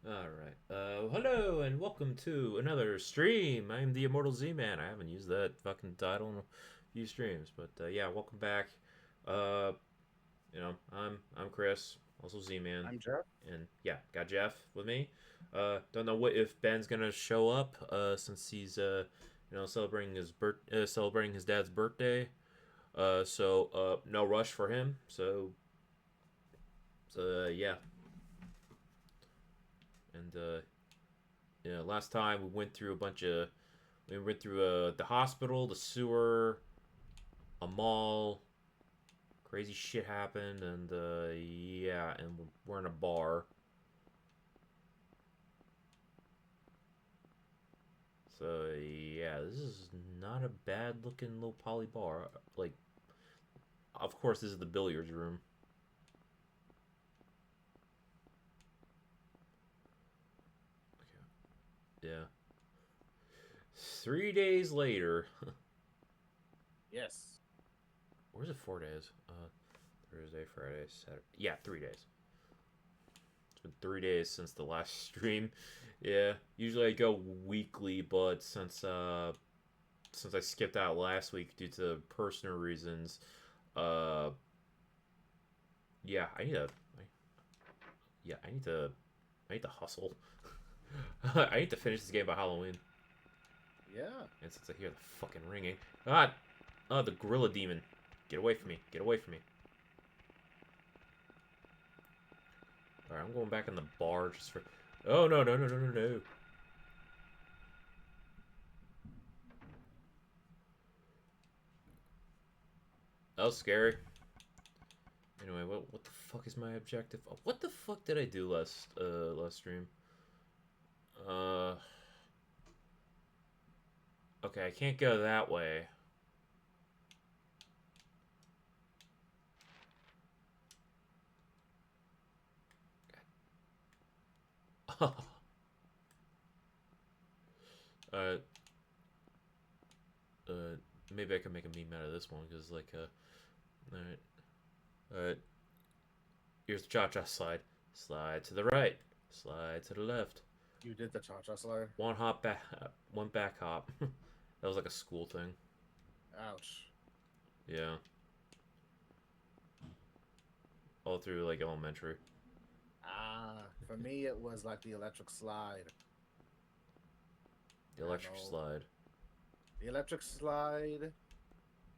Alright. Hello and welcome to another stream. I'm the Immortal Z-Man. I haven't used that fucking title in a few streams, but yeah, welcome back. Uh, I'm Chris, also Z-Man, I'm Jeff. and yeah, got Jeff with me. Don't know what if Ben's gonna show up, since he's celebrating his dad's birthday. No rush for him. Yeah, and last time we went through the hospital, the sewer, a mall. Crazy shit happened, and yeah, and we're in a bar. So yeah, this is not a bad looking little poly bar. Like, of course, this is the billiards room. Okay. Yeah. 3 days later. Yes. Where's it? 4 days. Thursday, Friday, Saturday. Yeah, 3 days. It's been 3 days since the last stream. Yeah, usually I go weekly, but since I skipped out last week due to personal reasons, uh, yeah, yeah, I need to hustle. I need to finish this game by Halloween. Yeah. And since I hear the fucking ringing, ah, oh, the gorilla demon, get away from me! Get away from me! All right, I'm going back in the bar just for. Oh no no no no no no! That was scary. Anyway, what the fuck is my objective? Oh, what the fuck did I do last stream? Uh, okay, I can't go that way. uh, uh, maybe I can make a meme out of this one because all right, all right. Here's the cha-cha slide. Slide to the right. Slide to the left. You did the cha-cha slide. One hop back. One back hop. That was like a school thing. Ouch. Yeah, all through like elementary. For me, it was like the electric slide. The I electric know. slide. The electric slide.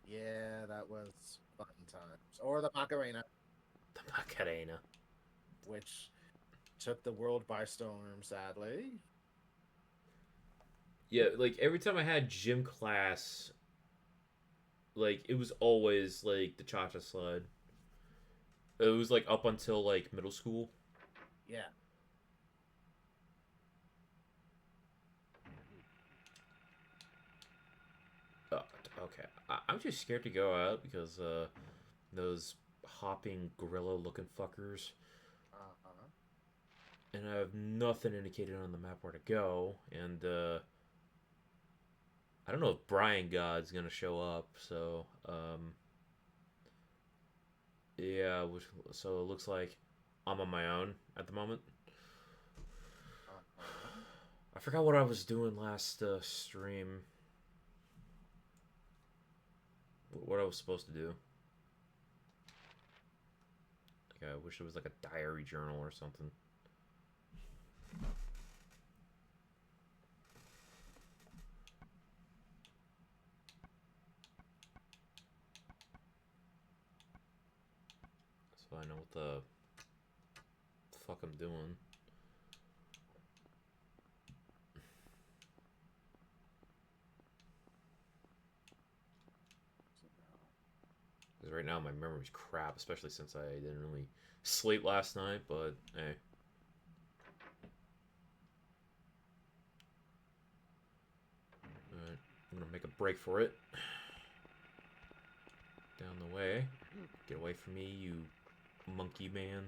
Yeah, that was fun times. Or the Macarena, The Macarena. which took the world by storm, sadly. Yeah, like every time I had gym class, like it was always like the cha-cha slide. It was like up until like middle school. Yeah. Uh, okay, I'm just scared to go out because those hopping gorilla looking fuckers, Uh-huh. and I have nothing indicated on the map where to go, and I don't know if Brian God's gonna show up, so yeah, so it looks like I'm on my own at the moment. Uh-huh. I forgot what I was doing last stream. What I was supposed to do. Like I wish it was like a diary journal or something. So I know what the fuck I'm doing. Because right now my memory's crap, especially since I didn't really sleep last night. But hey, alright, I'm gonna make a break for it. Down the way. Get away from me, you monkey man.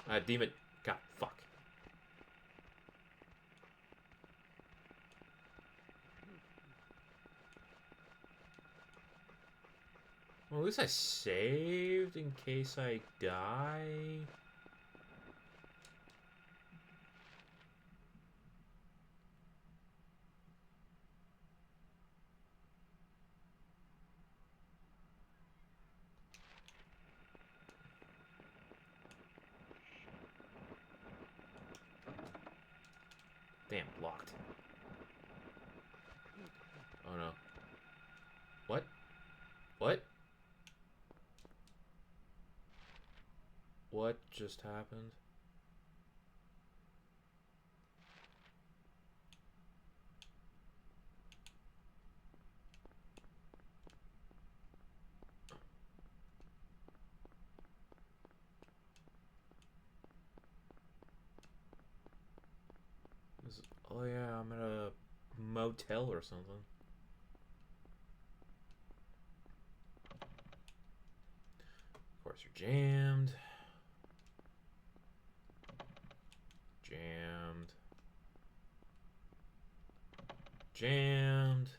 Ah, demon. God, fuck. Well, at least I saved in case I die. Damn, locked. Oh no. What? What? What just happened? Oh yeah, I'm at a motel or something. Of course, you're jammed. Jammed. Jammed.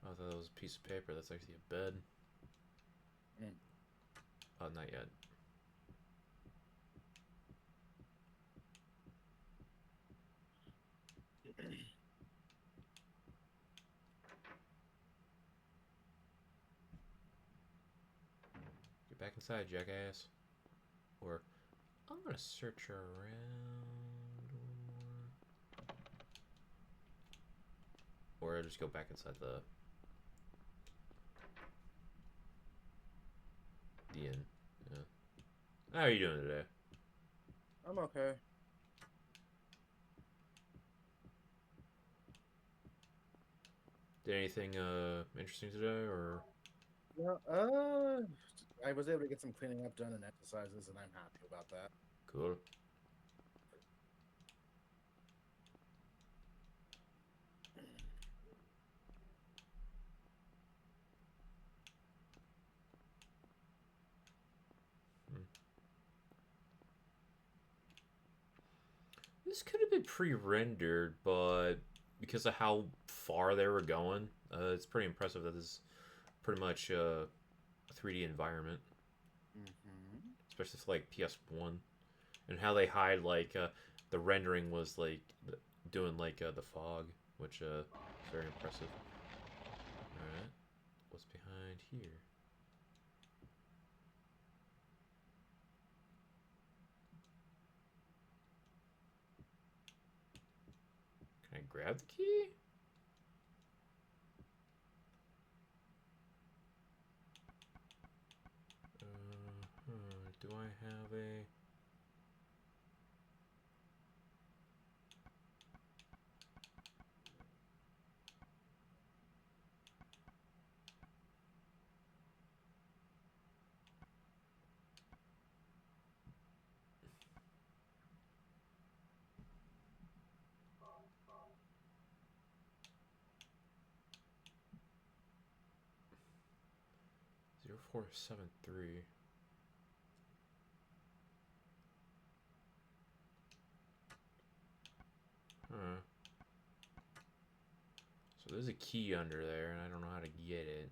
I thought that was a piece of paper. That's actually a bed. Mm. Oh, not yet. Get back inside, jackass. Or I'm gonna search around. Or I'll just go back inside the inn. Yeah. How are you doing today? I'm okay. Did anything interesting today, or Yeah, I was able to get some cleaning up done and exercises, and I'm happy about that. cool? Hmm. This could have been pre-rendered, but because of how far they were going, it's pretty impressive that this is pretty much a 3D environment, Mm-hmm. especially for like PS1, and how they hide like the rendering was like doing like the fog, which is very impressive. All right, what's behind here? Can I grab the key? Do I have a? 0473. Huh. So there's a key under there, and I don't know how to get it.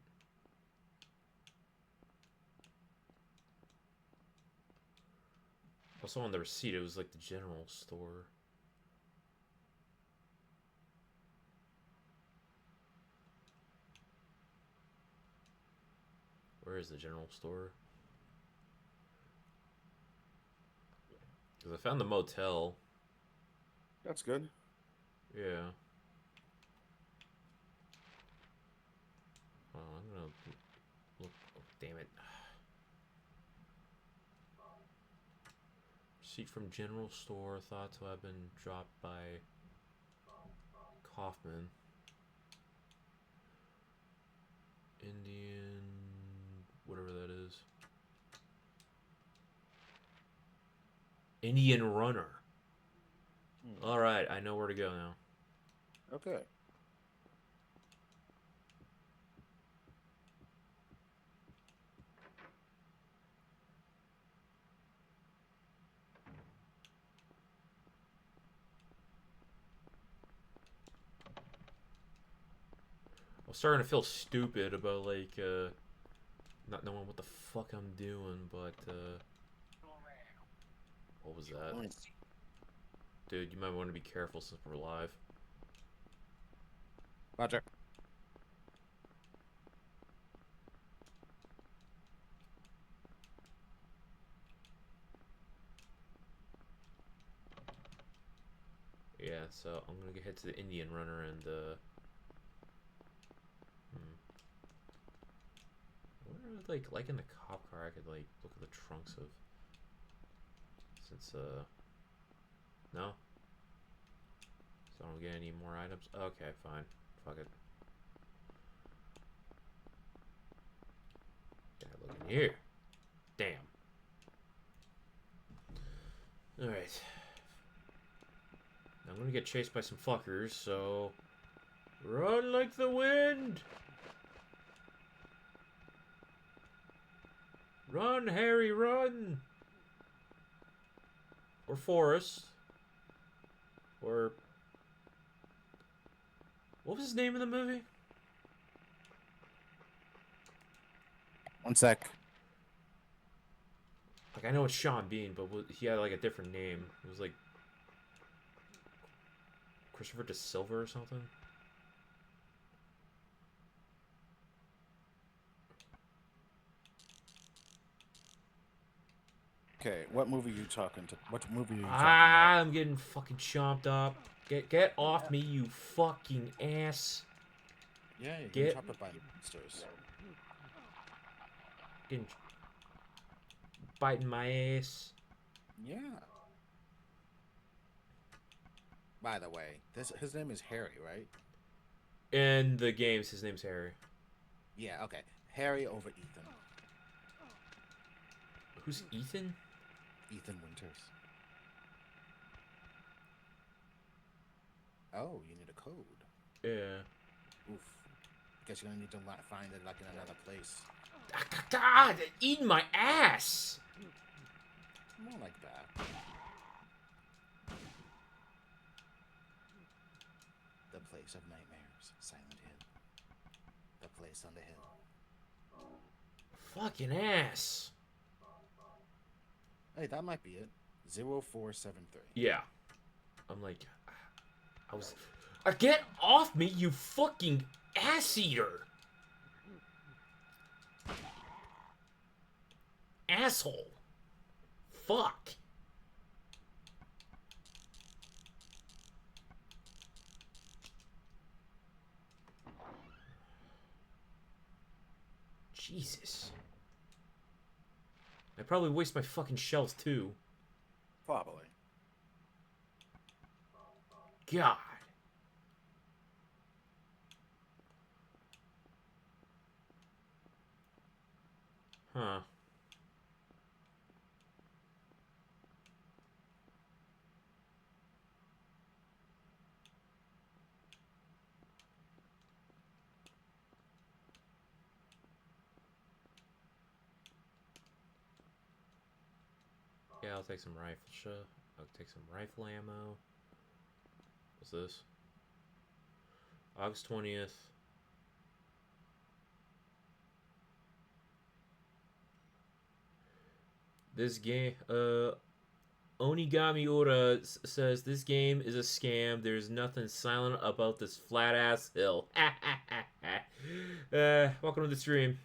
Also on the receipt, it was like the general store. Where is the general store? Because I found the motel. That's good. Yeah. Oh, I'm gonna look. Oh, damn it. Receipt from general store thought to have been dropped by Kaufman. Indian, whatever that is. Indian runner. Hmm. All right, I know where to go now. Okay. I'm starting to feel stupid about like not knowing what the fuck I'm doing, but what was that? Dude, you might want to be careful since we're live. Roger. Yeah, so I'm gonna head to the Indian runner and I wonder if, like in the cop car I could like look at the trunks of, since no? So I don't get any more items? Okay, fine. Fuck it. Gotta look in here. Damn. Alright. I'm gonna get chased by some fuckers, so run like the wind! Run, Harry, run! Or Forrest. Or... what was his name in the movie? One sec. Like, I know it's Sean Bean, but he had, like, a different name. It was, like... Christopher De Silva or something? Okay, what movie are you talking to? What movie are you talking Ah, about? I'm getting fucking chomped up. Get off me, you fucking ass. Yeah, you're getting Get... chopped up by monsters. getting... biting my ass. Yeah. By the way, his name is Harry, right? In the games, his name's Harry. Yeah, okay. Harry over Ethan. Who's Ethan? Ethan Winters. Oh, you need a code. Yeah. Oof. Guess you're gonna need to find it like in another place. God, eating my ass. More like that. The place of nightmares, Silent Hill. The place on the hill. Fucking ass. Hey, that might be it. 0473. Yeah. I'm like, I was... get off me, you fucking ass eater. Asshole. Fuck. Jesus. I probably waste my fucking shells too. Probably. God. Huh. Yeah, I'll take some rifle shot. I'll take some rifle ammo. What's this? August 20th. This game, Onigami Ura says this game is a scam. There's nothing silent about this flat ass hill. Welcome to the stream.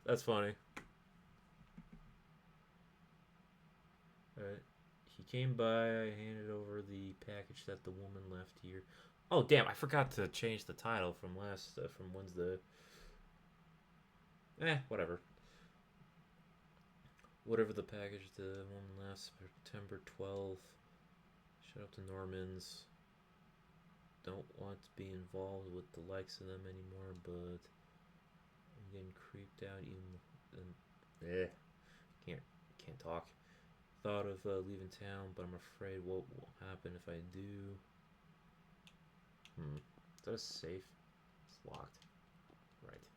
That's funny. Alright. He came by, I handed over the package that the woman left here. Oh damn, I forgot to change the title from from Wednesday. Whatever. Whatever the package the woman left, September 12th. Shout out to Normans. Don't want to be involved with the likes of them anymore, but I'm getting creeped out even. Can't talk. Thought of leaving town, but I'm afraid what will happen if I do. Is that a safe? It's locked. Right.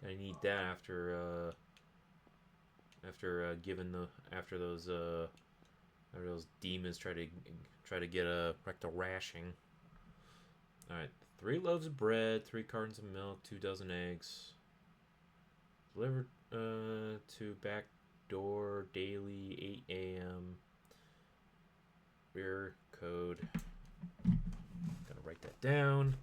Gonna need that after those demons try to get a rectal rashing. All right, 3 loaves of bread, 3 cartons of milk, 2 dozen eggs. Delivered to back door daily, 8 a.m. Beer code. Gotta write that down.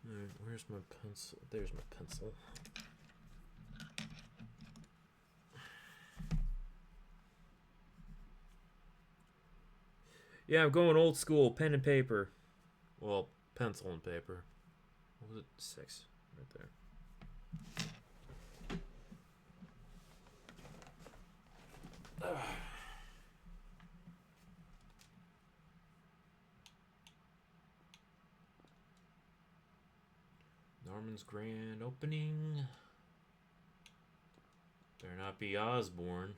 Alright, where's my pencil? There's my pencil. Yeah, I'm going old school, pen and paper. Well, pencil and paper. What was it? 6. Right there. Norman's grand opening. Better not be Osborne.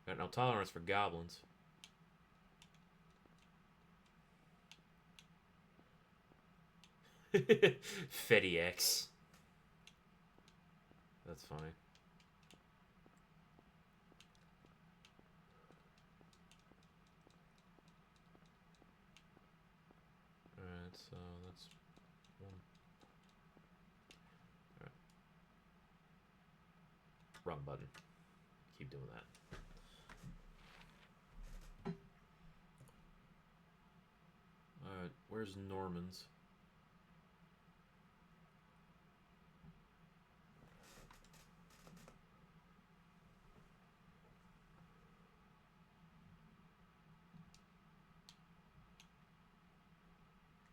Got no tolerance for goblins. Fetty X. That's funny. Alright, so that's one. Alright. Wrong button. Keep doing that. Alright, where's Norman's?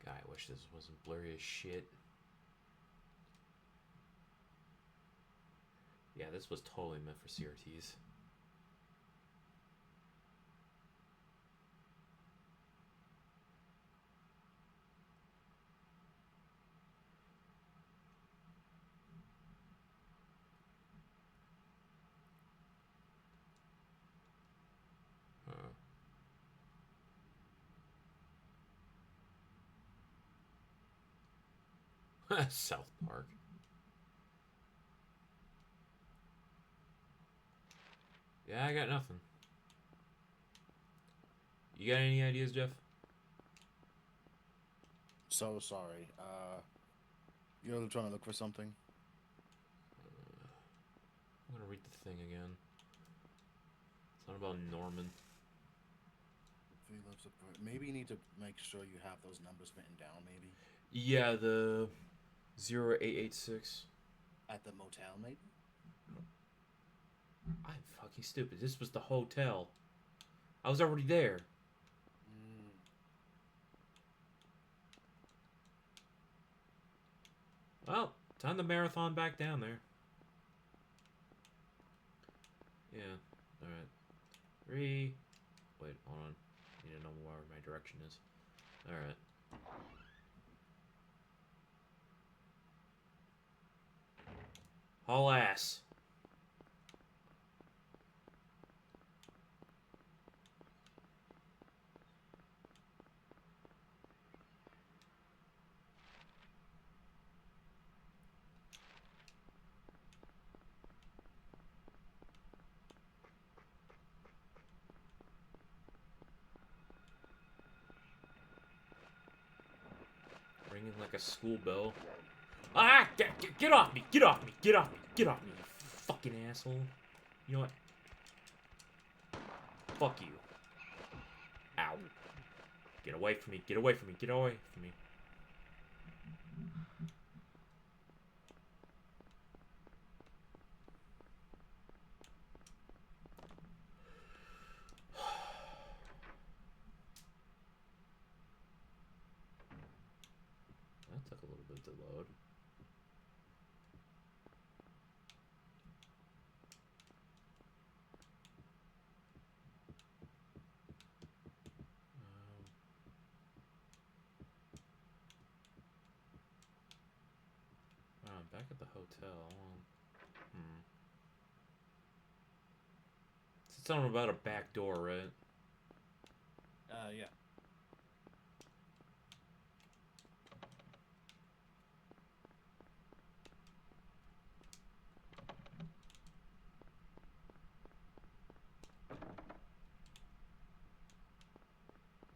God, I wish this wasn't blurry as shit. Yeah, this was totally meant for CRTs. South Park. Yeah, I got nothing. You got any ideas, Jeff? So sorry. You're trying to look for something? I'm gonna read the thing again. It's not about Norman. Maybe you need to make sure you have those numbers written down, maybe. Yeah, the 0886. At the motel, maybe? I'm fucking stupid. This was the hotel. I was already there. Well, time to marathon back down there. Yeah, alright. 3. Wait, hold on. Need to know where my direction is. Alright. Haul ass. Ringing like a school bell. Ah! Get off me! Get off me! Get off me! Get off me! You fucking asshole. You know what? Fuck you. Ow. Get away from me. Get away from me. Get away from me. That took a little bit to load. back at the hotel. It's something about a back door, right? Yeah.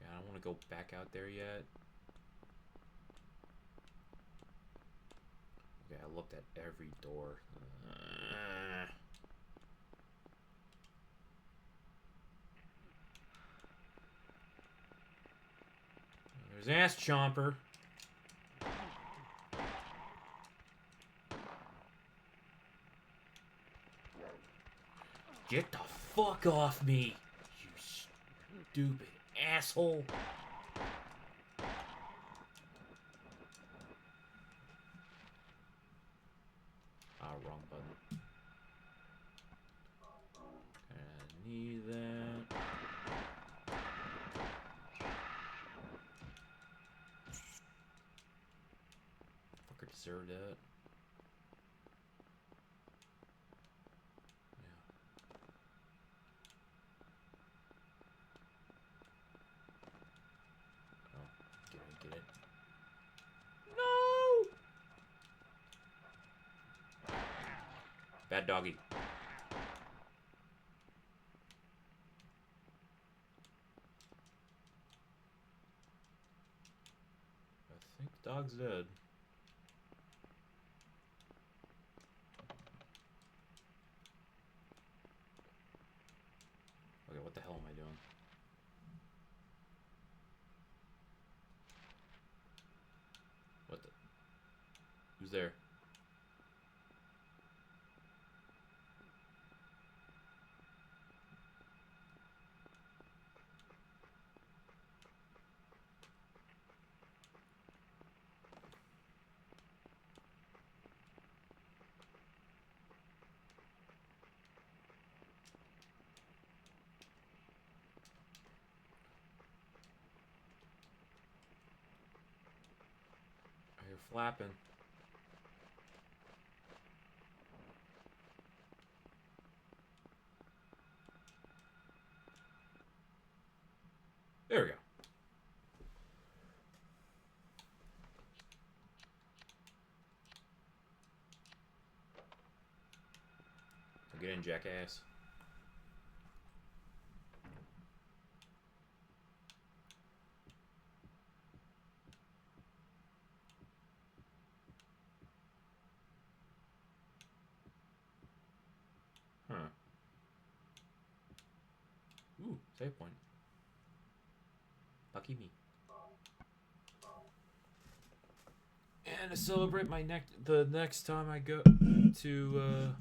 Yeah, I don't want to go back out there yet. Okay, I looked at every door. There's Ass Chomper. Get the fuck off me, you stupid asshole. Wrong button. I need that. Fucker deserved it. Get it. No! Bad doggy. I think the dog's dead. Okay, what the hell am I doing? What the? Who's there? You're flapping. There we go. Get in, jackass. Huh. Ooh, save point. Lucky me. And to celebrate the next time I go to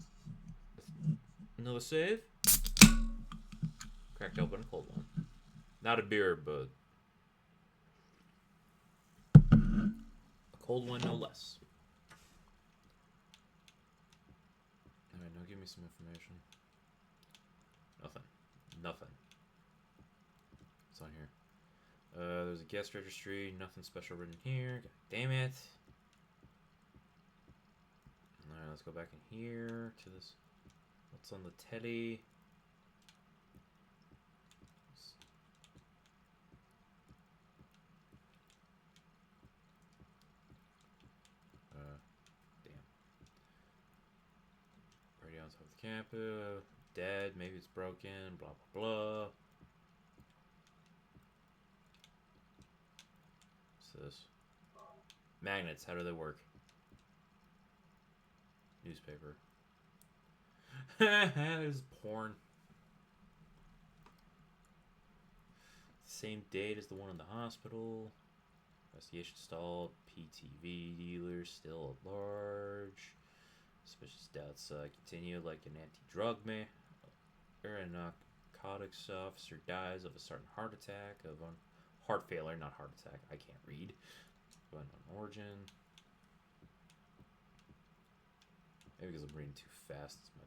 another save, cracked open a cold one. Not a beer, but a cold one no less. Alright, now give me some information. Nothing. What's on here? There's a guest registry. Nothing special written here. God damn it. Alright, let's go back in here to this. What's on the telly? Damn. Radio on top of the campus. Dead. Maybe it's broken. Blah, blah, blah. What's this? Magnets. How do they work? Newspaper. There's porn. Same date as the one in the hospital. Investigation stalled. PTV dealer still at large. Suspicious doubts continue like an anti-drug man or a narcotics officer dies of a sudden heart attack of heart failure, not heart attack. I can't read. Unknown origin. Maybe because I'm reading too fast. It's my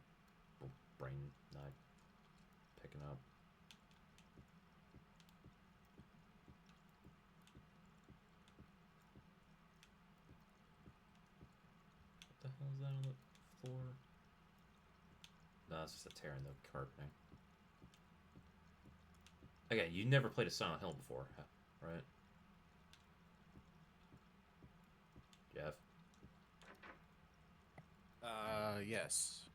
brain not picking up. What the on the floor? No, it's just a tear in the carpeting. Again, you never played a Silent Hill before, right? Jeff? Yes.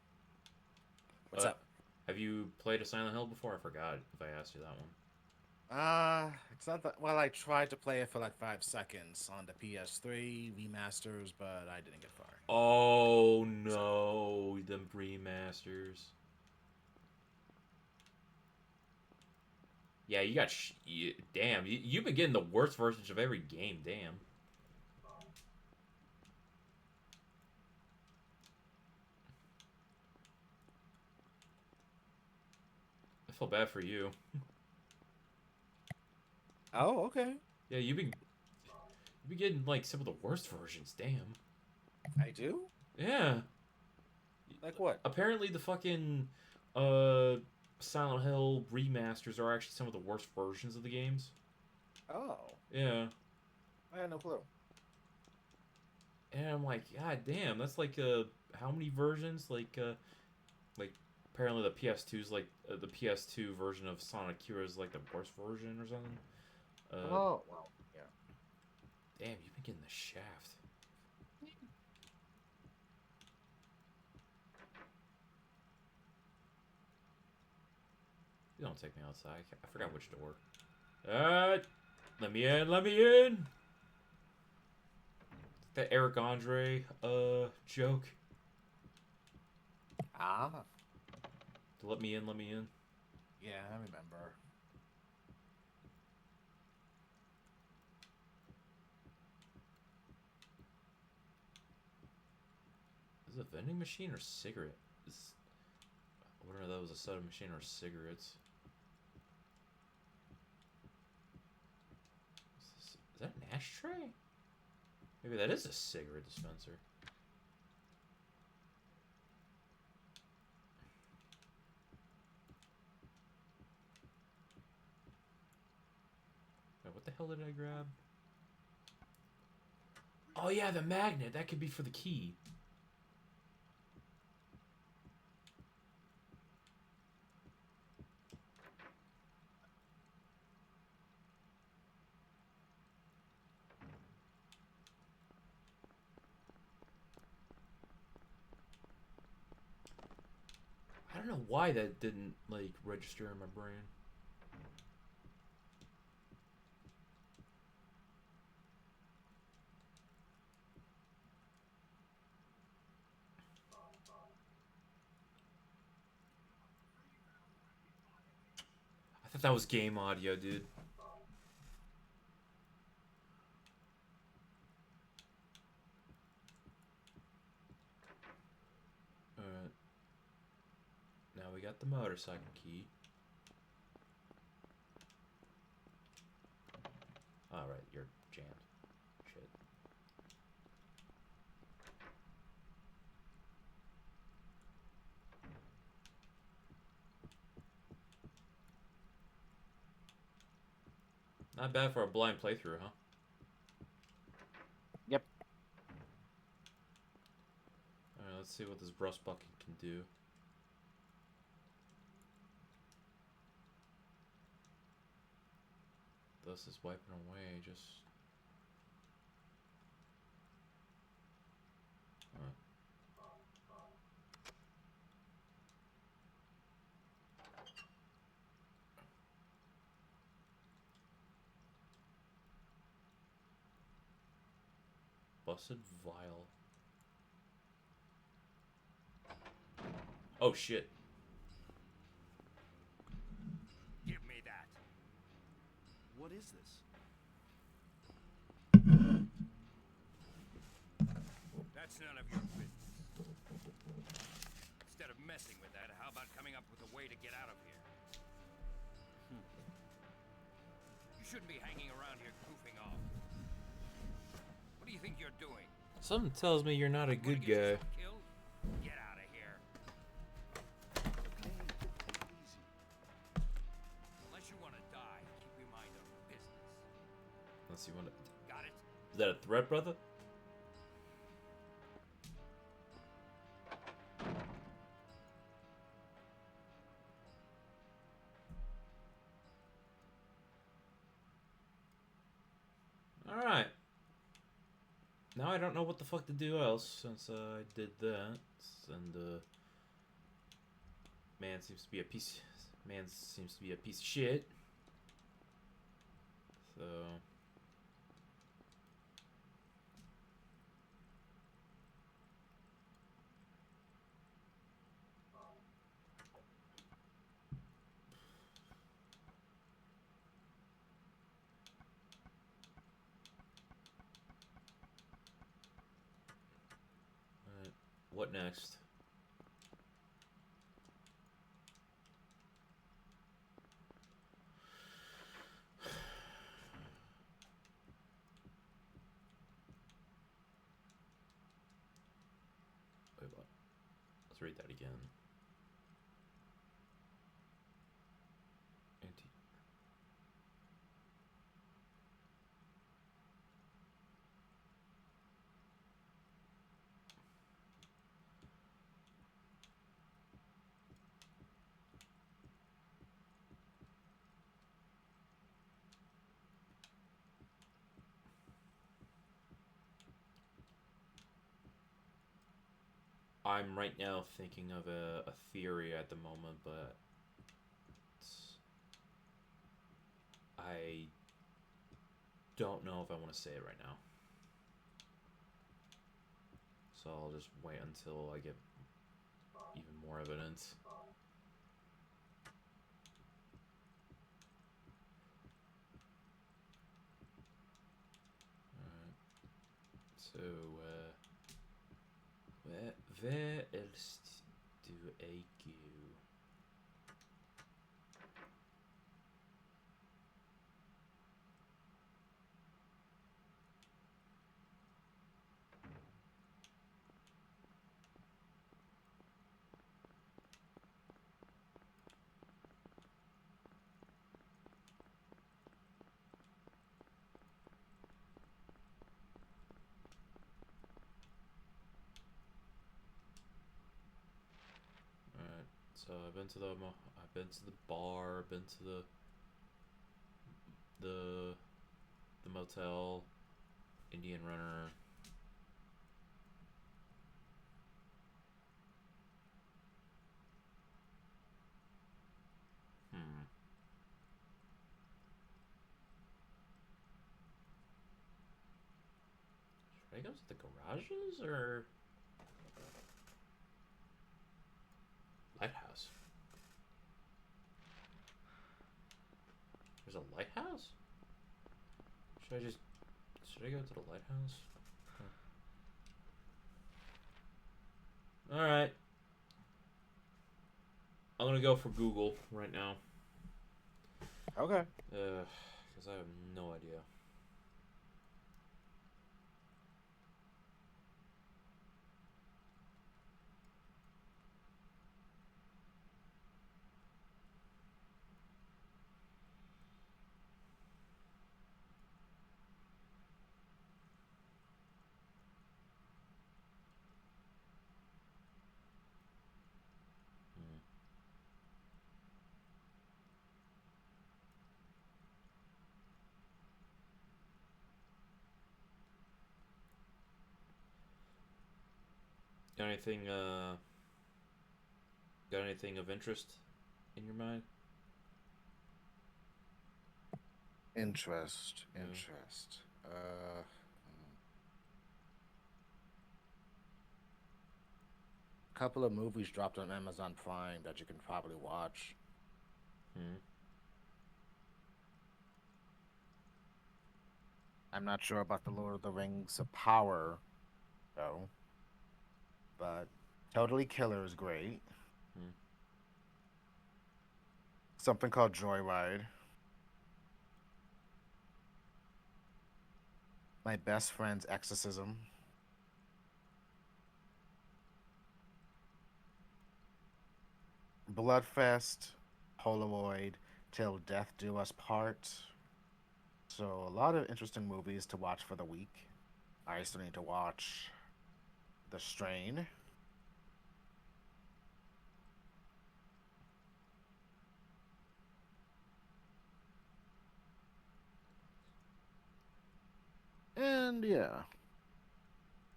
What's up? Have you played a Silent Hill before? I forgot if I asked you that one. It's not that. Well, I tried to play it for like 5 seconds on the PS3 remasters, but I didn't get far. Oh no, the remasters. Yeah, you got. Damn, you've been getting the worst versions of every game. Damn. I feel bad for you. Oh, okay. Yeah, you've been getting like some of the worst versions. Damn. I do. Yeah. Like what? Apparently, the fucking Silent Hill remasters are actually some of the worst versions of the games. Oh, Yeah. I had no clue. And I'm like, God damn, that's like how many versions? Like apparently the PS2's like the PS2 version of Sonic Hero is like the worst version or something. Oh, well, yeah. Damn, you've been getting the shaft. You don't take me outside. I forgot which door. Let me in. Let me in. That Eric Andre joke. Ah, To let me in. Let me in. yeah, I remember. Is it a vending machine or cigarette? I wonder if that was a soda machine or cigarettes. Is that an ashtray? Maybe that is a cigarette dispenser. Wait, what the hell did I grab? Oh yeah, the magnet. That could be for the key. I don't know why that didn't like register in my brain. I thought that was game audio, dude. Alright. Now we got the motorcycle key. Alright, you're jammed. Shit. Not bad for a blind playthrough, huh? Yep. Alright, let's see what this rust bucket can do. This is wiping away, just... Busted vial. Oh shit. Give me that. What is this? That's none of your business. Instead of messing with that, how about coming up with a way to get out of here? You shouldn't be hanging around here goofing off. What do you think you're doing? Something tells me you're not a good guy. Killed? Get out of here. Easy. Unless you want to die, keep your mind on business. Let's see what. Got it? Is that a threat, brother? Alright. Now I don't know what the fuck to do else since I did that. And man seems to be a piece of shit. So what next? Wait, what? Let's read that again. Anti. I'm right now thinking of a theory at the moment, but I don't know if I want to say it right now. So I'll just wait until I get even more evidence. Alright. So, where else do I go? Alright, so I've been to the bar, I've been to the motel, Indian Runner. Should I go to the garages or lighthouse? There's a lighthouse? Should I go to the lighthouse? Huh. Alright. I'm gonna go for Google right now. Okay. Because I have no idea. Got anything, got anything of interest in your mind? Interest. Yeah. Couple of movies dropped on Amazon Prime that you can probably watch. I'm not sure about the Lord of the Rings of Power, though. But Totally Killer is great. Something called Joyride. My Best Friend's Exorcism. Bloodfest, Polaroid, Till Death Do Us Part. So a lot of interesting movies to watch for the week. I still need to watch The Strain. weekend, yeah.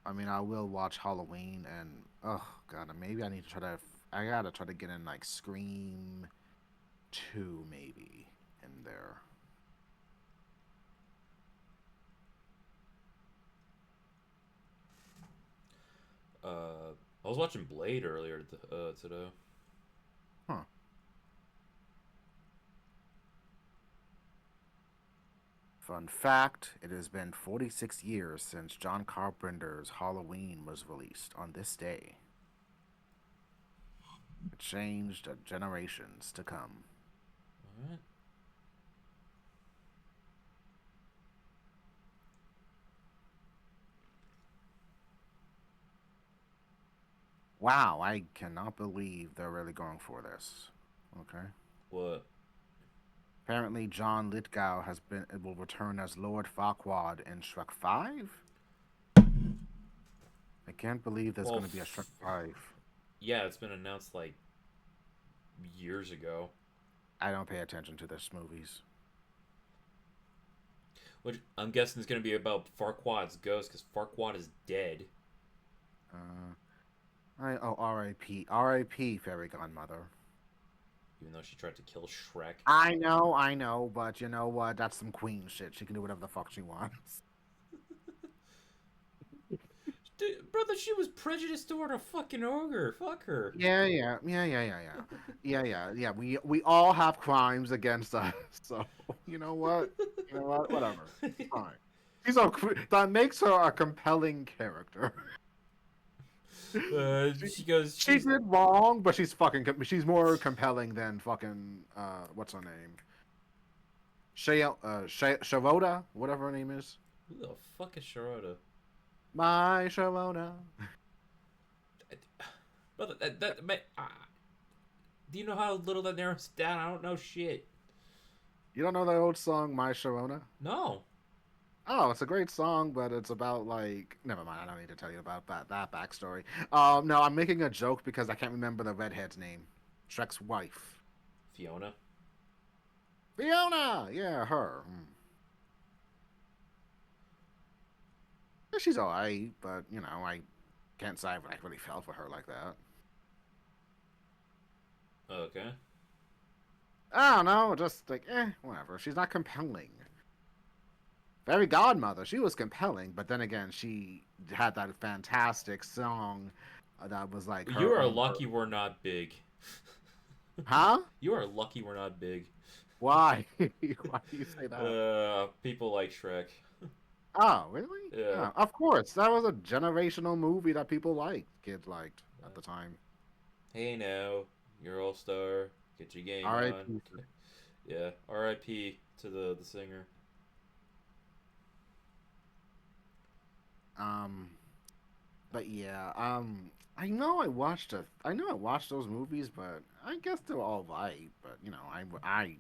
I mean, I will watch Halloween, and oh god, maybe I need to try to. I gotta try to get in like Scream 2, maybe in there. I was watching Blade earlier today. Huh. Fun fact: it has been 46 years since John Carpenter's Halloween was released on this day. It changed generations to come. All right. Wow, I cannot believe they're really going for this. Okay. What? Apparently, John Lithgow will return as Lord Farquaad in Shrek 5. I can't believe there's Well, going to be a Shrek 5. yeah, it's been announced like years ago. I don't pay attention to this movies. Which I'm guessing is going to be about Farquaad's ghost because Farquaad is dead. Uh, R.I.P. R.I.P. Fairy Godmother. Even though she tried to kill Shrek. I know, but you know what? That's some queen shit. She can do whatever the fuck she wants. Dude, brother, she was prejudiced toward a fucking ogre. Fuck her. Yeah. We all have crimes against us. So you know what? You know what? Whatever. It's fine. That makes her a compelling character. She goes. She did wrong, but she's more compelling than fucking what's her name? Sharota, whatever her name is. Who the fuck is Sharada? My Sharona. Brother, do you know how little that narrows down? I don't know shit. You don't know that old song, My Sharona? No. Oh, it's a great song, but it's about like never mind. I don't need to tell you about that backstory. No, I'm making a joke because I can't remember the redhead's name. Shrek's wife. Fiona. Fiona. Yeah, her. Yeah, she's alright, but you know, I can't say I really fell for her like that. Okay. I don't know, just like whatever. She's not compelling. Fairy Godmother, she was compelling, but then again, she had that fantastic song that was like You her are own. lucky we're not big. Huh? You are lucky we're not big. Why? Why do you say that? People like Shrek. Oh, really? Yeah. Yeah, of course. That was a generational movie that people liked, kids liked at the time. Hey now, you're all star. Get your game on. R.I.P. Yeah. R.I.P. to the singer. Um, but yeah, I know I watched those movies, but I guess they were all right. But you know,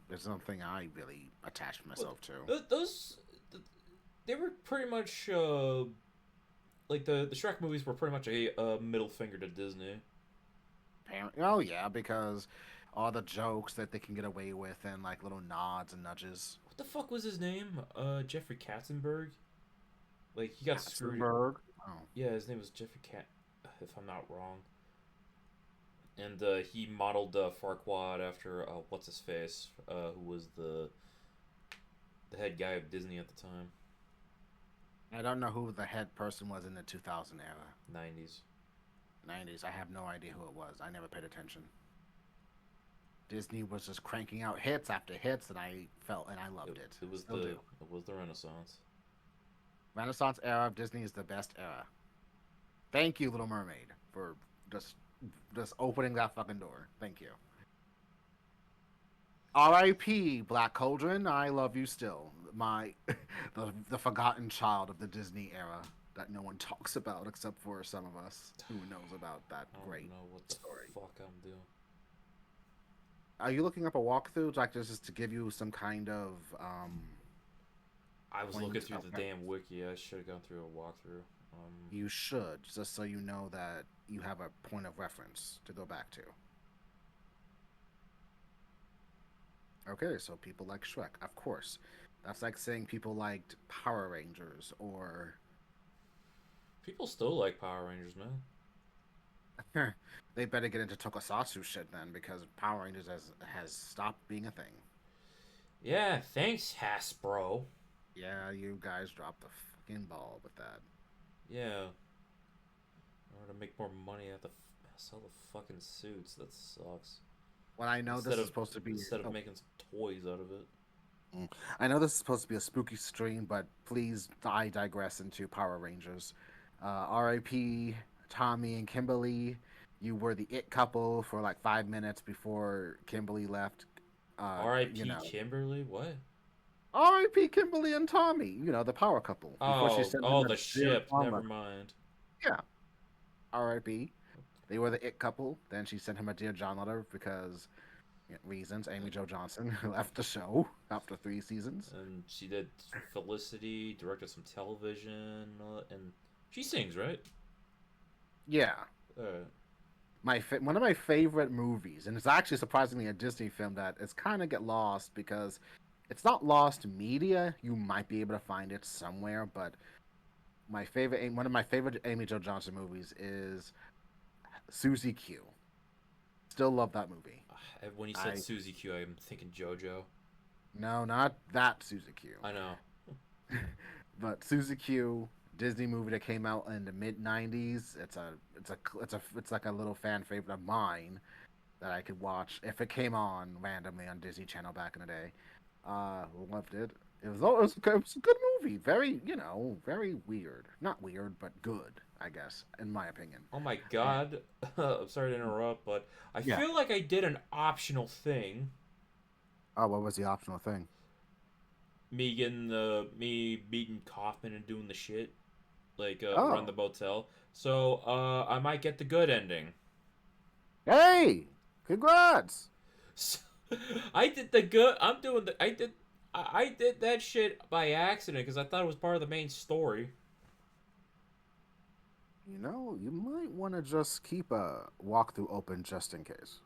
there's nothing I really attached myself to. Those they were pretty much like the Shrek movies were pretty much a middle finger to Disney. Apparently, oh yeah, because all the jokes that they can get away with and like little nods and nudges. What the fuck was his name? Jeffrey Katzenberg. Like he got screwed. Katzenberg. Oh. Yeah, his name was Jeffrey Cat, if I'm not wrong. And he modeled Farquaad after what's his face, who was the head guy of Disney at the time. I don't know who the head person was in the 2000 era. 90s. 90s. I have no idea who it was. I never paid attention. Disney was just cranking out hits after hits, and I loved it. It was Still do. it was the Renaissance. Renaissance era of Disney is the best era. Thank you, Little Mermaid, for just opening that fucking door. Thank you. R.I.P. Black Cauldron. I love you still. The forgotten child of the Disney era that no one talks about except for some of us who knows about that I don't great know what the story. fuck I'm doing. Are you looking up a walkthrough, like this is to give you some kind of I was point looking through of the damn wiki. I should have gone through a walkthrough. You should, just so you know that you have a point of reference to go back to. Okay, so people like Shrek, of course. That's like saying people liked Power Rangers or People still like Power Rangers, man. they better get into tokusatsu shit then because Power Rangers has stopped being a thing. Yeah, thanks, Hasbro. Yeah, you guys dropped the fucking ball with that. Yeah. In order to make more money, I have to sell the fucking suits. That sucks. Well, I know Instead this is of supposed to be. instead of Oh, making some toys out of it. I know this is supposed to be a spooky stream, but please, I digress into Power Rangers. R.I.P. Tommy and Kimberly. You were the it couple for like 5 minutes before Kimberly left. You R.I.P. know, Kimberly. What? R.I.P. Kimberly and Tommy. You know, the power couple. Before she Oh, sent them oh, to the their ship. Never armor. mind. Yeah, R.I.P. They were the it couple. Then she sent him a Dear John letter because reasons. Amy Jo Johnson left the show after 3 seasons. And she did Felicity, directed some television, and she sings, right? Yeah. Uh, One of my favorite movies, and it's actually surprisingly a Disney film that it's kind of get lost because it's not lost media. You might be able to find it somewhere, but one of my favorite Amy Jo Johnson movies is Susie Q. Still love that movie. when you said I Susie Q, I'm thinking JoJo. No, not that Susie Q, I know. but Susie Q. Disney movie that came out in the mid '90s. It's like a little fan favorite of mine that I could watch if it came on randomly on Disney Channel back in the day. Loved it. It was a good movie. Very, very weird. Not weird, but good, I guess, in my opinion. Oh my And, god. I'm sorry to interrupt, but I yeah. feel like I did an optional thing. Oh, what was the optional thing? Me beating Kaufman and doing the shit. Like, run Oh, the motel. So, I might get the good ending. hey, congrats! So, I did the good. I'm doing the. I did that shit by accident because I thought it was part of the main story. You might want to just keep a walkthrough open just in case.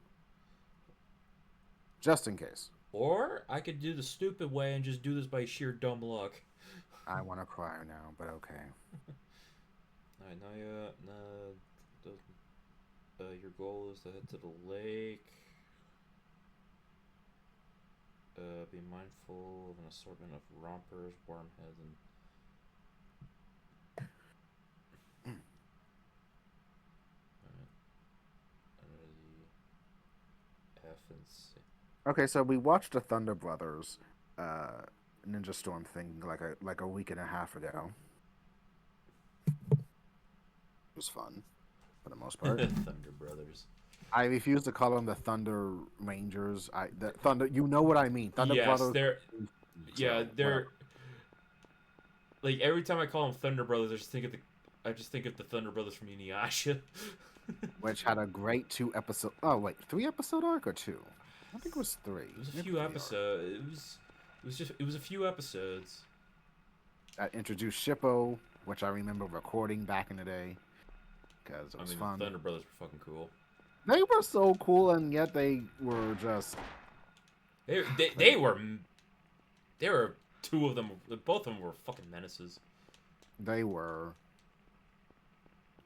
Just in case. Or I could do the stupid way and just do this by sheer dumb luck. I want to cry now, but okay. Alright, now your goal is to head to the lake. Be mindful of an assortment of rompers, wormheads, and under the F and C. Okay, so we watched the Thunder Brothers Ninja Storm thing like a week and a half ago. It was fun for the most part. Thunder Brothers. I refuse to call them the Thunder Rangers. The Thunder. You know what I mean? Thunder Yes, Brothers. yeah, So, they're whatever. like every time I call them Thunder Brothers, I just think of the Thunder Brothers from Inuyasha. Which had a great 2 episode. Oh wait, 3 episode arc or two? I think it was three. It was a Maybe few 3 arcs. episodes. It was a few episodes. That introduced Shippo, which I remember recording back in the day because it was fun. The Thunder Brothers were fucking cool. They were so cool, and yet they were just. They were two of them. Both of them were fucking menaces. They were.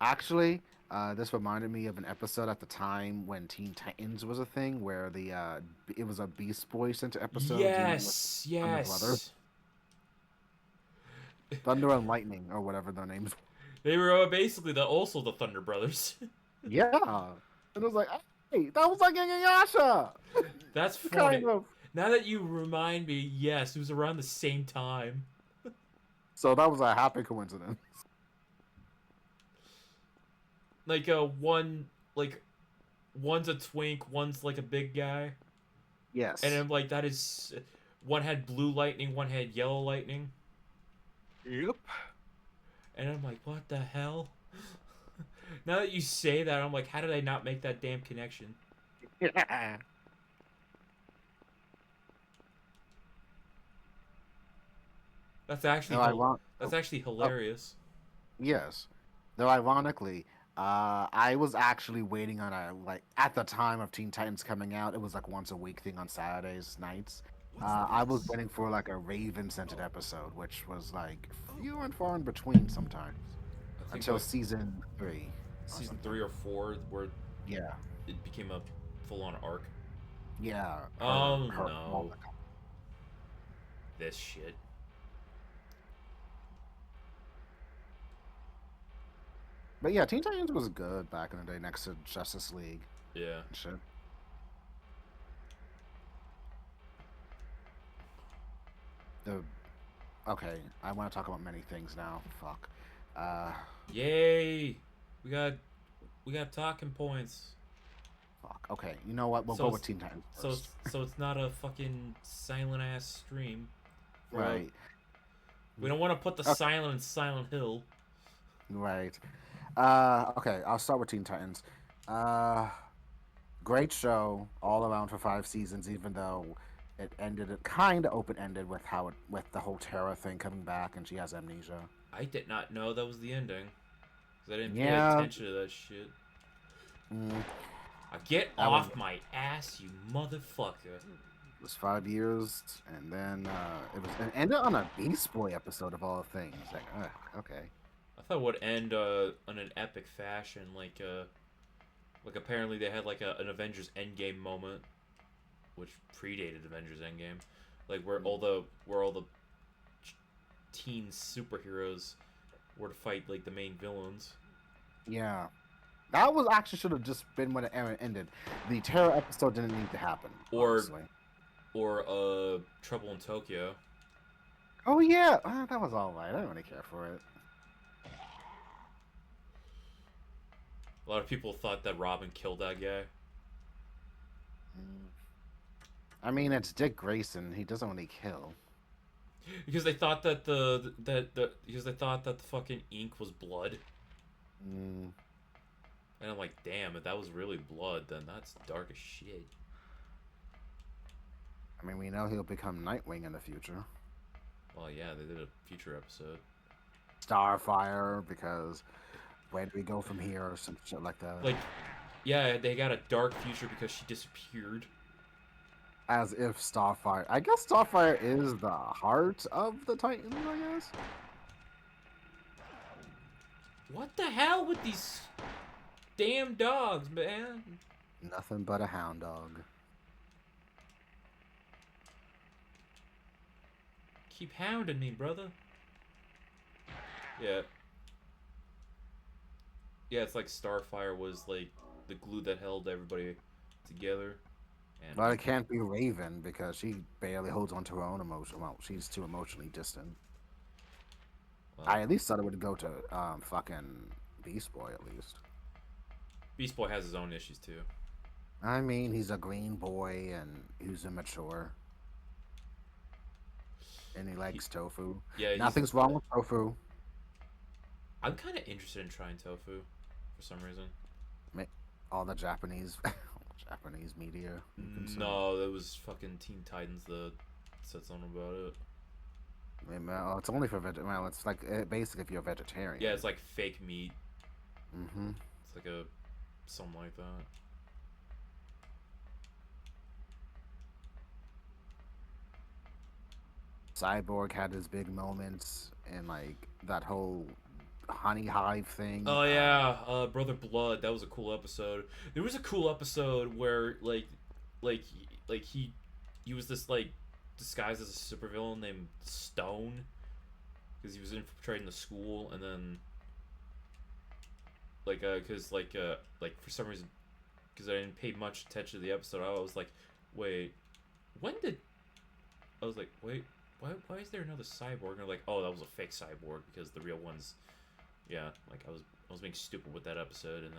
Actually, this reminded me of an episode at the time when Teen Titans was a thing, where it was a Beast Boy Center episode. Yes, Thunder Brothers. Thunder and Lightning, or whatever their names. They were basically also the Thunder Brothers. Yeah, and it was like, hey, that was like Inuyasha. That's funny. Kind of. Now that you remind me, yes, it was around the same time. So that was a happy coincidence. Like one's a twink, one's like a big guy. Yes. And I'm like, that is, one had blue lightning, one had yellow lightning. Yep. And I'm like, what the hell? Now that you say that, I'm like, how did I not make that damn connection? Yeah. That's actually that's actually hilarious. Yes. Though ironically, I was actually waiting on at the time of Teen Titans coming out, it was like once a week thing on Saturdays nights. I was waiting for like a Raven-centered episode, which was like few and far in between sometimes I think until like season 3 or season something. 3 or 4 where Yeah, it became a full-on arc. yeah. Oh Her. no, this shit. But yeah, Teen Titans was good back in the day next to Justice League Yeah. and shit. The Okay, I want to talk about many things now. Fuck. Uh, Yay! We got we got talking points. Fuck. Okay, you know what? We'll So go with it's Teen Titans first. so it's not a fucking silent ass stream. For Right. we don't want to put the Okay. silent in Silent Hill. Right. Okay, I'll start with Teen Titans. Uh, Great show all around for 5 seasons, even though it kind of open ended with with the whole Terra thing coming back and she has amnesia. I did not know that was the ending. Cause I didn't pay Yeah. attention to that shit. Mm, Get that was off my ass, you motherfucker. It was 5 years, and then it ended on a Beast Boy episode of all things. Like, okay. I thought it would end on an epic fashion, like apparently they had like an Avengers Endgame moment, which predated Avengers Endgame, like where all the teen superheroes were to fight like the main villains. Yeah. That was actually should have just been when it ended. The Terra episode didn't need to happen. Or Honestly. or Trouble in Tokyo. Oh yeah, that was all right. I didn't really care for it. A lot of people thought that Robin killed that guy. I mean, it's Dick Grayson. He doesn't really kill. Because they thought that because they thought that the fucking ink was blood. Mm, And I'm like, damn, if that was really blood, then that's dark as shit. I mean, we know he'll become Nightwing in the future. Well, yeah, they did a future episode. Starfire, because where do we go from here, or some shit like that. Like, yeah, they got a dark future because she disappeared. As if Starfire. I guess Starfire is the heart of the Titans, I guess. What the hell with these damn dogs, man? Nothing but a hound dog. Keep hounding me, brother. Yeah. Yeah, it's like Starfire was like the glue that held everybody together. And But it can't be Raven because she barely holds on to her own emotion. Well, she's too emotionally distant. well, I at least thought it would go to fucking Beast Boy at least. Beast Boy has his own issues too. I mean, he's a green boy and he's immature. And he likes tofu. Yeah, Nothing's wrong with tofu. I'm kind of interested in trying tofu for some reason. All the Japanese media. No, that was fucking Teen Titans that said something about it. Well, it's only for well, it's like basically if you're a vegetarian. Yeah, it's like fake meat. Mm-hmm. It's like something like that. Cyborg had his big moments and like that whole honey hive thing. Oh yeah, Brother Blood. That was a cool episode. There was a cool episode where like he was this like disguised as a supervillain named Stone because he was infiltrating the school, and then because for some reason, because I didn't pay much attention to the episode, I was like, wait, when did I was like, wait, why is there another cyborg? And they're like, oh, that was a fake cyborg because the real one's, yeah, like I was being stupid with that episode, and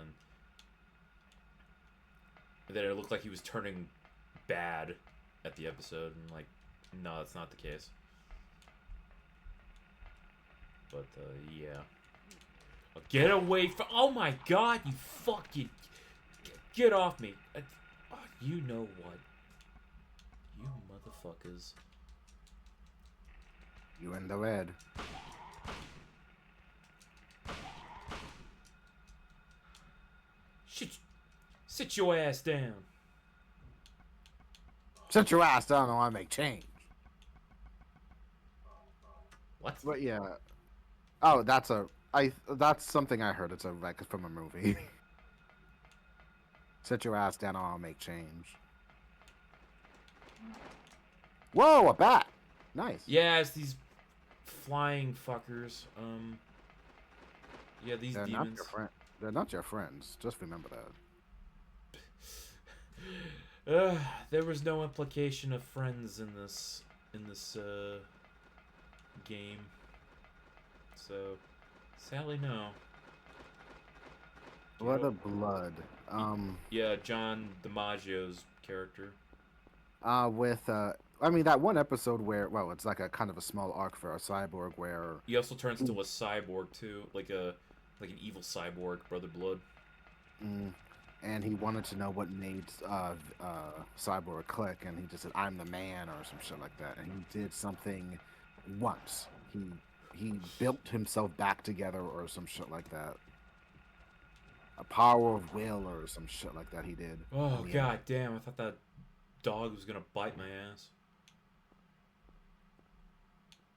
then it looked like he was turning bad at the episode, and like, no, that's not the case. But yeah, get away from! Oh my God, you fucking get off me! You know what? You motherfuckers. You in the red. Sit your ass down. Sit your ass down and I make change. What? But yeah. Oh, that's something I heard. It's like from a movie. Sit your ass down and I'll make change. Whoa, a bat. Nice. Yeah, it's these flying fuckers. Yeah, these They're not demons. your friend. They're not your friends. Just remember that. There was no implication of friends in this game. So, sadly, no. Blood of Blood. Yeah, John DiMaggio's character. I mean, that one episode where, well, it's like a kind of a small arc for a cyborg where He also turns into a cyborg too, like an evil cyborg, Brother Blood. and he wanted to know what made Cyborg click, and he just said, "I'm the man," or some shit like that. And he did something once. He built himself back together, or some shit like that. A power of will, or some shit like that. He did. Oh god damn! I thought that dog was gonna bite my ass.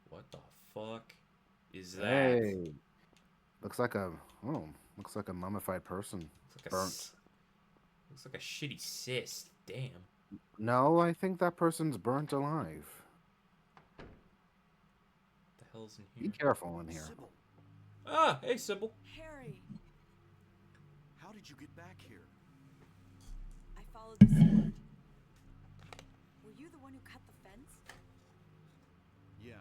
What the fuck is that? Hey, looks like a mummified person. Looks like Burnt. Looks like a shitty cyst. Damn. No, I think that person's burnt alive. What the hell's in Be here? careful in here. Sybil, Ah, hey Sybil. Harry, how did you get back here? I followed the sword. Were you the one who cut the fence? Yeah.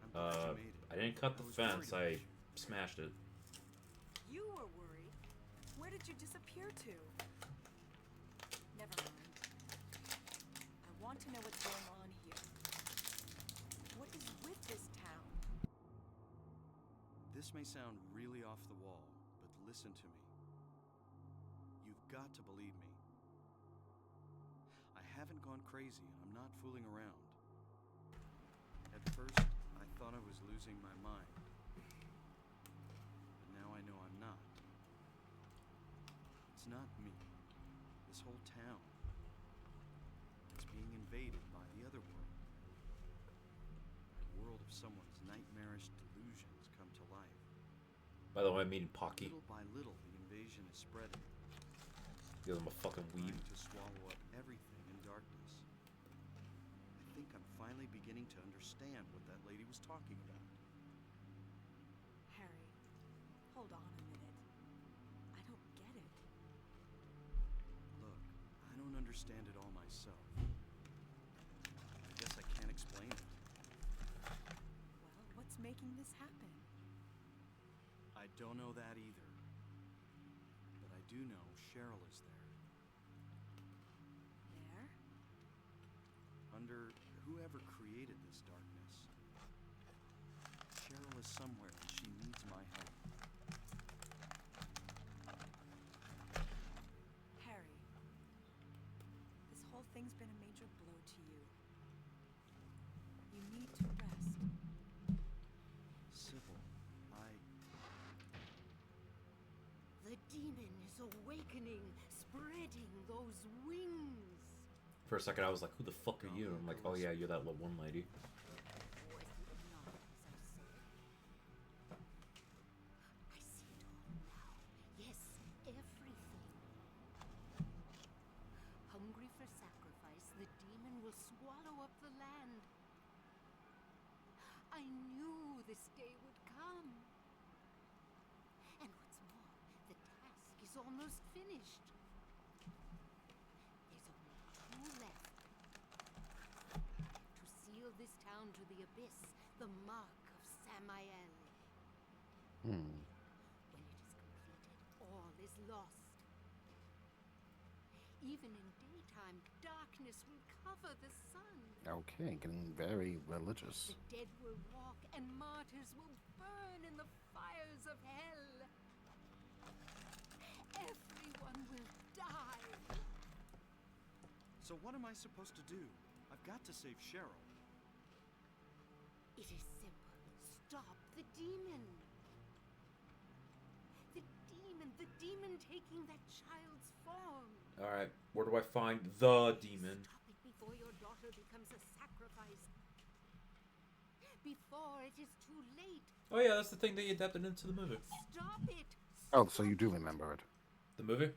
I'm glad you made it. I didn't cut the was worried fence. about I you. smashed it. You were worried. Where did you disappear to? Never mind. I want to know what's going on here. What is with this town? This may sound really off the wall, but listen to me. You've got to believe me. I haven't gone crazy, and I'm not fooling around. At first, I thought I was losing my mind. But now I know I'm not. It's not me. This whole town. It's being invaded by the other world. A world of someone's nightmarish delusions come to life. By the way, I'm eating Pocky. Little by little, the invasion is spreading, Give him a fucking weed. trying to swallow up everything in darkness. I think I'm finally beginning to understand what that lady was talking about. Harry, hold on a minute. I don't get it. Look, I don't understand it all myself. I guess I can't explain it. Well, what's making this happen? I don't know that either. But I do know Cheryl is there. There? Under whoever created this darkness. Cheryl is somewhere and she needs my help. Harry, this whole thing's been a major blow to you. You need to rest. Sybil, The demon is awakening, spreading those wings. For a second, I was like, "Who the fuck are you?" And I'm like, "Oh yeah, you're that little one lady." Was it not as I said? I see it all now. Yes, everything. Hungry for sacrifice, the demon will swallow up the land. I knew this day would come. And what's more, the task is almost finished. There's only two left. To seal this town to the abyss, the mark of Samael. When it is completed, all is lost. Even in daytime, darkness will cover the sun. Okay, getting very religious. The dead will walk, and martyrs will burn in the fires of hell. Everyone will die. so what am I supposed to do? I've got to save Cheryl. It is simple. Stop the demon. The demon taking that child's form. Alright, where do I find the demon? Stop it before your daughter becomes a sacrifice. Before it is too late. Oh yeah, that's the thing they adapted into the movie. Stop it. Oh, so you do Stop it. remember it? The movie?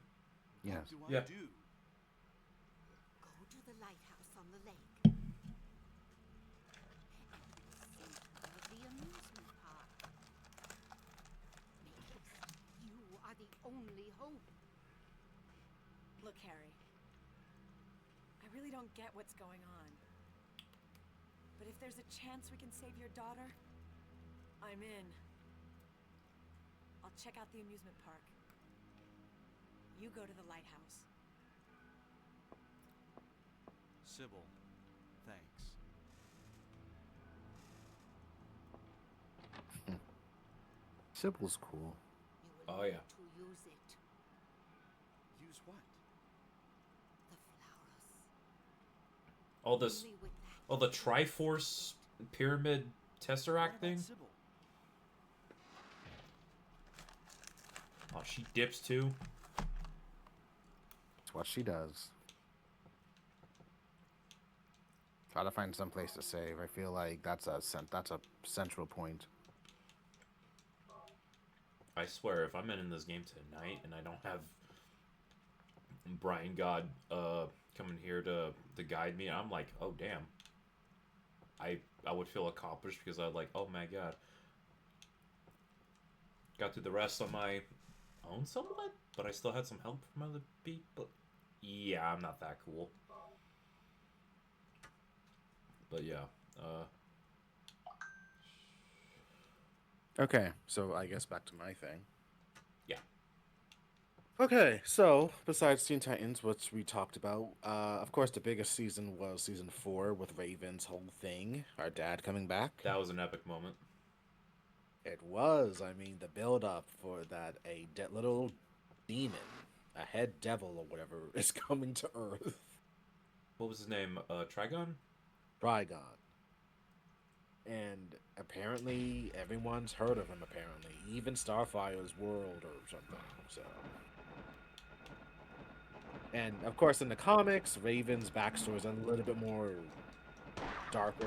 Yes. What do Yeah. I do? Go to the lighthouse on the lake. At the center of the amusement park. Make haste. You are the only hope. Look, Harry. I really don't get what's going on. But if there's a chance we can save your daughter, I'm in. I'll check out the amusement park. You go to the lighthouse. Sybil, thanks. Sybil's cool. You will Oh, need yeah. to use it. Use what? The flowers. All this, Only with that all the you will Triforce Pyramid What Tesseract about thing. Sybil? Oh, she dips too. It's what she does. Try to find some place to save. I feel like that's a central point. I swear, if I'm in this game tonight and I don't have Brian God coming here to guide me, I'm like, oh damn. I would feel accomplished because I'd like, oh my god. Got through the rest on my own somewhat, but I still had some help from other people. Yeah, I'm not that cool. But yeah, Okay, so I guess back to my thing. Yeah. Okay, so besides Teen Titans, which we talked about, of course, the biggest season was season 4 with Raven's whole thing, our dad coming back. that was an epic moment. It was. I mean, the build up for that little demon, a head devil or whatever, is coming to Earth. What was his name? Trigon? Trigon. And apparently, everyone's heard of him. Apparently, even Starfire's world or something. So, and of course, in the comics, Raven's backstory is a little bit more darker.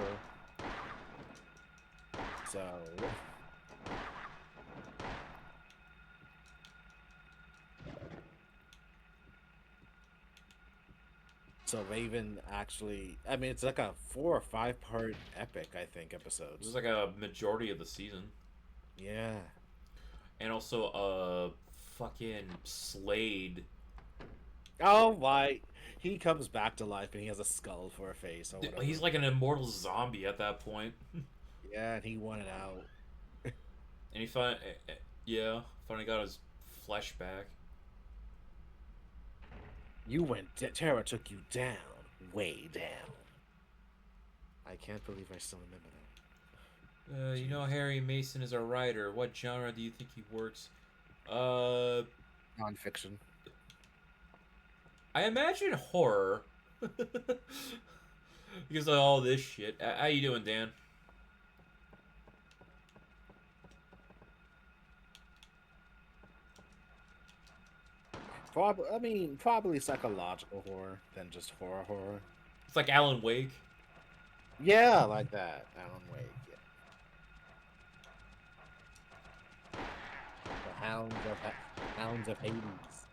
So, Raven actually, I mean, it's like a 4 or 5 part epic, I think, It episodes. was like a majority of the season. Yeah. And also, fucking Slade. Oh my! He comes back to life and he has a skull for a face or whatever. He's like an immortal zombie at that point. Yeah, and he wanted out. And he finally got his flesh back. You went. Terra took you down, way down. I can't believe I still remember that. You know, Harry Mason is a writer. What genre do you think he works? Nonfiction. I imagine horror. Because of all this shit. How you doing, Dan? Probably psychological horror than just horror. It's like Alan Wake. Yeah, like that. Alan Wake. Yeah. The Hounds of Hades.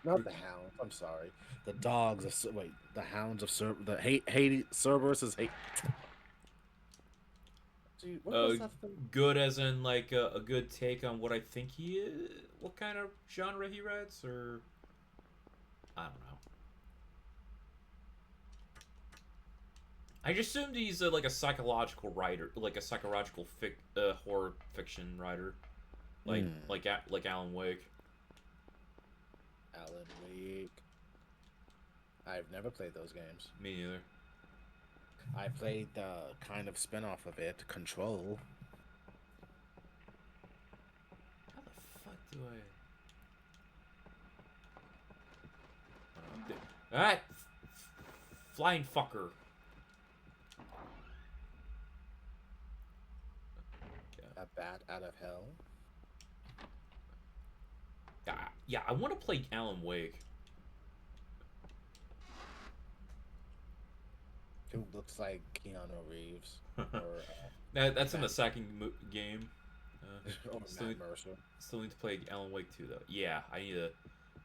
Not the Hounds. I'm sorry. The dogs of the Hounds of Hades. Cerberus is hate. Dude, what was that thing? Good as in like a good take on what I think he is, what kind of genre he writes, or I don't know. I just assumed he's like a psychological writer, like a psychological horror fiction writer, like like Alan Wake. Alan Wake. I've never played those games. Me neither. I played the kind of spin-off of it, Control. How the fuck do I? Ah, flying fucker. A bat out of hell. Yeah, I want to play Alan Wake. Who looks like Keanu Reeves or That's in the Matt, second game. or Still Matt need, Mercer. still need to play Alan Wake 2 though. Yeah, I need to.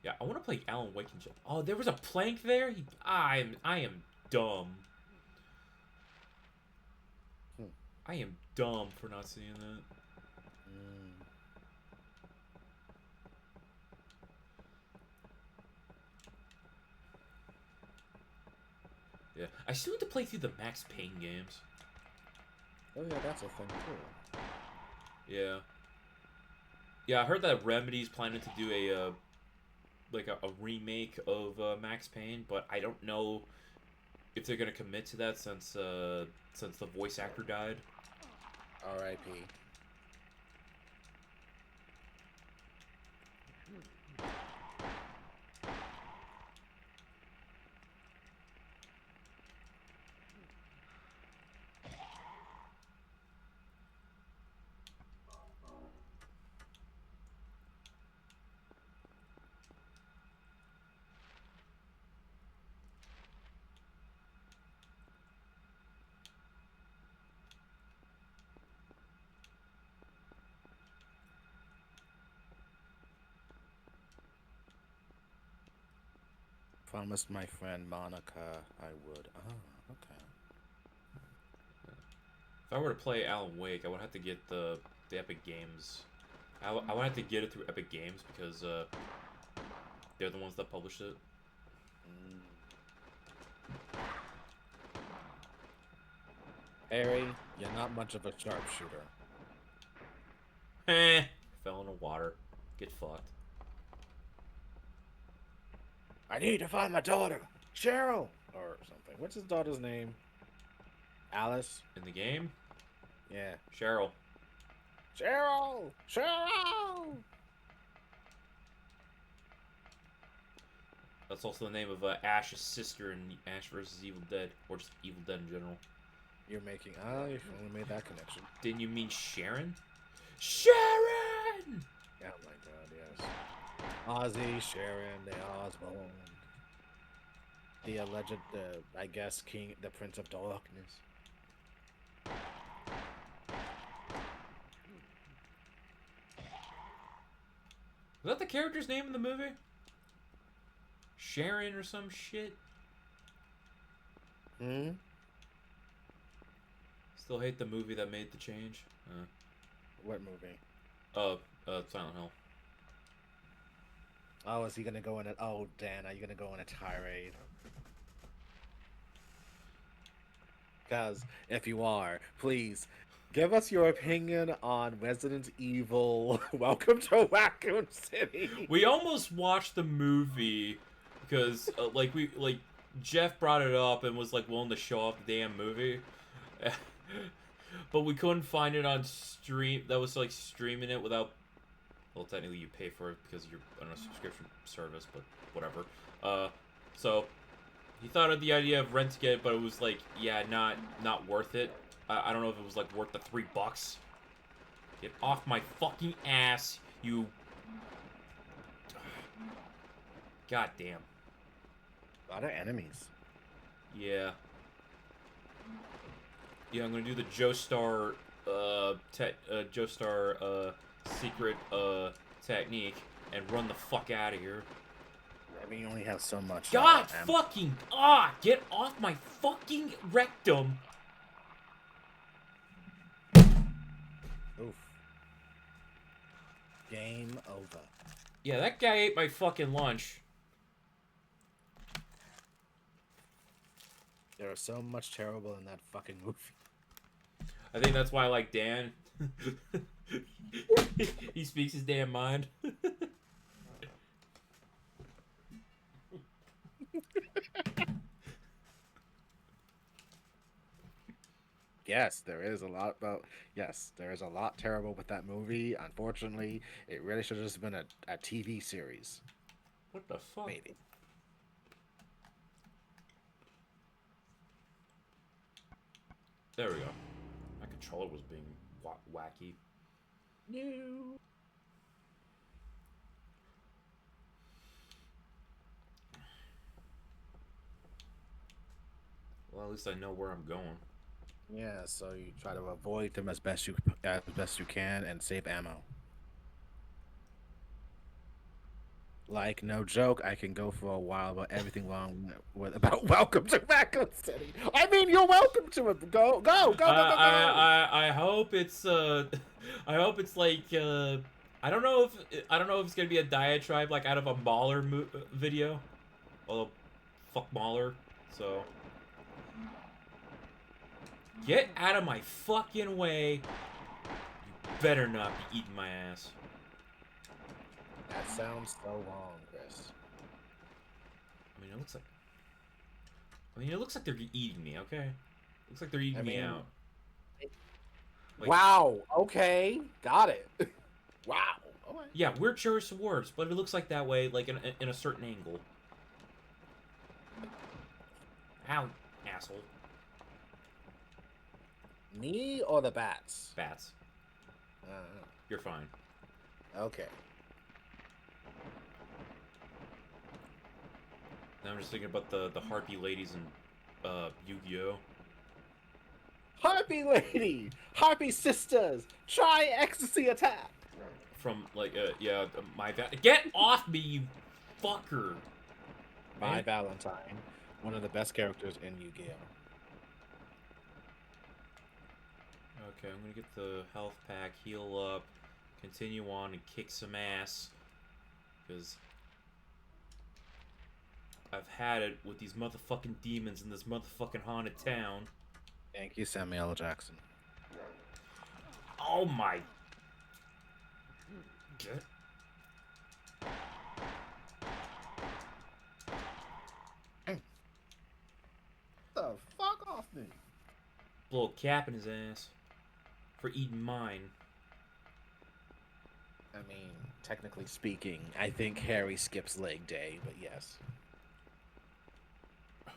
Yeah, I want to play Alan Wake and. Oh, there was a plank there. I am dumb. Hmm. I am dumb for not seeing that. Mm. Yeah, I still need to play through the Max Payne games. Oh yeah, that's a thing too. Yeah. Yeah, I heard that Remedy's planning to do a like a remake of Max Payne, but I don't know if they're gonna commit to that since the voice actor died. R.I.P. Promised my friend Monica I would. Oh, okay. If I were to play Alan Wake, I would have to get the Epic Games. I would have to get it through Epic Games because they're the ones that published it. Mm. Harry, you're not much of a sharpshooter. Fell in the water. Get fucked. I need to find my daughter, Cheryl, or something. What's his daughter's name? Alice? In the game, Yeah. Cheryl. Cheryl! Cheryl! That's also the name of Ash's sister in Ash vs. Evil Dead, or just Evil Dead in general. You're making. Oh, you only made that connection. Didn't you mean Sharon? Sharon! Oh my god, yes. Ozzy, Sharon, the Oswald. The alleged, I guess, king, the Prince of Darkness. Was that the character's name in the movie? Sharon or some shit? Hmm? Still hate the movie that made the change. What movie? Silent Hill. Oh, is he gonna go in a... Oh, Dan, are you gonna go in a tirade? Because if you are, please give us your opinion on Resident Evil. Welcome to Raccoon City. We almost watched the movie because, Jeff brought it up and was like willing to show off the damn movie, but we couldn't find it on stream. That was like streaming it without. Well, technically you pay for it because you're on a subscription service, but whatever. So he thought of the idea of renting it, but it was like, yeah, not worth it. I don't know if it was like worth the $3. Get off my fucking ass, you. God damn. A lot of enemies. Yeah. Yeah, I'm gonna do the Joestar, secret, technique and run the fuck out of here. I mean, you only have so much. God fucking, get off my fucking rectum. Oof. Game over. Yeah, that guy ate my fucking lunch. There was so much terrible in that fucking movie. I think that's why I like Dan. He speaks his damn mind. Yes, there is a lot about. Yes, there is a lot terrible with that movie. Unfortunately, it really should have just been a TV series. What the fuck? Maybe. There we go. My controller was being wacky. No. Well, at least I know where I'm going. Yeah, so you try to avoid them as best you can and save ammo. Like, no joke, I can go for a while about everything wrong with about Welcome to Raccoon City. I mean, you're welcome to it. I hope it's I hope it's like I don't know if it's gonna be a diatribe like out of a Mahler video. Although, fuck Mahler. So get out of my fucking way. You better not be eating my ass. That sounds so wrong, Chris. I mean, it looks like they're eating me. Okay, looks like they're eating me out. Like, wow. Okay. Got it. Wow. Okay. Yeah, weird choice of words, but it looks like that way, like in a certain angle. Ow, asshole. Me or the bats? Bats. You're fine. Okay. Now I'm just thinking about the harpy ladies in Yu-Gi-Oh! Harpy lady! Harpy sisters! Try ecstasy attack! From, like, yeah, my... Get off me, you fucker! My Valentine. One of the best characters in Yu-Gi-Oh! Okay, I'm gonna get the health pack, heal up, continue on, and kick some ass. Because I've had it with these motherfucking demons in this motherfucking haunted town. Thank you, Samuel L. Jackson. Oh my... Get... The fuck off me! Blow a cap in his ass. For eating mine. I mean, technically speaking, I think Harry skips leg day, but yes. I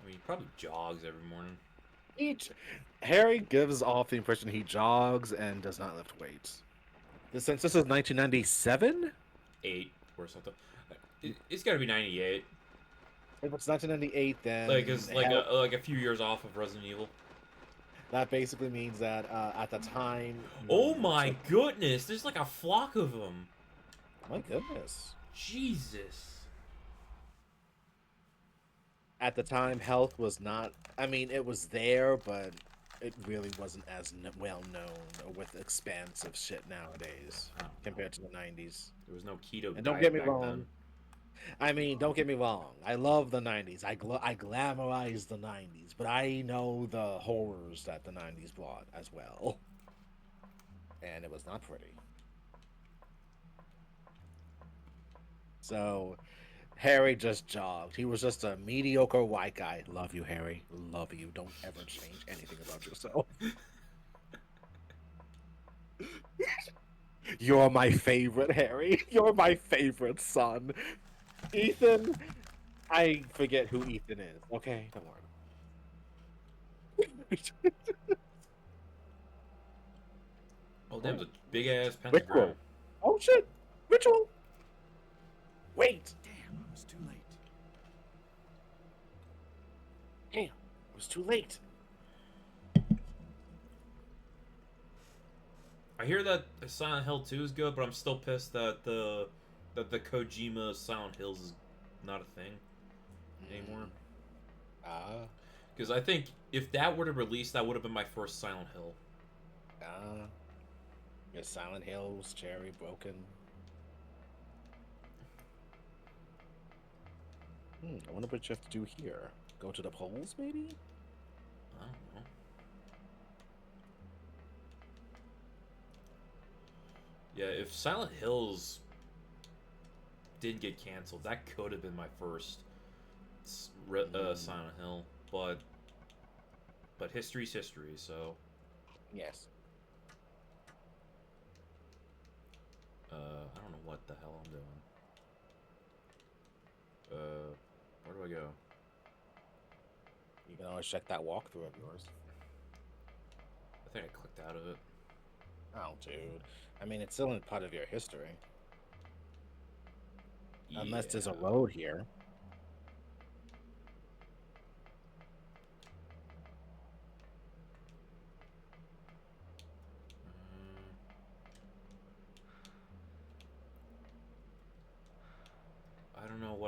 mean, he probably jogs every morning. Harry gives off the impression he jogs and does not lift weights. Since this is 1997? 8 or something. It's gotta be 98. If it's 1998, then Like, it's like a few years off of Resident Evil. that basically means that at the time. Oh my goodness! There's like a flock of them. My goodness. Jesus. At the time, health was not. I mean, it was there, but it really wasn't as well known with expansive shit nowadays compared to the 90s. There was no keto And don't diet get me back wrong. then. I mean, don't get me wrong. I love the 90s. I glamorize the 90s, but I know the horrors that the 90s brought as well. And it was not pretty. So, Harry just jogged. He was just a mediocre white guy. Love you, Harry. Love you. Don't ever change anything about yourself. You're my favorite, Harry. You're my favorite son. Ethan, I forget who Ethan is. Okay, don't worry. Oh damn, it's a big ass pentagram. Ritual. Oh shit! Ritual. Wait. Damn, I was too late. Damn, it was too late. I hear that Silent Hill 2 is good, but I'm still pissed that the Kojima Silent Hills is not a thing anymore. Because I think if that were to release, that would have been my first Silent Hill. Your Silent Hills, cherry broken. I wonder what you have to do here. Go to the polls, maybe? I don't know. Yeah, if Silent Hills didn't get canceled, that could have been my first Silent Hill, but history's history, so Yes. I don't know what the hell I'm doing. Where do I go? You can always check that walkthrough of yours. I think I clicked out of it. Oh, dude. I mean, it's still in part of your history. Unless there's a road here.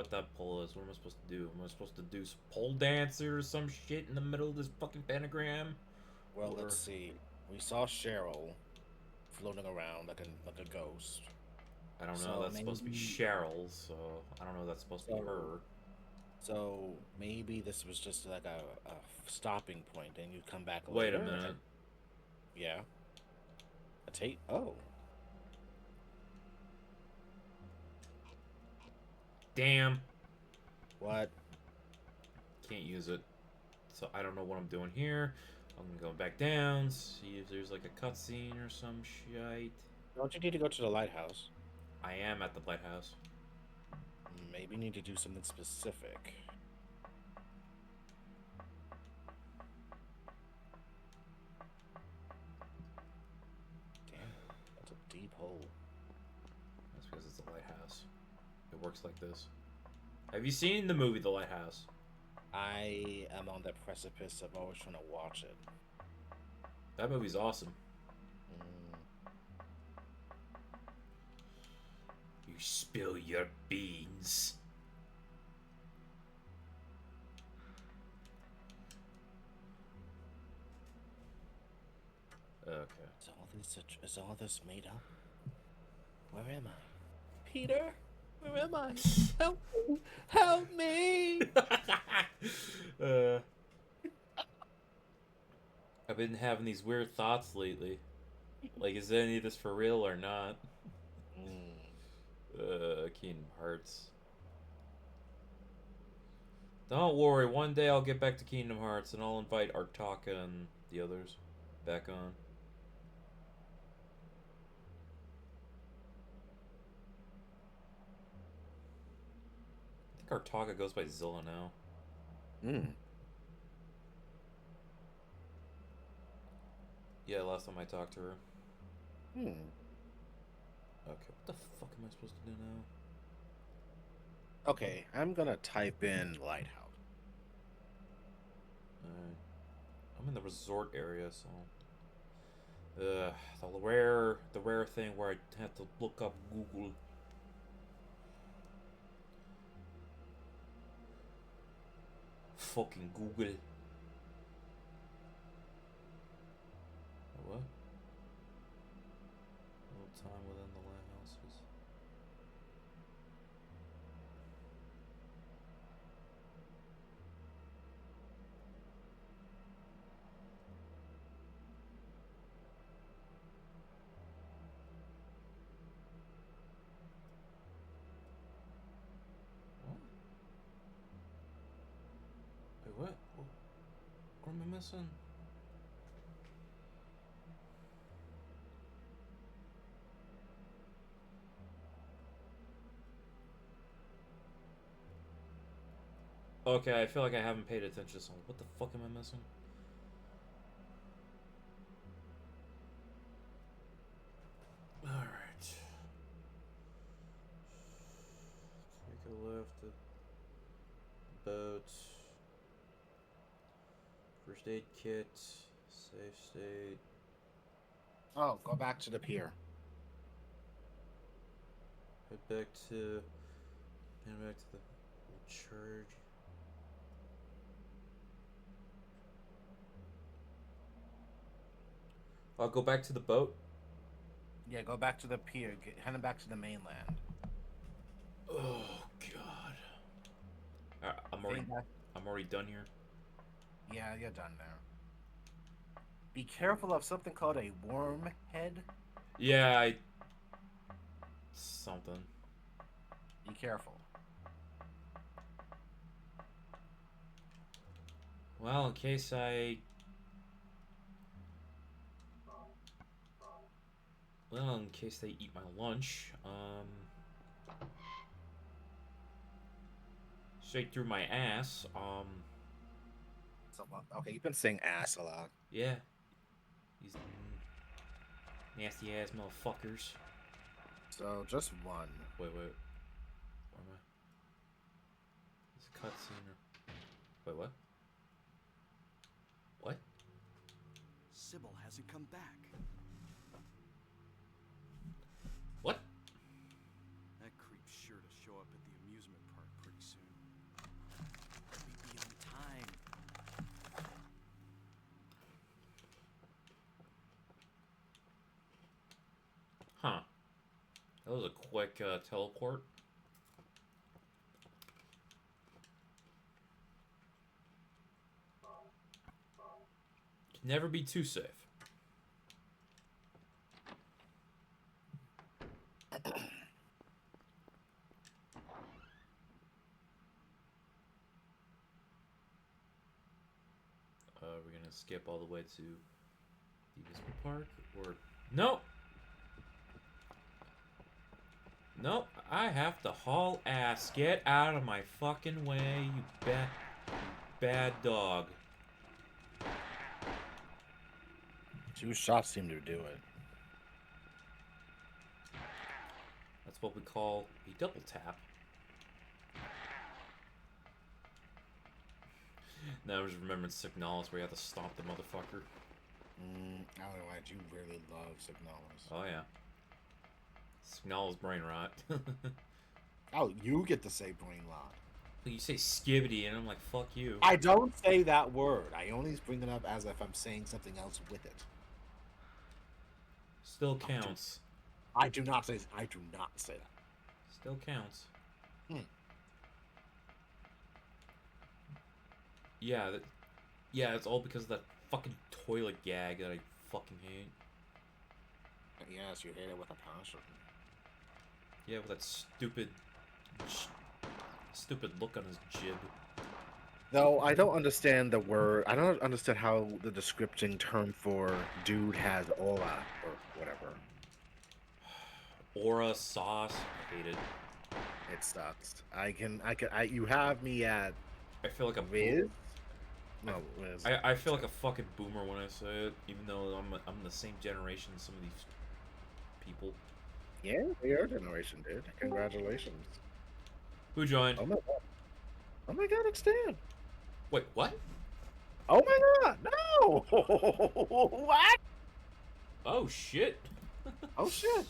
what that pole is. What am I supposed to do? Am I supposed to do some pole dancer or some shit in the middle of this fucking pentagram? Well, Or- let's see. We saw Cheryl floating around like a ghost. I don't know. So That's supposed to be maybe- Cheryl, so I don't know. That's supposed to be So- her. So maybe this was just like a stopping point, and you come back Wait a later. minute. Yeah. A tape. Oh. Damn. What? Can't use it. So I don't know what I'm doing here. I'm gonna go back down, see if there's like a cutscene or some shite. Don't you need to go to the lighthouse? I am at the lighthouse. Maybe you need to do something specific. Damn, that's a deep hole. That's because it's a lighthouse. It works like this. Have you seen the movie The Lighthouse? I am on the precipice of always trying to watch it. That movie's awesome. Mm, You spill your beans. Okay. is all this made up? Where am I? Peter? Where am I? Help me! Help me! I've been having these weird thoughts lately. Like, is any of this for real or not? Kingdom Hearts. Don't worry, one day I'll get back to Kingdom Hearts and I'll invite Artaka and the others back on. I think Artaka goes by Zilla now. Hmm. Yeah, last time I talked to her. Hmm. Okay, what the fuck am I supposed to do now? Okay, I'm gonna type in lighthouse. Alright. I'm in the resort area, so... the rare thing where I have to look up Google. Fucking Google. What? Little time within the lighthouses. Wait, what? What am I missing? Okay, I feel like I haven't paid attention, so what the fuck am I missing? Alright. Take a left at boat. First aid kit. Safe state. Oh, go back to the pier. Head back to the church. I'll go back to the boat. Yeah, go back to the pier. Heading back to the mainland. Oh god. I'm already done here. Yeah, you're done there. Be careful of something called a worm head. Yeah, something. Be careful. Well, in case they eat my lunch, straight through my ass, So, okay, you've been saying ass a lot. yeah. These nasty ass motherfuckers. So, just one. Wait. Where am I? It's a cutscene. Wait, what? What? Sybil hasn't come back. What? That creep's sure to show up at the amusement park pretty was a quick teleport. Can never be too safe. We're gonna skip all the way to the amusement park, or no, no, I have to haul ass. Get out of my fucking way, you bad dog. 2 shots seem to do it. That's what we call a double tap. Now I was remembering Signalis where you have to stomp the motherfucker. Otherwise, you really love Signalis. Oh yeah. Signalis brain rot. Oh, you get to say brain rot. You say skibbity and I'm like, fuck you. I don't say that word. I only bring it up as if I'm saying something else with it. Still counts. I do not say that. Still counts. Yeah, yeah, it's all because of that fucking toilet gag that I fucking hate. Yes, you hate it with a passion. Yeah, with that stupid look on his jib. Though I don't understand the word. I don't understand how the descripting term for dude has aura or whatever. Aura sauce. I hate it. It sucks. You have me at I feel like a Riz. No, Riz. I feel like a fucking boomer when I say it, even though I'm the same generation as some of these people. Yeah, we are generation, dude. Congratulations. Who joined? Oh my god. Oh my god, it's Dan. Wait, what? Oh my god, no! What? Oh shit. Oh shit.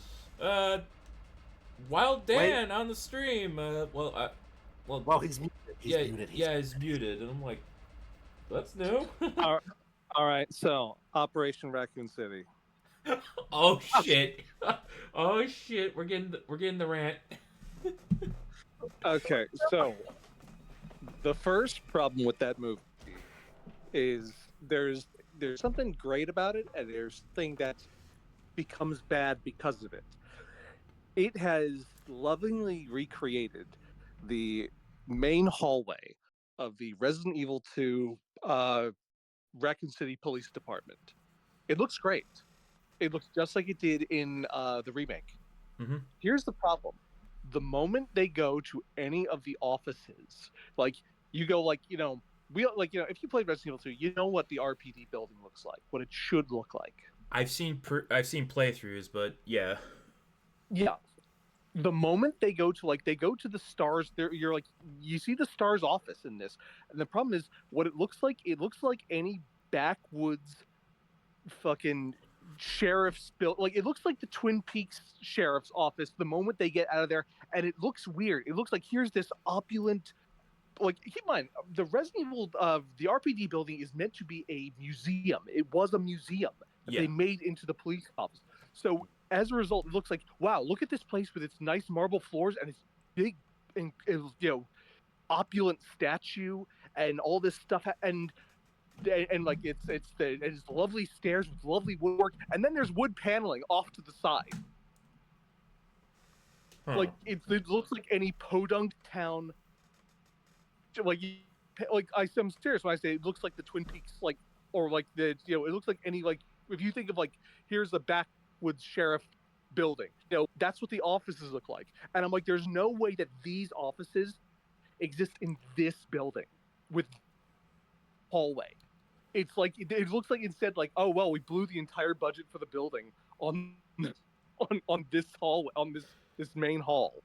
Wild Dan on the stream. Well, he's muted. He's muted. He's muted, and I'm like, that's new. All right, so Operation Raccoon City. Oh shit! Oh shit! We're getting the rant. Okay, so the first problem with that movie is there's something great about it, and there's something that becomes bad because of it. It has lovingly recreated the main hallway of the Resident Evil 2 Raccoon City Police Department. It looks great. It looks just like it did in the remake. Mm-hmm. Here's the problem. The moment they go to any of the offices, like you go like, if you played Resident Evil 2, you know what the RPD building looks like, what it should look like. I've seen playthroughs, but yeah. Yeah. The moment they go to the stars, you're like, you see the stars office in this. And the problem is what it looks like any backwoods fucking sheriff's like it looks like the Twin Peaks sheriff's office the moment they get out of there, and it looks weird. It looks like here's this opulent, like, keep in mind, the Resident Evil the RPD building is meant to be a museum. It was a museum that they made into the police office. So as a result, it looks like, wow, look at this place with its nice marble floors and its big and opulent statue and all this stuff, and like it's lovely stairs with lovely woodwork, and then there's wood paneling off to the side. Like it looks like any podunk town. I'm serious when I say it looks like the Twin Peaks, like, or like it looks like any, like, if you think of like, here's the backwoods sheriff building, that's what the offices look like. And I'm like, there's no way that these offices exist in this building with hallway. It's like it looks like instead, like, oh well, we blew the entire budget for the building on this hallway, on this main hall,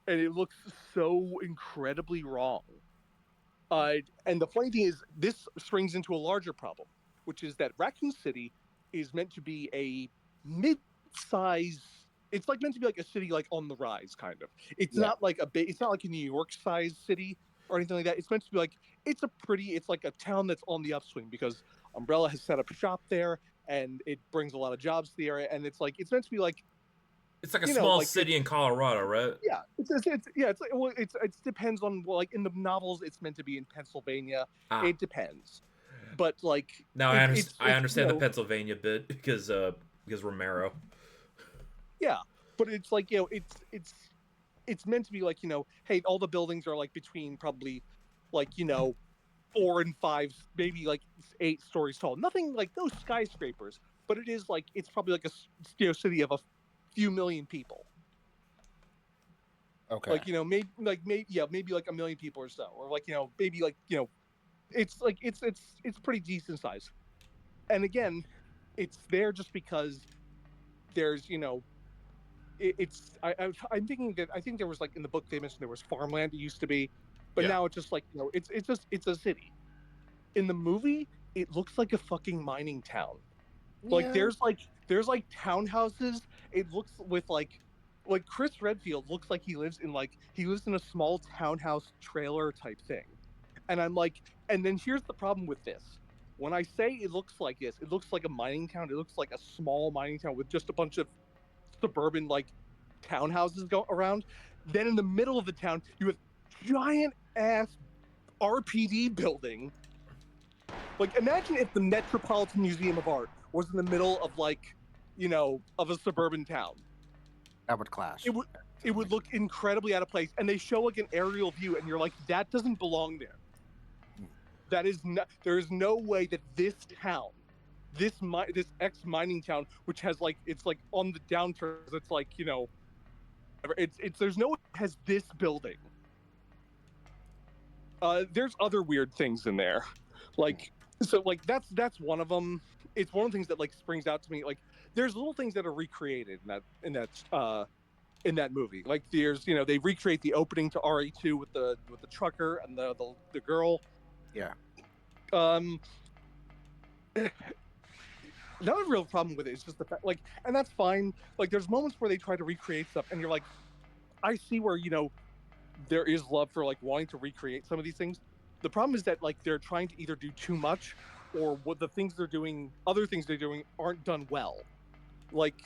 and it looks so incredibly wrong. And the funny thing is, this springs into a larger problem, which is that Raccoon City is meant to be a mid-size. It's like meant to be like a city like on the rise, kind of. It's not like it's not like a New York-sized city or anything like that. It's meant to be like it's like a town that's on the upswing because Umbrella has set up shop there, and it brings a lot of jobs to the area. And it's meant to be like It's like a you know, small like city in Colorado, right? yeah, yeah, it's like, well, it depends on, well, like in the novels, it's meant to be in Pennsylvania. Ah, It depends, but like now I it's understand the Pennsylvania bit because Romero. yeah, but it's like it's meant to be like hey, all the buildings are like between probably like 4 and 5, maybe like 8 stories tall. Nothing like no skyscrapers, but it is like it's probably like a city of a few million people. Okay. Like maybe yeah, maybe like a million people or so, or like maybe like it's like it's pretty decent size. And again, it's there just because there's it's I'm thinking that I think there was like in the book they mentioned there was farmland it used to be, but Yeah. now it's just like it's just it's a city. In the movie, it looks like a fucking mining town. Like Yeah. there's like townhouses. It looks with like Chris Redfield looks like he lives in a small townhouse trailer type thing. And I'm like, and then here's the problem with this. When I say it looks like this, it looks like a mining town. It looks like a small mining town with just a bunch of suburban like townhouses go around. Then in the middle of the town, you have giant ass RPD building. Like imagine if the Metropolitan Museum of Art was in the middle of of a suburban town. That would clash. It would it would look incredibly out of place. And they show like an aerial view, and you're like, that doesn't belong there. That is not. There is no way that this town, this ex mining town, which has like it's like on the downturns, it's like it's there's no way it has this building. There's other weird things in there, like like that's one of them. It's one of the things that like springs out to me. Like there's little things that are recreated in that movie. Like there's they recreate the opening to RE2 with the trucker and the girl. Yeah. Um, Another real problem with it is just the fact, like, and that's fine. Like, there's moments where they try to recreate stuff, and you're like, I see where there is love for like wanting to recreate some of these things. The problem is that like they're trying to either do too much, or what the things they're doing, other things they're doing aren't done well. Like,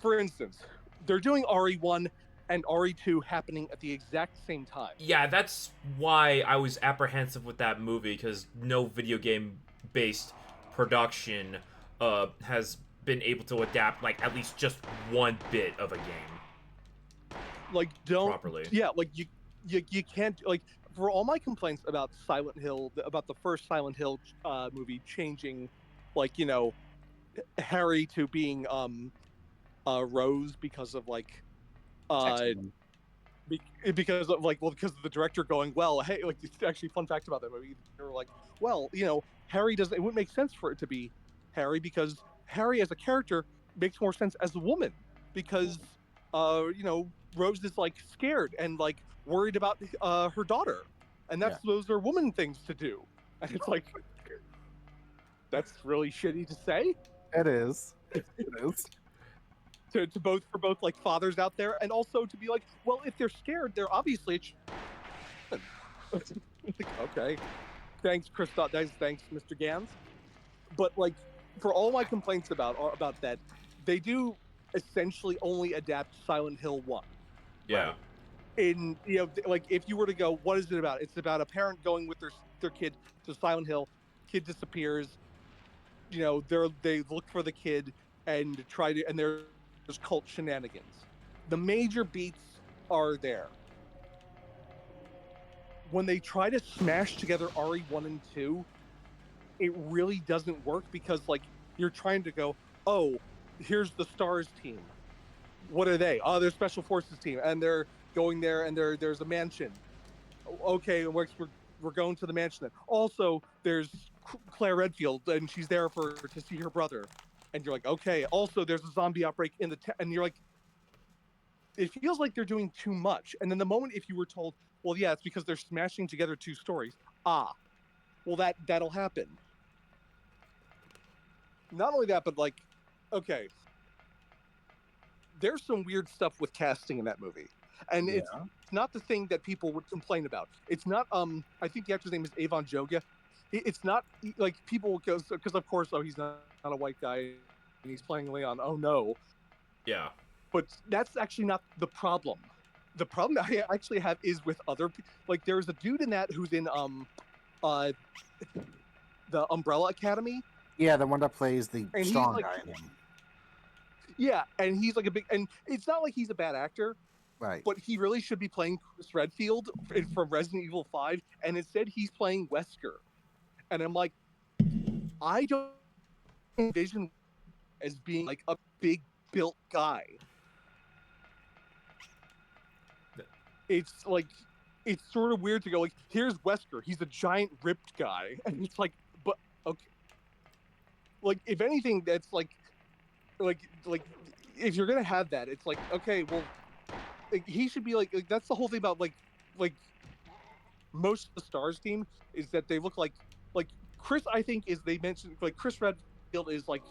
for instance, they're doing RE1 and RE2 happening at the exact same time. Yeah, that's why I was apprehensive with that movie because no video game based production has been able to adapt like at least just one bit of a game Like, don't properly. yeah, like you can't like for all my complaints about Silent Hill, about the first Silent Hill movie changing, like Harry to being Rose because of like uh X-Men. because of like because of the director going, well, hey, like it's actually fun fact about that movie, they're like, well, Harry doesn't, it wouldn't make sense for it to be Harry because Harry as a character makes more sense as a woman because Rose is like scared and like worried about her daughter, and those are woman things to do. And it's like that's really shitty to say It is. It is. to both for both like fathers out there, and also to be like, well, if they're scared, they're obviously okay. Thanks, Chris. Thanks, Mr. Gans. But like, for all my complaints about that, they do essentially only adapt Silent Hill 1. Yeah. In like if you were to go, what is it about? It's about a parent going with their kid to Silent Hill. Kid disappears. They look for the kid and and there's cult shenanigans. The major beats are there. When they try to smash together RE1 and 2, it really doesn't work because like you're trying to go, oh, here's the Stars team. What are they? Oh, they're Special Forces team, and they're going there, and there's a mansion. Okay, and we're going to the mansion. Then. Also, there's Claire Redfield, and she's there to see her brother. And you're like, okay. Also, there's a zombie outbreak in and you're like, it feels like they're doing too much. And then the moment if you were told, well, yeah, it's because they're smashing together 2 stories. Well, that'll happen. Not only that, but like, okay, there's some weird stuff with casting in that movie, and it's not the thing that people would complain about. It's not. I think the actor's name is Avon Jogia. It's not like people go because of course, he's not a white guy and he's playing Leon. Oh no. Yeah. But that's actually not the problem. The problem that I actually have is with other like there's a dude in that who's in uh the Umbrella Academy, Yeah, the one that plays the and he's strong like guy in him. yeah, and he's like a big and it's not like he's a bad actor, Right. but he really should be playing Chris Redfield from Resident Evil 5, and instead he's playing Wesker. And I'm like, I don't envision as being like a big built guy. It's like it's sort of weird to go like, here's Wesker, he's a giant ripped guy, and it's like, but okay, like if anything, that's like if you're gonna have that, it's like okay, well, like, he should be like that's the whole thing about like most of the Stars team is that they look like Chris. I think is they mentioned like Chris Redfield is like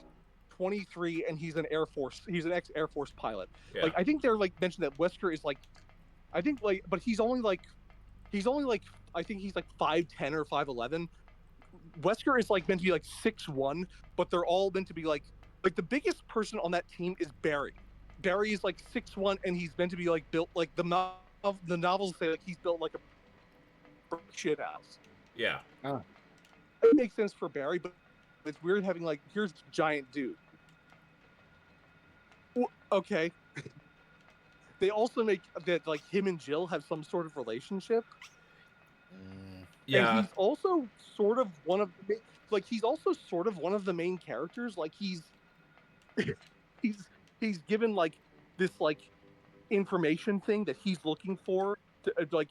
23 and he's an Air Force. He's an ex Air Force pilot. Yeah. Like I think they're like mentioned that Wesker is like I think like but he's only like I think he's like 5'10" or 5'11". Wesker is like meant to be like 6'1", but they're all meant to be like the biggest person on that team is Barry. Barry is like 6'1" and he's meant to be like built like the novels say like he's built like a shit house. Yeah. Oh. It makes sense for Barry, but it's weird having like here's giant dude. Okay. They also make that like him and Jill have some sort of relationship. Yeah. And he's also sort of one of the he's also sort of one of the main characters. Like he's given like this like information thing that he's looking for to, like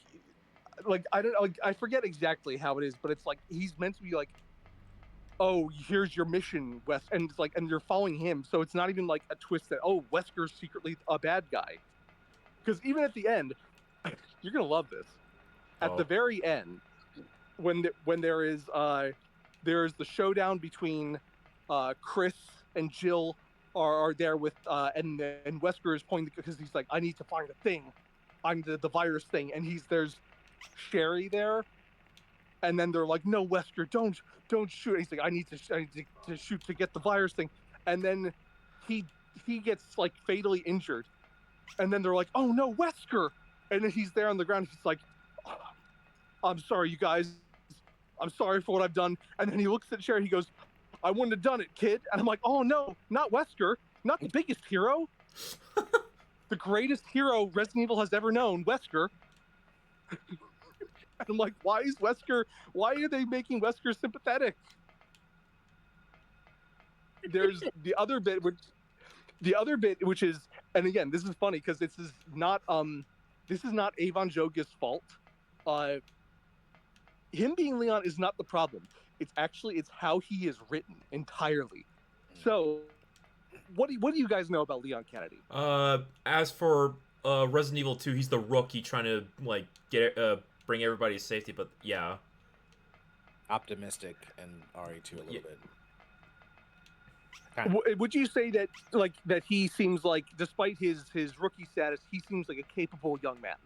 I don't know, I forget exactly how it is, but it's like he's meant to be like, oh, here's your mission, Wes, and it's like, and you're following him, so it's not even like a twist that oh, Wesker's secretly a bad guy, because even at the end, you're gonna love this. At the very end, when there is the showdown between Chris and Jill are there with and Wesker is pointing because he's like, I need to find a thing, I'm the virus thing, and there's Sherry there, and then they're like, no, Wesker, don't shoot. And he's like, I need to shoot to get the virus thing, and then he gets like fatally injured, and then they're like, oh no, Wesker, and then he's there on the ground. He's like, oh, I'm sorry, you guys, I'm sorry for what I've done. And then he looks at Sherry, he goes, I wouldn't have done it, kid. And I'm like, oh no, not Wesker, not the biggest hero, the greatest hero Resident Evil has ever known, Wesker. I'm like, why are they making Wesker sympathetic? There's the other bit which is, and again, this is funny because this is not Avon Joga's fault. Him being Leon is not the problem. It's how he is written entirely. So what do you guys know about Leon Kennedy? As for Resident Evil 2, he's the rookie trying to like get bring everybody to safety, but yeah. Optimistic and RE2 a little bit. Would you say that that he seems like, despite his rookie status, he seems like a capable young man?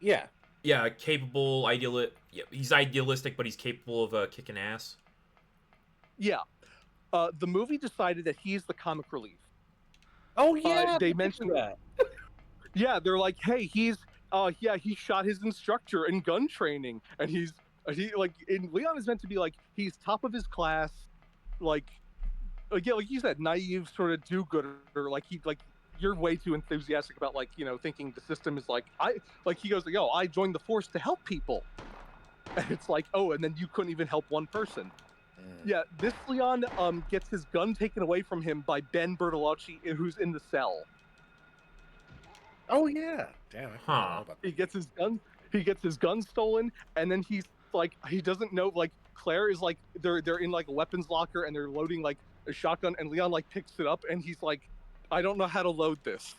Yeah. Yeah, capable, yeah, he's idealistic, but he's capable of kicking ass. Yeah. The movie decided that he's the comic relief. Oh yeah, they mentioned that. Yeah, they're like, hey, he shot his instructor in gun training, and Leon is meant to be like, he's top of his class, like you said, naive sort of do-gooder, you're way too enthusiastic about thinking the system is he goes, yo, I joined the force to help people, and it's like, oh, and then you couldn't even help one person. Yeah, this Leon gets his gun taken away from him by Ben Bertolucci, who's in the cell. Oh yeah, damn. He gets his gun stolen, and then he's like, he doesn't know, like Claire is like, they're in like a weapons locker and they're loading like a shotgun, and Leon like picks it up and he's like, I don't know how to load this.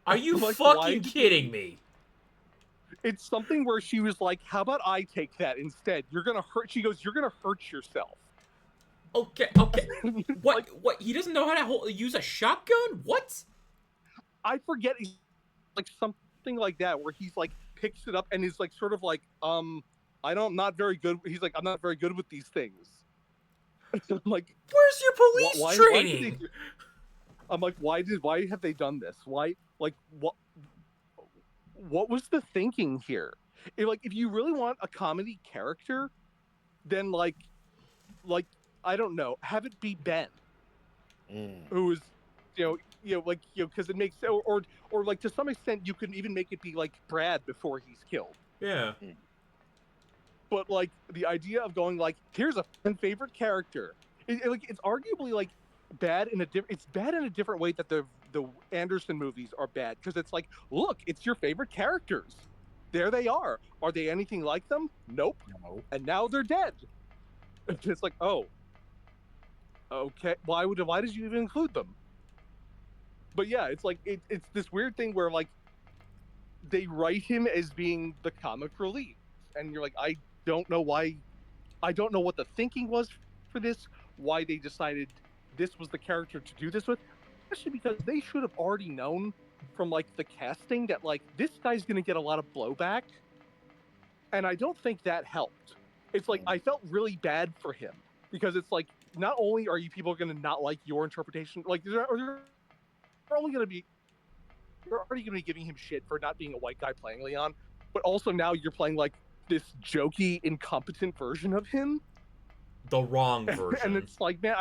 Are you fucking kidding me? It's something where she was like, how about I take that instead? You're gonna hurt. She goes, you're gonna hurt yourself. Okay. What? What? He doesn't know how to use a shotgun? What? I forget. Like something like that, where he's like picks it up and is like sort of like, I'm not very good. He's like, I'm not very good with these things. I'm like, where's your police training? I'm like, why have they done this? Why Like what was the thinking here? If you really want a comedy character, then like I don't know, have it be Ben, who is because it makes or like to some extent you can even make it be like Brad before he's killed. Yeah. But like the idea of going like here's a favorite character, it's arguably like bad in a different. It's bad in a different way that the Anderson movies are bad because it's like look, it's your favorite characters. There they are. Are they anything like them? Nope. No. And now they're dead. It's like oh, okay. Why did you even include them? But yeah, it's like it's this weird thing where like they write him as being the comic relief, and you're like I don't know why. I don't know what the thinking was for this, why they decided this was the character to do this with, especially because they should have already known from like the casting that like this guy's going to get a lot of blowback, and I don't think that helped. It's like I felt really bad for him because it's like not only are you people going to not like your interpretation, like they're only going to be you're already going to be giving him shit for not being a white guy playing Leon, but also now you're playing like this jokey, incompetent version of him. The wrong version. And it's like, man,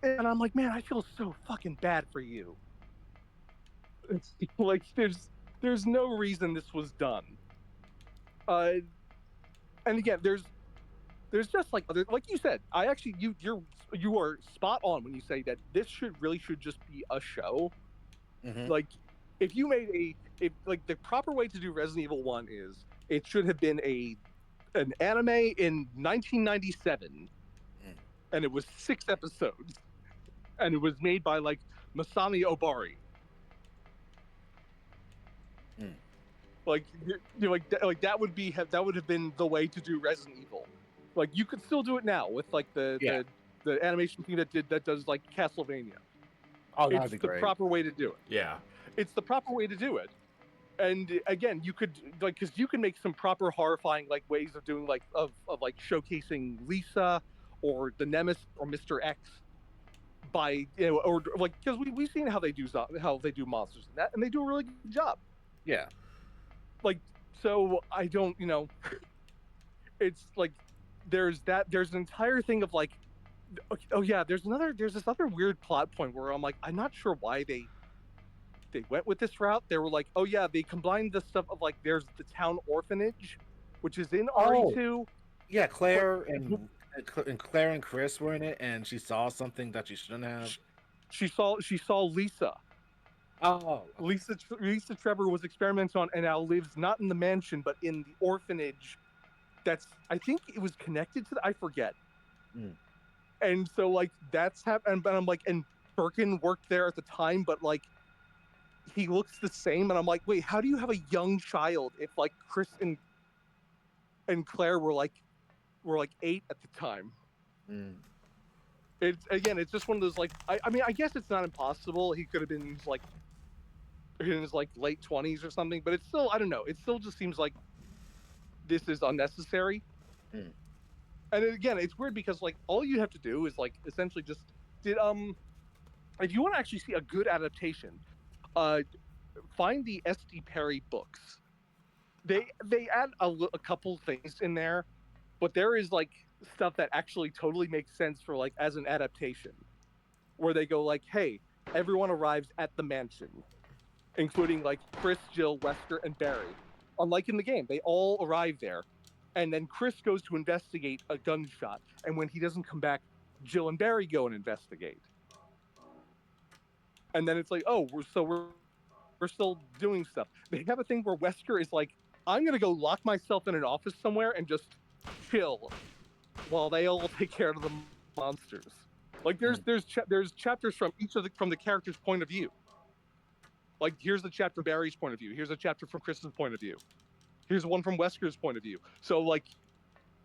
I'm like, man, I feel so fucking bad for you. It's like there's no reason this was done. And again, there's just like you said, I actually you are spot on when you say that this should just be a show. Like if you made if like the proper way to do Resident Evil 1 is it should have been an anime in 1997 and it was 6 episodes and it was made by like Masami Obari. Like like that would have been the way to do Resident Evil. Like you could still do it now with like the animation team that does like Castlevania. Oh, that'd It's be the great. proper way to do it. Yeah. It's the proper way to do it. And again, you could like because you can make some proper horrifying like ways of doing like of like showcasing Lisa or the Nemesis or Mr. X by or like because we've seen how they do monsters and that, and they do a really good job. Yeah. Like so, I don't it's like there's an entire thing of like oh yeah, there's this other weird plot point where I'm like I'm not sure why they went with this route. They were like, oh yeah, they combined the stuff of like there's the town orphanage, which is in RE2. Yeah, Claire and Chris were in it, and she saw something that she shouldn't have. She saw Lisa. Oh, Lisa Trevor was experimented on and now lives not in the mansion but in the orphanage. That's I think it was connected to I forget. And so like that's happened, and I'm like, and Birkin worked there at the time, but like he looks the same, and I'm like, wait, how do you have a young child if like Chris and Claire were like 8 at the time? It's just one of those like I mean I guess it's not impossible. He could have been like in his like late 20s or something, but it's still I don't know. It still just seems like this is unnecessary. And again, it's weird because like all you have to do is like essentially just if you want to actually see a good adaptation, find the S.D. Perry books. They add a couple things in there, but there is like stuff that actually totally makes sense for like as an adaptation, where they go like, hey, everyone arrives at the mansion, including like Chris, Jill, Wesker, and Barry. Unlike in the game, they all arrive there, and then Chris goes to investigate a gunshot, and when he doesn't come back, Jill and Barry go and investigate. And then it's like, oh, we're still doing stuff. They have a thing where Wesker is like, I'm gonna go lock myself in an office somewhere and just chill while they all take care of the monsters. Like there's chapters from each of from the character's point of view. Like here's the chapter from Barry's point of view. Here's a chapter from Chris's point of view. Here's one from Wesker's point of view. So like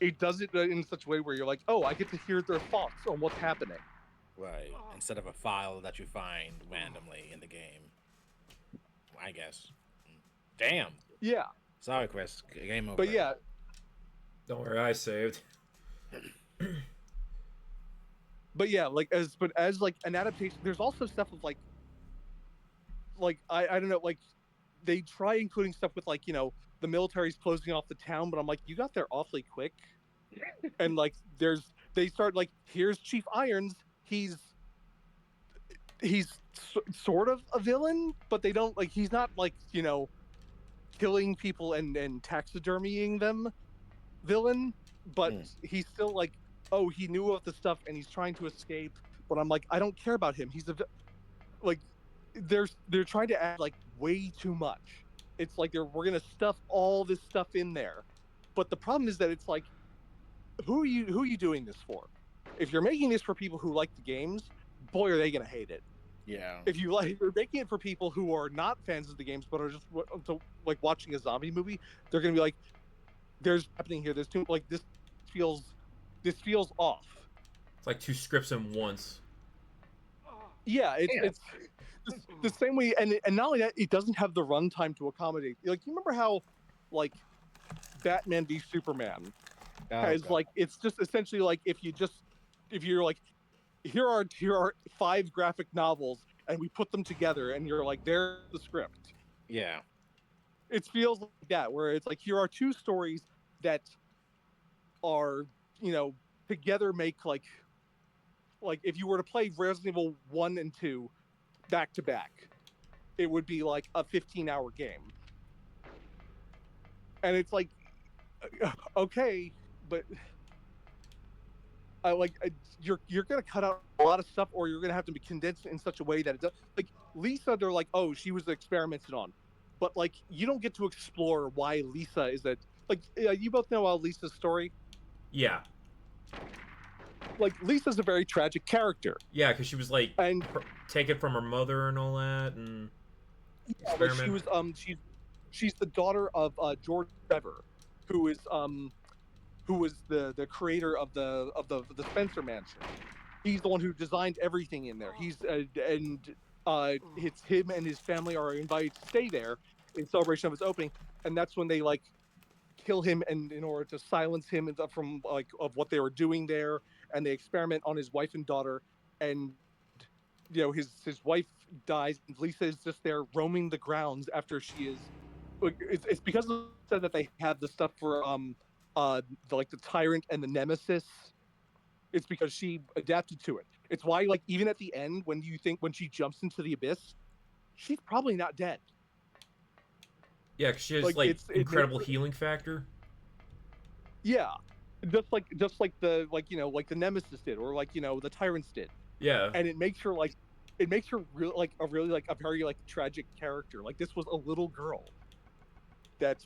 it does it in such a way where you're like, oh, I get to hear their thoughts on what's happening. Right. Instead of a file that you find randomly in the game. I guess. Damn. Yeah. Sorry, Chris. Game over. But yeah. Don't worry, I saved. But yeah, like as like an adaptation, there's also stuff of like like I don't know, like they try including stuff with like, the military's closing off the town, but I'm like, you got there awfully quick. And like they start like, here's Chief Irons. He's sort of a villain, but they don't like, he's not like, killing people and taxidermying them villain, but he's still like, oh, he knew of the stuff and he's trying to escape. But I'm like, I don't care about him. He's like, they're trying to add like way too much. It's like we're gonna stuff all this stuff in there, but the problem is that it's like, who are you doing this for? If you're making this for people who like the games, boy, are they gonna hate it. Yeah. If you're making it for people who are not fans of the games but are just like watching a zombie movie, they're gonna be like, "There's happening here. There's too like feels this feels off." It's like two scripts in once. Yeah, it's the same way, and not only that, it doesn't have the runtime to accommodate. Like, you remember how, like, Batman v Superman has God. like, it's just essentially like, if you're like, here are 5 graphic novels and we put them together and you're like, there's the script. Yeah. It feels like that, where it's like, here are 2 stories that are, together make like if you were to play Resident Evil 1 and 2 back to back, it would be like a 15-hour game. And it's like, okay, but you're gonna cut out a lot of stuff, or you're gonna have to be condensed in such a way that it does. Like Lisa, they're like, oh, she was experimented on, but like, you don't get to explore why Lisa is that. Like, you both know Lisa's story. Yeah. Like, Lisa's a very tragic character. Yeah, because she was like and taken from her mother and all that, and but she was she's the daughter of George Trevor, who was the creator of the Spencer Mansion. He's the one who designed everything in there. He's it's him and his family are invited to stay there in celebration of its opening, and that's when they like kill him, and in order to silence him from like of what they were doing there, and they experiment on his wife and daughter, and his wife dies, and Lisa is just there roaming the grounds after she is. It's because of that they have the stuff for the Tyrant and the Nemesis. It's because she adapted to it. It's why, like, even at the end, when she jumps into the abyss, she's probably not dead. Yeah, because she has like incredible healing factor. Yeah, just like the the Nemesis did, or the Tyrants did. Yeah, and it makes her really like a very like tragic character. Like, this was a little girl that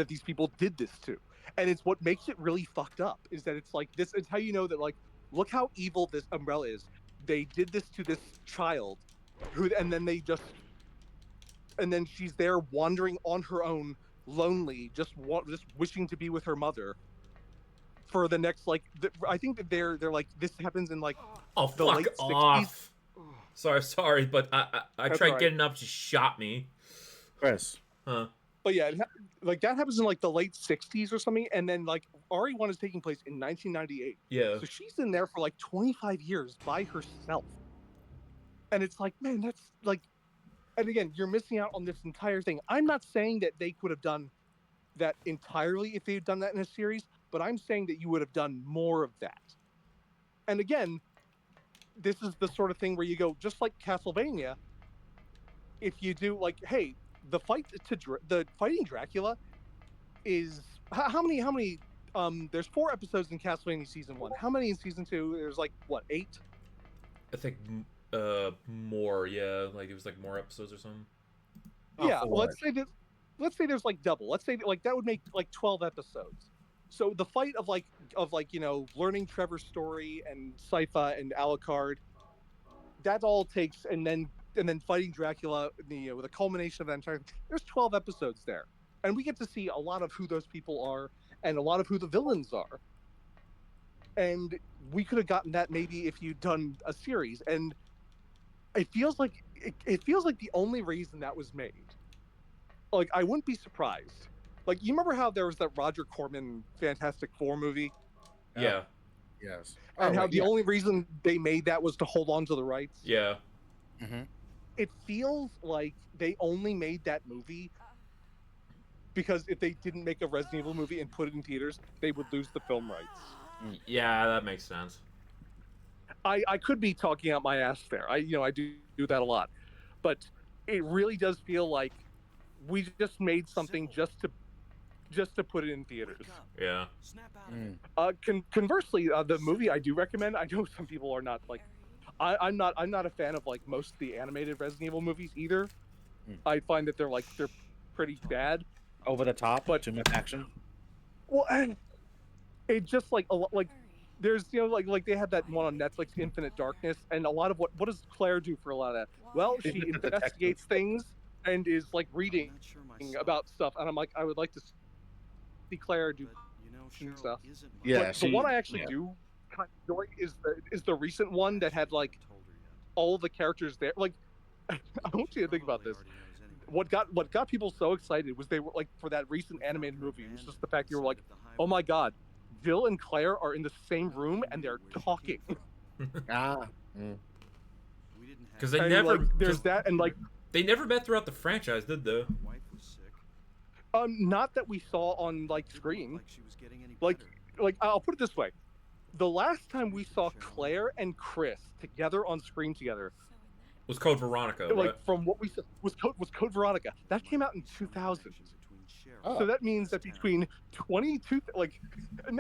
these people did this to, and it's what makes it really fucked up. Is that it's like this? It's how you know that, like, look how evil this Umbrella is. They did this to this child, and then she's there wandering on her own, lonely, just wishing to be with her mother for the next I think that they're like, this happens in like the fuck late off. 60s. Sorry, but I tried right. getting up, she shot me. Chris. Huh. But yeah, like that happens in like the late 60s or something, and then like RE1 is taking place in 1998. Yeah. So she's in there for like 25 years by herself. And it's like, man, that's like, and again, you're missing out on this entire thing. I'm not saying that they could have done that entirely if they had done that in a series, but I'm saying that you would have done more of that. And again, this is the sort of thing where you go, just like Castlevania, if you do like, hey, the fighting Dracula is how many there's 4 episodes in Castlevania season 1. How many in season 2? There's like, what, 8? I think more, yeah, like it was like more episodes or something. Yeah, well, let's say there's like double. Let's say like that would make like 12 episodes. So the fight of learning Trevor's story and Sypha and Alucard, that all takes, and then fighting Dracula, with a culmination of that entire. There's 12 episodes there, and we get to see a lot of who those people are and a lot of who the villains are. And we could have gotten that maybe if you'd done a series, and it feels like the only reason that was made. Like, I wouldn't be surprised. Like, you remember how there was that Roger Corman Fantastic Four movie? Yeah. Yes. And how the only reason they made that was to hold on to the rights? Yeah. Mm-hmm. it feels like they only made that movie because if they didn't make a Resident Evil movie and put it in theaters, they would lose the film rights. Yeah, that makes sense. I could be talking out my ass there. I do that a lot, but it really does feel like we just made something just to put it in theaters. Yeah. Snap out of it. Conversely, the movie I do recommend. I know some people are not like. I'm not a fan of like most of the animated Resident Evil movies either. I find that they're pretty bad. Over the top, But- too much action. Well, and it just like a lot like there's like they had that one on Netflix, Infinite Darkness, and a lot of what does Claire do for a lot of that? Well, she She's a detective. investigates things and is like I'm reading not sure myself, about stuff, and I'm like, I would like to see Claire do but you know, Cheryl stuff. isn't my Yeah, But the one I actually yeah. do kind of enjoy is the recent one that had like told her yet. all the characters there. Like, I want you to think about Probably this. already knows anyway. What got people so excited was they were like for that recent animated movie. It was just the fact you were like, Side of the oh my highway. god, Jill and Claire are in the same room and they're Where she talking. came from. Ah. We didn't have Because they And, never, like, there's 'cause that, and like they never met throughout the franchise, did they? My wife was sick. not that we saw on like Didn't look screen. like she was getting any Like better. like I'll put it this way: the last time we saw Claire and Chris together on screen together, Was Code Veronica, like right? from what we saw, was Code Veronica. That came out in 2000. Oh. So that means that between 22, like,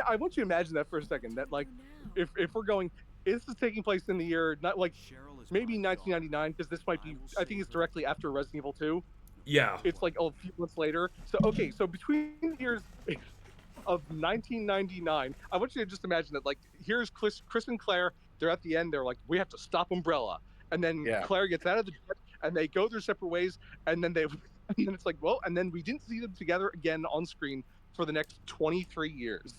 I want you to imagine that for a second. That like, if we're going, this is taking place in the year not like maybe 1999 because this might be. I think it's directly after Resident Evil 2. Yeah. It's like a few months later. So okay, so between the years of 1999, I want you to just imagine that like here's Chris and Claire. They're at the end. They're like, we have to stop Umbrella, and then Yeah. Claire gets out of the jet, and they go their separate ways, and then they. And then it's like, well, and then we didn't see them together again on screen for the next 23 years,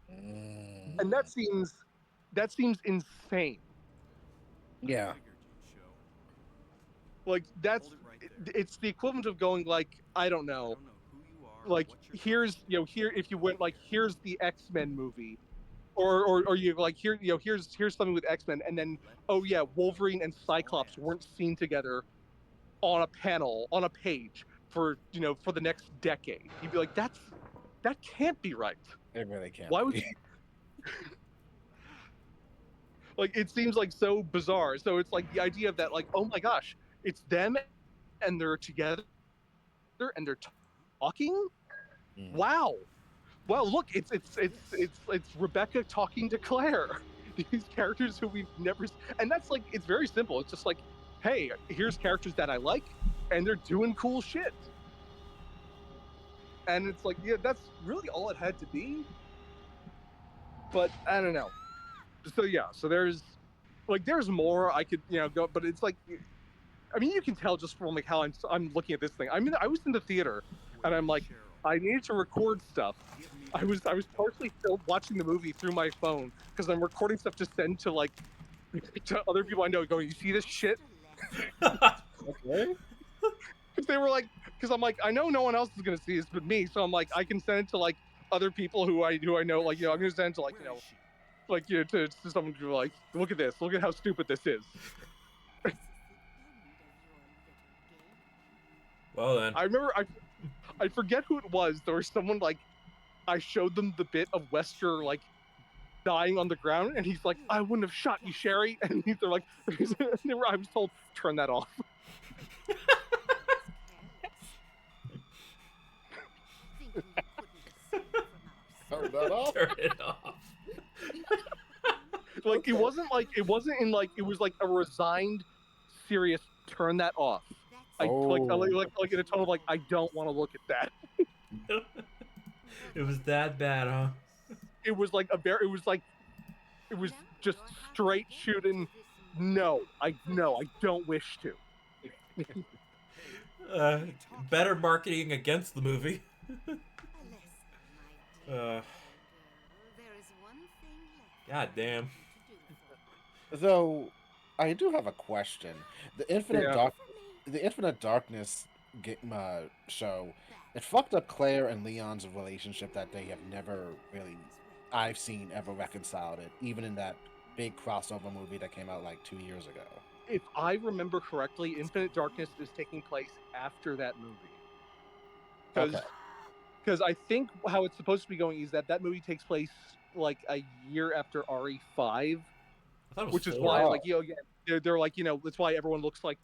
and that seems insane. Yeah. Like that's it's the equivalent of going like I don't know, like here's here if you went like here's the X-Men movie, or you like here here's something with X-Men, and then oh yeah, Wolverine and Cyclops weren't seen together on a panel on a page for for the next decade. You'd be like that can't be right. It really can't. Why would be. like it seems like so bizarre. So it's like the idea of that like oh my gosh, it's them and they're together and they're talking. Wow, look, it's Rebecca talking to Claire. These characters who we've never and that's like it's very simple. It's just like, hey, here's characters that I like and they're doing cool shit. And it's like, yeah, that's really all it had to be. But I don't know. So yeah, so there's more I could go, but it's like, I mean, you can tell just from like how I'm looking at this thing. I mean, I was in the theater, and I'm like, I needed to record stuff. I was partially still watching the movie through my phone because I'm recording stuff to send to like to other people I know. Going, you see this shit? Okay. Because they were like, because I'm like, I know no one else is gonna see this but me, so I'm like, I can send it to like other people who I know, like I'm gonna send it to like to someone who like, look at this, look at how stupid this is. Well then. I remember I forget who it was. There was someone like I showed them the bit of Wesker like dying on the ground, and he's like, I wouldn't have shot you, Sherry. And they're like, I was told turn that off. Turn that off. Turn it off. Like it wasn't in like it was like a resigned, serious turn that off. Like in a tone of like I don't want to look at that. It was that bad, huh? It was like it was just straight shooting. No, I don't wish to. Better marketing against the movie. God damn. So, I do have a question. The Infinite Darkness show, it fucked up Claire and Leon's relationship that they have never really, I've seen ever reconciled it, even in that big crossover movie that came out like 2 years ago. If I remember correctly, Infinite Darkness is taking place after that movie. Okay. Because I think how it's supposed to be going is that movie takes place like a year after RE5, I thought it was which is 4. why, Oh. like, yeah, they're like, that's why everyone looks like,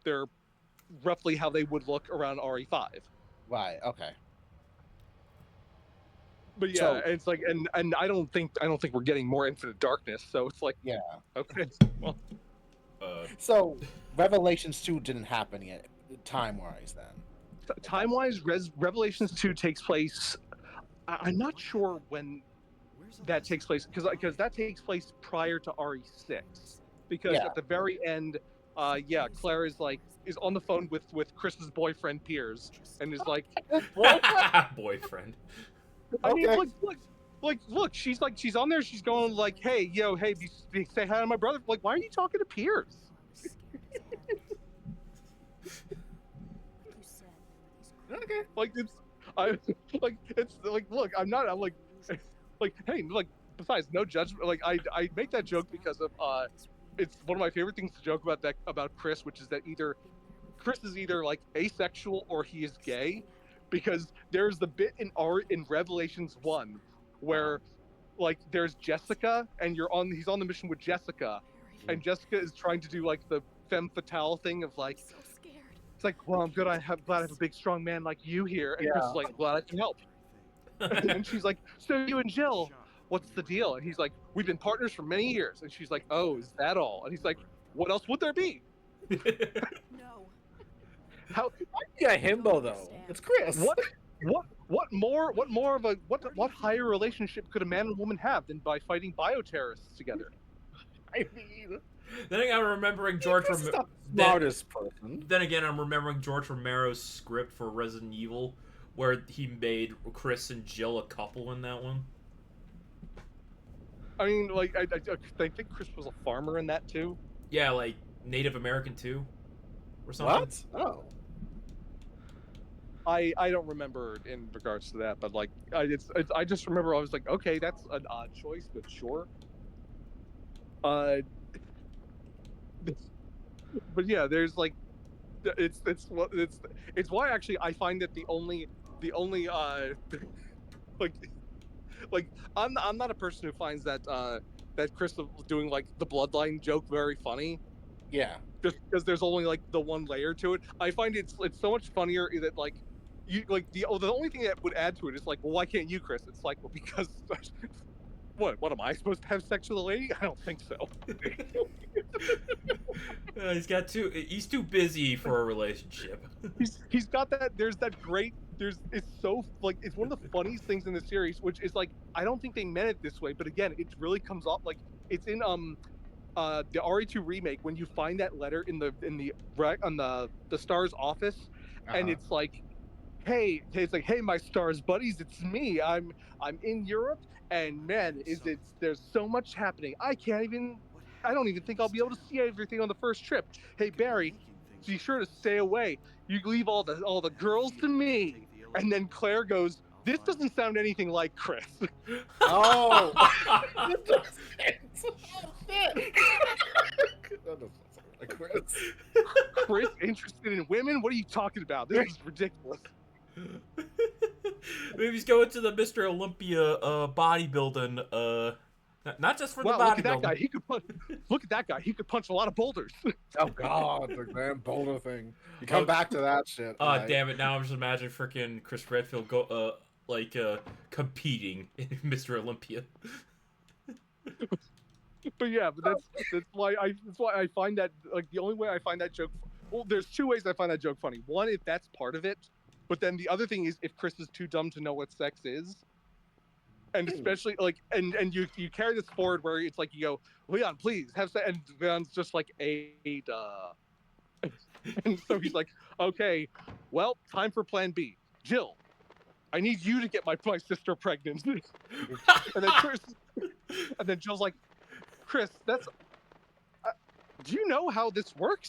they're roughly how they would look around RE5. Right. Okay. But yeah, So- it's like, and I don't think we're getting more Infinite Darkness, so it's like, Yeah. okay, well, So Revelations 2 didn't happen yet, time-wise. Then time-wise, Revelations 2 takes place. I'm not sure when that takes place because that takes place prior to RE6. Because Yeah. at the very end, Claire is on the phone with Chris's boyfriend Piers, and is like, Boyfriend. I mean, Okay. look, she's on there, she's going like, hey, say hi to my brother. Like, why are you talking to Piers? Okay. Like it's like look, I'm like hey, like, besides, no judgment. Like, I make that joke because of it's one of my favorite things to joke about Chris, which is that Chris is either like asexual or he is gay, because there's the bit in Revelations 1 where like there's Jessica and he's on the mission with Jessica, and Jessica is trying to do like the femme fatale thing of like, So scared. it's like, well, I'm glad I have a big strong man like you here, and Chris is like, glad I can help. And she's like, so you and Jill, what's the deal? And he's like, we've been partners for many years. And she's like, oh, is that all? And he's like, what else would there be? No. How Yeah, himbo though. It's Chris. what higher relationship could a man and woman have than by fighting bioterrorists together? I mean, Then again, I'm remembering George Chris is Romero. the smartest person. Then again, I'm remembering George Romero's script for Resident Evil, where he made Chris and Jill a couple in that one. I mean, like, I think Chris was a farmer in that too. Yeah, like Native American too, or something. What? Oh. I don't remember in regards to that, but like, I just remember I was like, okay, that's an odd choice, but sure. But yeah, there's like, it's why actually I find that the only like I'm not a person who finds that that Chris doing like the bloodline joke very funny, Yeah. just because there's only like the one layer to it. I find it's so much funnier that like you like the only thing that would add to it is like, well, why can't you, Chris? It's like, well, because what am I supposed to have sex with a lady? I don't think so. He's too busy for a relationship. He's got that. There's that great. It's so like, it's one of the funniest things in the series, which is like, I don't think they meant it this way, but again, it really comes off like it's in the RE2 remake when you find that letter on the Star's office, and it's like, hey, my Stars buddies, it's me. I'm in Europe, and man, there's so much happening. I don't even think I'll be able to see everything on the first trip. Hey Barry, be sure to stay away. You leave all the girls to me. And then Claire goes, this doesn't sound anything like Chris. Oh. Chris interested in women? What are you talking about? This is ridiculous. Maybe he's going to the Mr. Olympia bodybuilding. Not just for the Look at that bodybuilding. guy. Look at that guy. He could punch a lot of boulders. Oh God, the grand boulder thing. You come back to that shit. Oh, damn it! Now I'm just imagining freaking Chris Redfield competing in Mr. Olympia. But yeah, but that's why I find that, like, the only way I find that joke. Well, there's two ways I find that joke funny. One, if that's part of it, but then the other thing is if Chris is too dumb to know what sex is. And especially like, and you carry this forward where it's like, you go, Leon, please have sex, and Leon's just like, Ada. And so he's like, okay, well, time for plan B. Jill, I need you to get my sister pregnant. And then Jill's like, Chris, that's do you know how this works?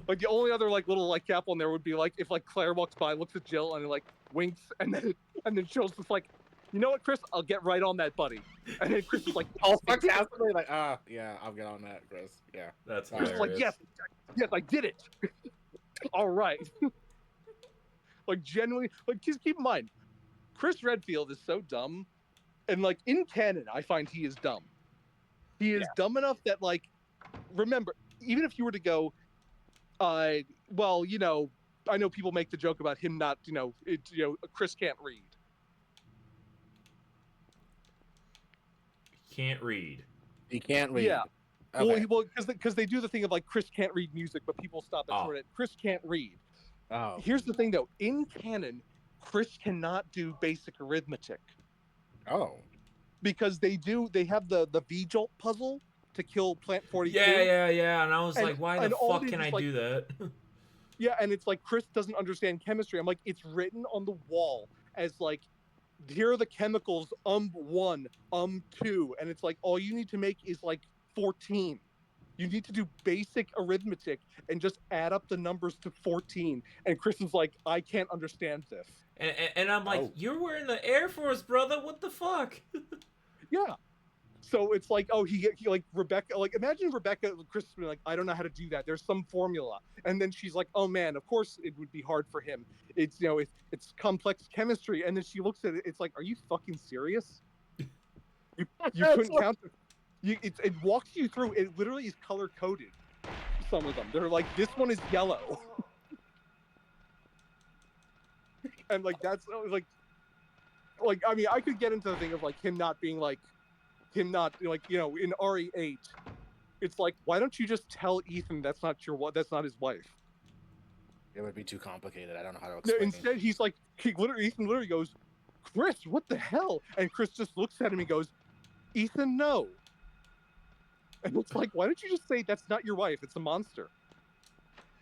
Like, the only other like little like cap on there would be like if like Claire walks by, looks at Jill, and like, winks, and then Chill's just like, you know what, Chris? I'll get right on that, buddy. And then Chris is like, Oh, sarcastically, like, yeah, I'll get on that, Chris. Yeah. That's Chris is like, hilarious. yes, I did it. All right. Like, genuinely, like, just keep in mind, Chris Redfield is so dumb, and like in canon, I find he is dumb. He is dumb enough that, like, remember, even if you were to go, well, you know, I know people make the joke about him not, Chris can't read. Can't read. He can't read. Yeah. Okay. Well, because they do the thing of like Chris can't read music, but people stop at short. Chris can't read. Oh. Here's the thing, though. In canon, Chris cannot do basic arithmetic. Oh. Because they have the V-jolt puzzle to kill Plant 42. Yeah. And I was like, why the fuck can I like, do that? Yeah, and it's like Chris doesn't understand chemistry. I'm like, it's written on the wall as like, here are the chemicals, 1, 2, and it's like all you need to make is like 14. You need to do basic arithmetic and just add up the numbers to 14. And Chris is like, I can't understand this. And I'm like, you're wearing the Air Force, brother. What the fuck? Yeah. So it's like, oh, he like Rebecca, like imagine Rebecca, Chris being like, I don't know how to do that. There's some formula. And then she's like, oh man, of course it would be hard for him. It's, it's complex chemistry. And then she looks at it. It's like, are you fucking serious? You couldn't count. It walks you through. It literally is color coded. Some of them. They're like, this one is yellow. And like, that's like, I mean, I could get into the thing of like him not being like, in RE8, it's like, why don't you just tell Ethan that's not his wife? It would be too complicated. I don't know how to explain. No, instead, he's like, Ethan literally goes, Chris, what the hell? And Chris just looks at him and goes, Ethan, no. And it's like, why don't you just say that's not your wife? It's a monster.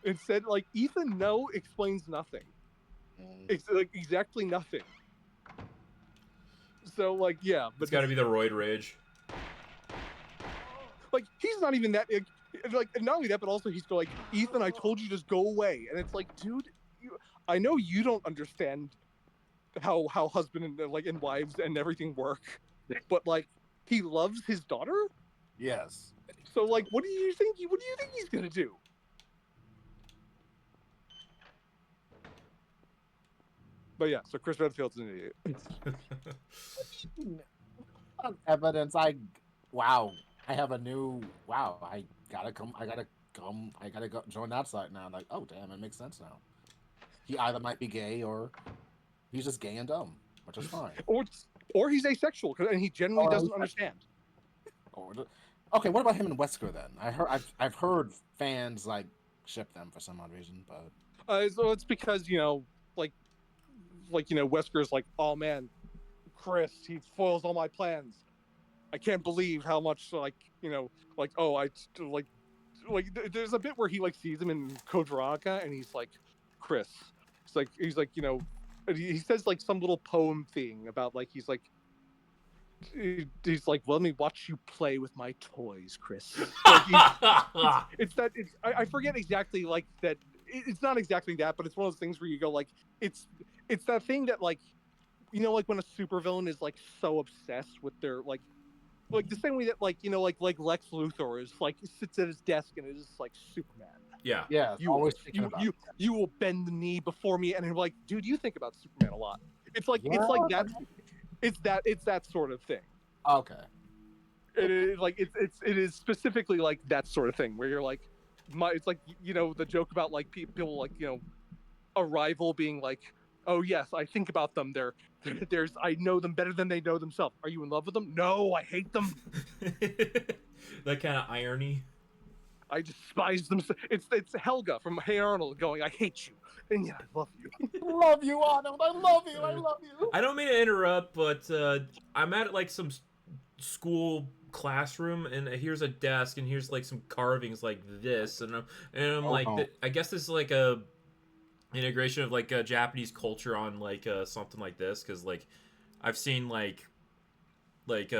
Instead, like, Ethan, no explains nothing. It's like exactly nothing. So, like, yeah. But it's got to be the roid rage. Like, he's not even that, like, not only that, but also he's like, Ethan, I told you just go away. And it's like, dude, I know you don't understand how husband and wives and everything work, but like, he loves his daughter? Yes. So, like, what do you think he's gonna do? But yeah, so Chris Redfield's an idiot. Evidence. I have a new. Wow. I gotta go join that site now. Like, oh damn, it makes sense now. He either might be gay or he's just gay and dumb, which is fine. Or he's asexual and he genuinely doesn't understand. Okay, what about him and Wesker then? I've heard fans like ship them for some odd reason, but so it's because Wesker's like, oh man, Chris, he foils all my plans. I can't believe how much there's a bit where he like sees him in Code Veronica and he's like, Chris, he's like he says like some little poem thing about like he's like well, let me watch you play with my toys, Chris. Like, I forget exactly like that. It's not exactly that, but it's one of those things where you go like it's that thing that like like when a supervillain is like so obsessed with their like the same way that like Lex Luthor is like sits at his desk and is just like Superman. Yeah. You will bend the knee before me, and I'm like, dude, you think about Superman a lot. It's like it's that sort of thing. Okay. It is specifically like that sort of thing where you're like, it's like the joke about like people like a rival being like, oh yes, I think about them. I know them better than they know themselves. Are you in love with them? No, I hate them. That kind of irony. I despise them. It's Helga from Hey Arnold going, I hate you. And yeah, I love you. Love you, Arnold. I love you. I love you. I don't mean to interrupt, but I'm at like some school classroom, and here's a desk, and here's like some carvings like this, and I'm like, I guess this is like a integration of like Japanese culture on like something like this, because like I've seen like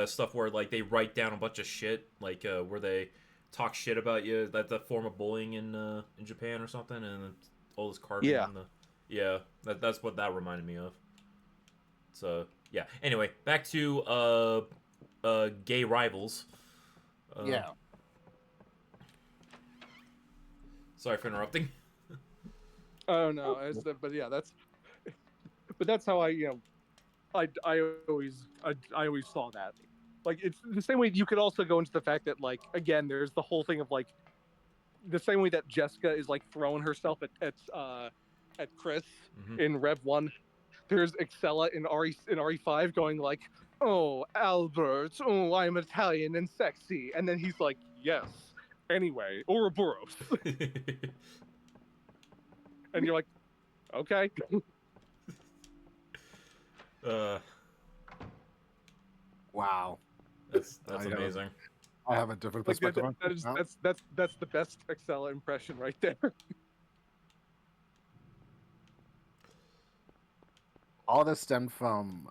stuff where like they write down a bunch of shit, like where they talk shit about you. That's a form of bullying in Japan or something, and all this carving. Yeah. Yeah, that's what that reminded me of. So yeah. Anyway, back to gay rivals. Uh, Yeah. Sorry for interrupting. Oh no, but yeah, that's how I always saw that. Like it's the same way you could also go into the fact that like again, there's the whole thing of like the same way that Jessica is like throwing herself at Chris Hmm. in Rev 1. There's Excella in RE5 going like, "Oh, Albert, oh, I'm Italian and sexy." And then he's like, "Yes. Anyway, Ouroboros." And you're like, "Okay." uh, Wow. that's I have amazing. I have a different Like perspective on that is that. that's the best Excella impression right there. All this stemmed from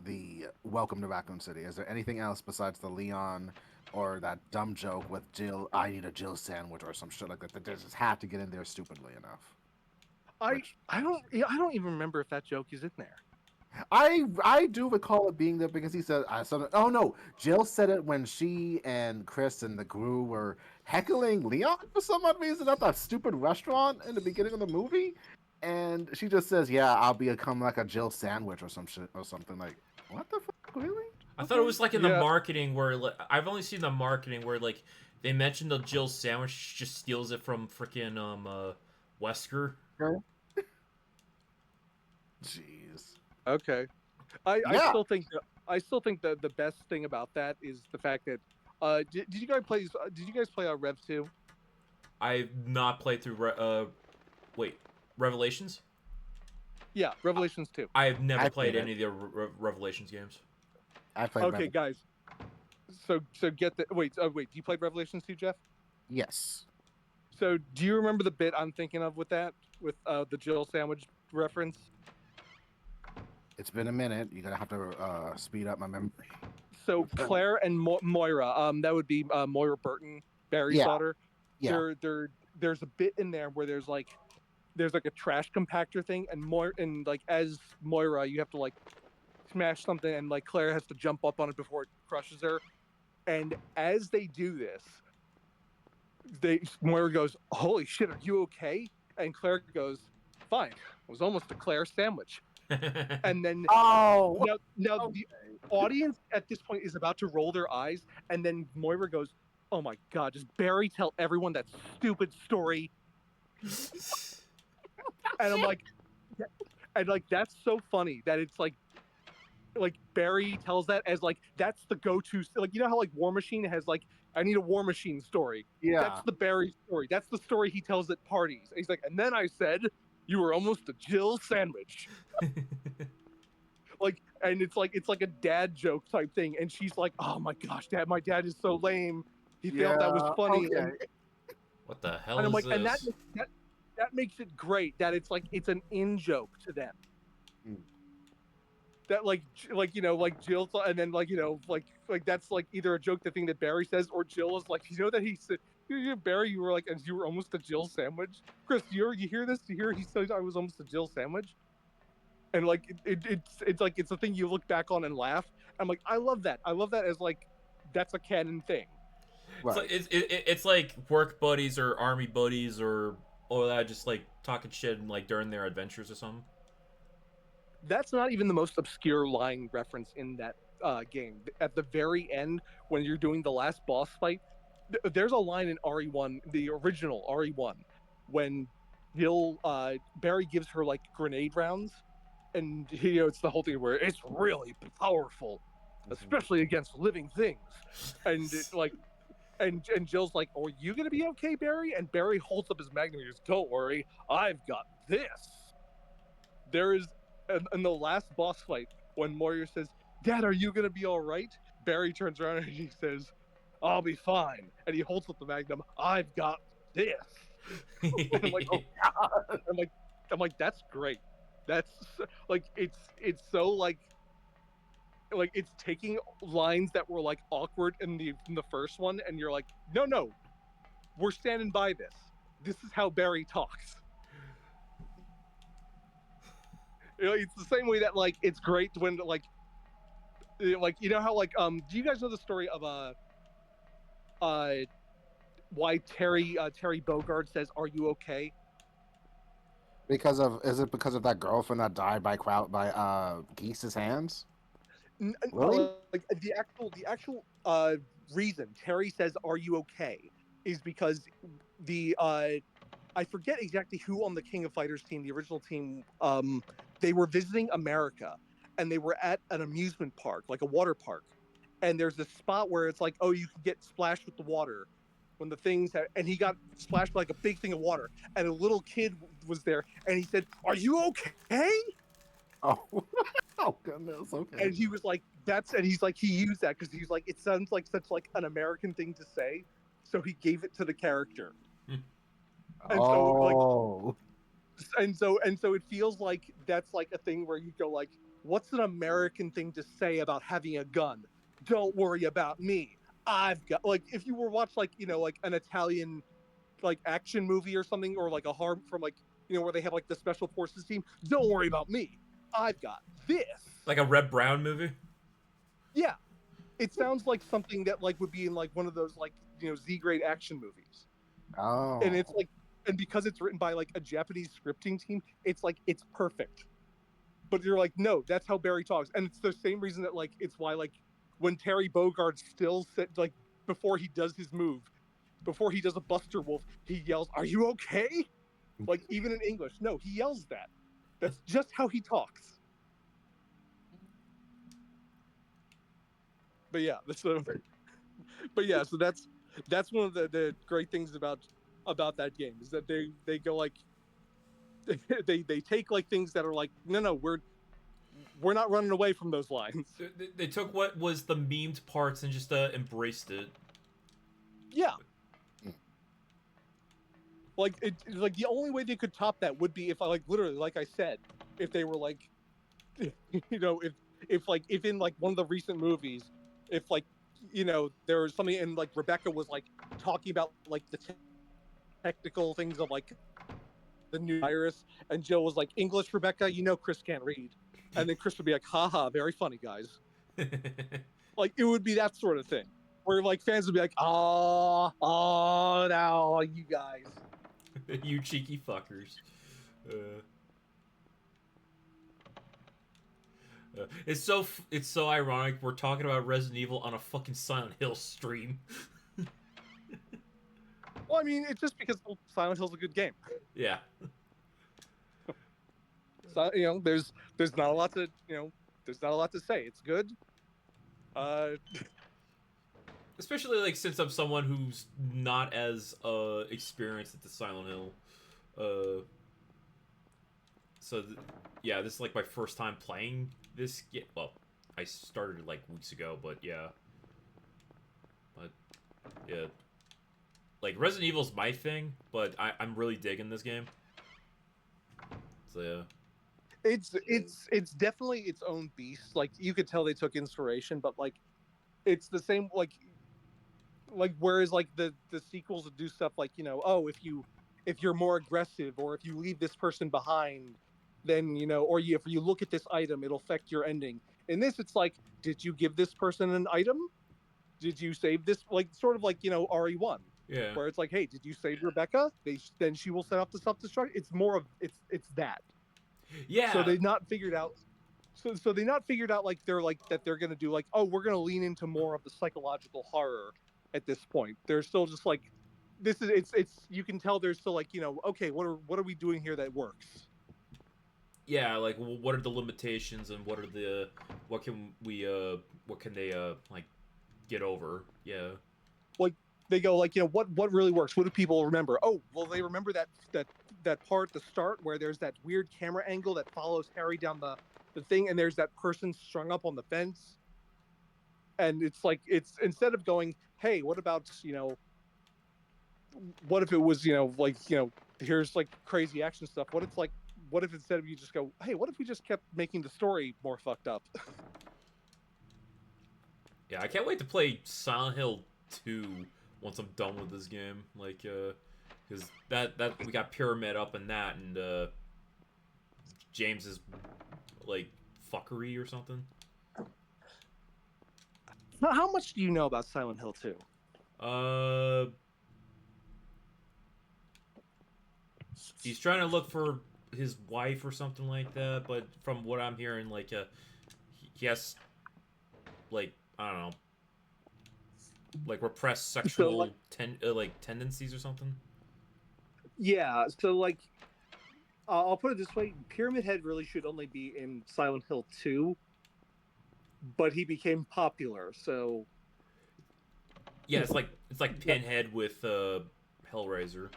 the Welcome to Raccoon City. Is there anything else besides the Leon or that dumb joke with Jill? I need a Jill sandwich or some shit like that. That they just had to get in there stupidly enough. Which I don't even remember if that joke is in there. I do recall it being there because he said I said oh no, Jill said it when she and Chris and the crew were heckling Leon for some odd reason at that stupid restaurant in the beginning of the movie, and she just says, "Yeah, I'll become like a Jill sandwich or some shit or something." Like, what the fuck, really? I thought it Okay. was like in the Yeah, marketing where like, I've only seen the marketing where like they mentioned the Jill sandwich, she just steals it from freaking Wesker. Okay. Jeez. okay. Yeah. I still think that the best thing about that is the fact that did you guys play Rev 2? I've not played through. Wait, Revelations. Yeah, Revelations 2. I've never I played played it. any of the Revelations games. I played Okay, Rebel. guys. So get the wait, you played Revelations 2, Jeff? Yes. So do you remember the bit I'm thinking of with that with the Jill sandwich reference? It's been a minute. You're gonna have to speed up my memory. So Claire and Moira, that would be Moira Burton, Barry's Yeah. daughter. Yeah. There's a bit in there where there's like a trash compactor thing, and like as Moira, you have to like smash something, and like Claire has to jump up on it before it crushes her. And as they do this, Moira goes, "Holy shit, are you okay?" And Claire goes, "Fine. It was almost a Claire sandwich." And then Oh. now Okay. the audience at this point is about to roll their eyes, and then Moira goes, "Oh my god, just Barry tell everyone that stupid story." And I'm like, and like that's so funny that it's like Barry tells that as like that's the go-to, like you know how like War Machine has like I need a War Machine story. Yeah. That's the Barry story. That's the story he tells at parties. And he's like, and then I said you were almost a Jill sandwich. Like, and it's like a dad joke type thing. And she's like, oh my gosh, dad, my dad is so lame. He felt that was Yeah. funny. Okay. What the And hell I'm is like, and this? that makes it great that it's like it's an in joke to them. Mm. That like you know like Jill and then like you know like that's like either a joke the thing that Barry says or Jill is like you know that he said Barry you were like and you were almost a Jill sandwich. Chris, you hear this? You hear he said I was almost a Jill sandwich, and like it's like it's a thing you look back on and laugh. I'm like I love that. I love that as like that's a canon thing. It's Right. like it's like work buddies or army buddies or all that, just like talking shit and like during their adventures or something. That's not even the most obscure line reference in that game. At the very end, when you're doing the last boss fight, there's a line in RE1, the original RE1, when Barry gives her like grenade rounds, and you know it's the whole thing where it's really powerful, especially against living things, and and Jill's like, "Are you gonna be okay, Barry?" And Barry holds up his magnum and goes, "Don't worry, I've got this." There is in the last boss fight when Moira says, "Dad, are you gonna be all right?" Barry turns around and he says, "I'll be fine," and he holds up the magnum. "I've got this," and I'm like, "Oh God!" I'm like, "That's great. That's like it's so like it's taking lines that were like awkward in the first one, and you're like, no, no, we're standing by this. This is how Barry talks." It's the same way that like it's great when like you know how like do you guys know the story of uh why Terry Bogard says "Are you okay?" Is it because of that girlfriend that died by Geese's hands? Really? Like the actual reason Terry says "Are you okay?" is because the I forget exactly who on the King of Fighters team, the original team, they were visiting America and they were at an amusement park, like a water park. And there's this spot where it's like, oh, you can get splashed with the water when the and he got splashed by like a big thing of water. And a little kid was there and he said, "Are you okay?" Oh, oh goodness. Okay. And he was like, and he's like, he used that because he's like, it sounds like such like an American thing to say. So he gave it to the character. And so like Oh. and so it feels like that's like a thing where you go like, what's an American thing to say about having a gun? Don't worry about me. I've got like if you were watch like like an Italian like action movie or something or like a horror from like where they have like the special forces team. Don't worry about me. I've got this. Like a Red Brown movie. Yeah, it sounds like something that like would be in like one of those like Z grade action movies. And it's Oh. like and because it's written by like a Japanese scripting team, it's like it's perfect. But you're like, no, that's how Barry talks, and it's the same reason that like it's why like when Terry Bogard still said like before he does his move, before he does a Buster Wolf, he yells, "Are you okay?" Like even in English, no, he yells that. That's just how he talks. But yeah, but yeah, so that's one of the great things about that game is that they go like they take like things that are like no we're not running away from those lines. They took what was the memed parts and just embraced it. Yeah, like like the only way they could top that would be if I like literally like I said if they were like if in like one of the recent movies if like there was something and like Rebecca was like talking about like the technical things of like the new virus and Jill was like English Rebecca Chris can't read and then Chris would be like haha very funny guys like it would be that sort of thing where like fans would be like oh now you guys You cheeky fuckers. It's so ironic. We're talking about Resident Evil on a fucking Silent Hill stream. well I mean it's just because Silent Hill's a good game. Yeah. So there's not a lot to there's not a lot to say. It's good. Especially like since I'm someone who's not as experienced at the Silent Hill. So yeah, this is like my first time playing this game. Well, I started it like weeks ago, but yeah. But yeah. Like Resident Evil's my thing, but I'm really digging this game. So yeah. It's definitely its own beast. Like you could tell they took inspiration, but like it's the same like whereas like the sequels would do stuff like oh if you're more aggressive or if you leave this person behind then or if you look at this item it'll affect your ending. In this it's like did you give this person an item? Did you save this like sort of like RE1 Yeah. where it's like hey did you save Rebecca? Then she will set up the self-destruct. It's more of it's that. So Yeah. they not figured out. So they not figured out like they're like that they're gonna do like oh we're gonna lean into more of the psychological horror at this point. They're still just like this is it's you can tell they're still like okay what are we doing here that works. Yeah, like what are the limitations and what are the what can we what can they like get over? Yeah. Like they go like what really works. What do people remember? Oh well they remember that part at the start where there's that weird camera angle that follows Harry down the thing and there's that person strung up on the fence and it's like it's instead of going hey what about what if it was like here's like crazy action stuff what it's like what if instead of you just go hey what if we just kept making the story more fucked up. Yeah, I can't wait to play Silent Hill 2 once I'm done with this game. Like cuz that we got Pyramid up in that and James is like fuckery or something. How much do you know about Silent Hill 2? He's trying to look for his wife or something like that, but from what I'm hearing, like, he has, like, I don't know, like repressed sexual tendencies or something. Yeah, so like, I'll put it this way: Pyramid Head really should only be in Silent Hill 2, but he became popular, so Yeah, it's like Pinhead with Hellraiser.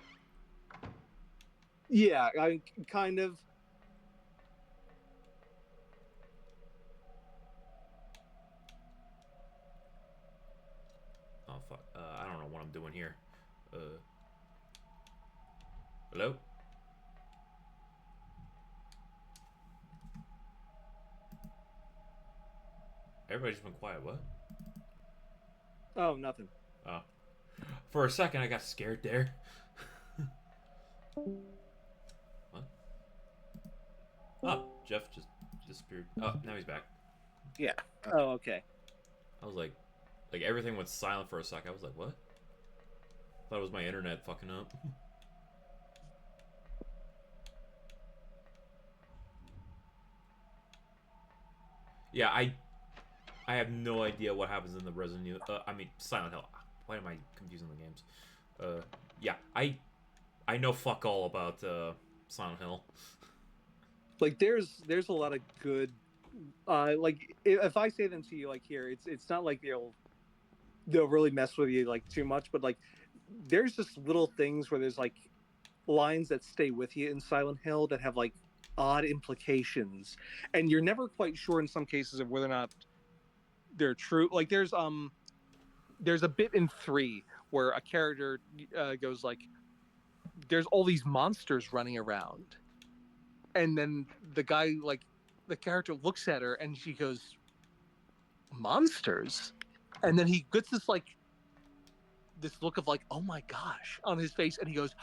yeah, I kind of. Oh fuck! I don't know what I'm doing here. Hello? Everybody's been quiet. What? Oh, nothing. Oh, for a second I got scared there. What? Oh, Jeff just disappeared. Oh, now he's back. Yeah. Oh, okay. I was like everything went silent for a sec. I was like, what? Thought it was my internet fucking up. Yeah, I have no idea what happens in the Resident Evil. I mean, Silent Hill. Why am I confusing the games? Yeah, I know fuck all about Silent Hill. Like, there's a lot of good. Like, if I say them to you, like, here, it's not like they'll really mess with you like too much, but like, there's just little things where there's like lines that stay with you in Silent Hill that have like odd implications, and you're never quite sure in some cases of whether or not they're true. Like, there's a bit in 3 where a character goes like, there's all these monsters running around, and then the character looks at her and she goes, monsters? And then he gets this look of like, oh my gosh, on his face, and he goes,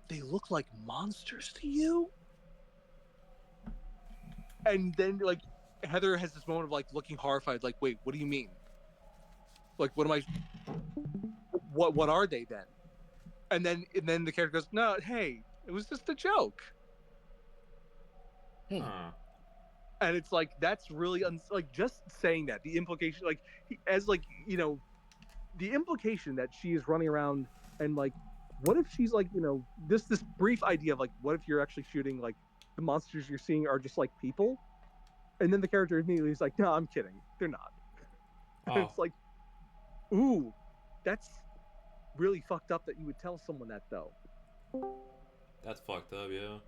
they look like monsters to you? And then like Heather has this moment of like looking horrified, like, wait, what do you mean? Like, what are they then? And then the character goes, no, hey, it was just a joke. Huh. And it's like, that's really like, just saying that, the implication, like, the implication that she is running around and like, what if she's like, this brief idea of like, what if you're actually shooting, like, the monsters you're seeing are just like people? And then the character immediately is like, no, I'm kidding, they're not. And Oh, it's like, ooh, that's really fucked up that you would tell someone that, though. that's fucked up. Yeah.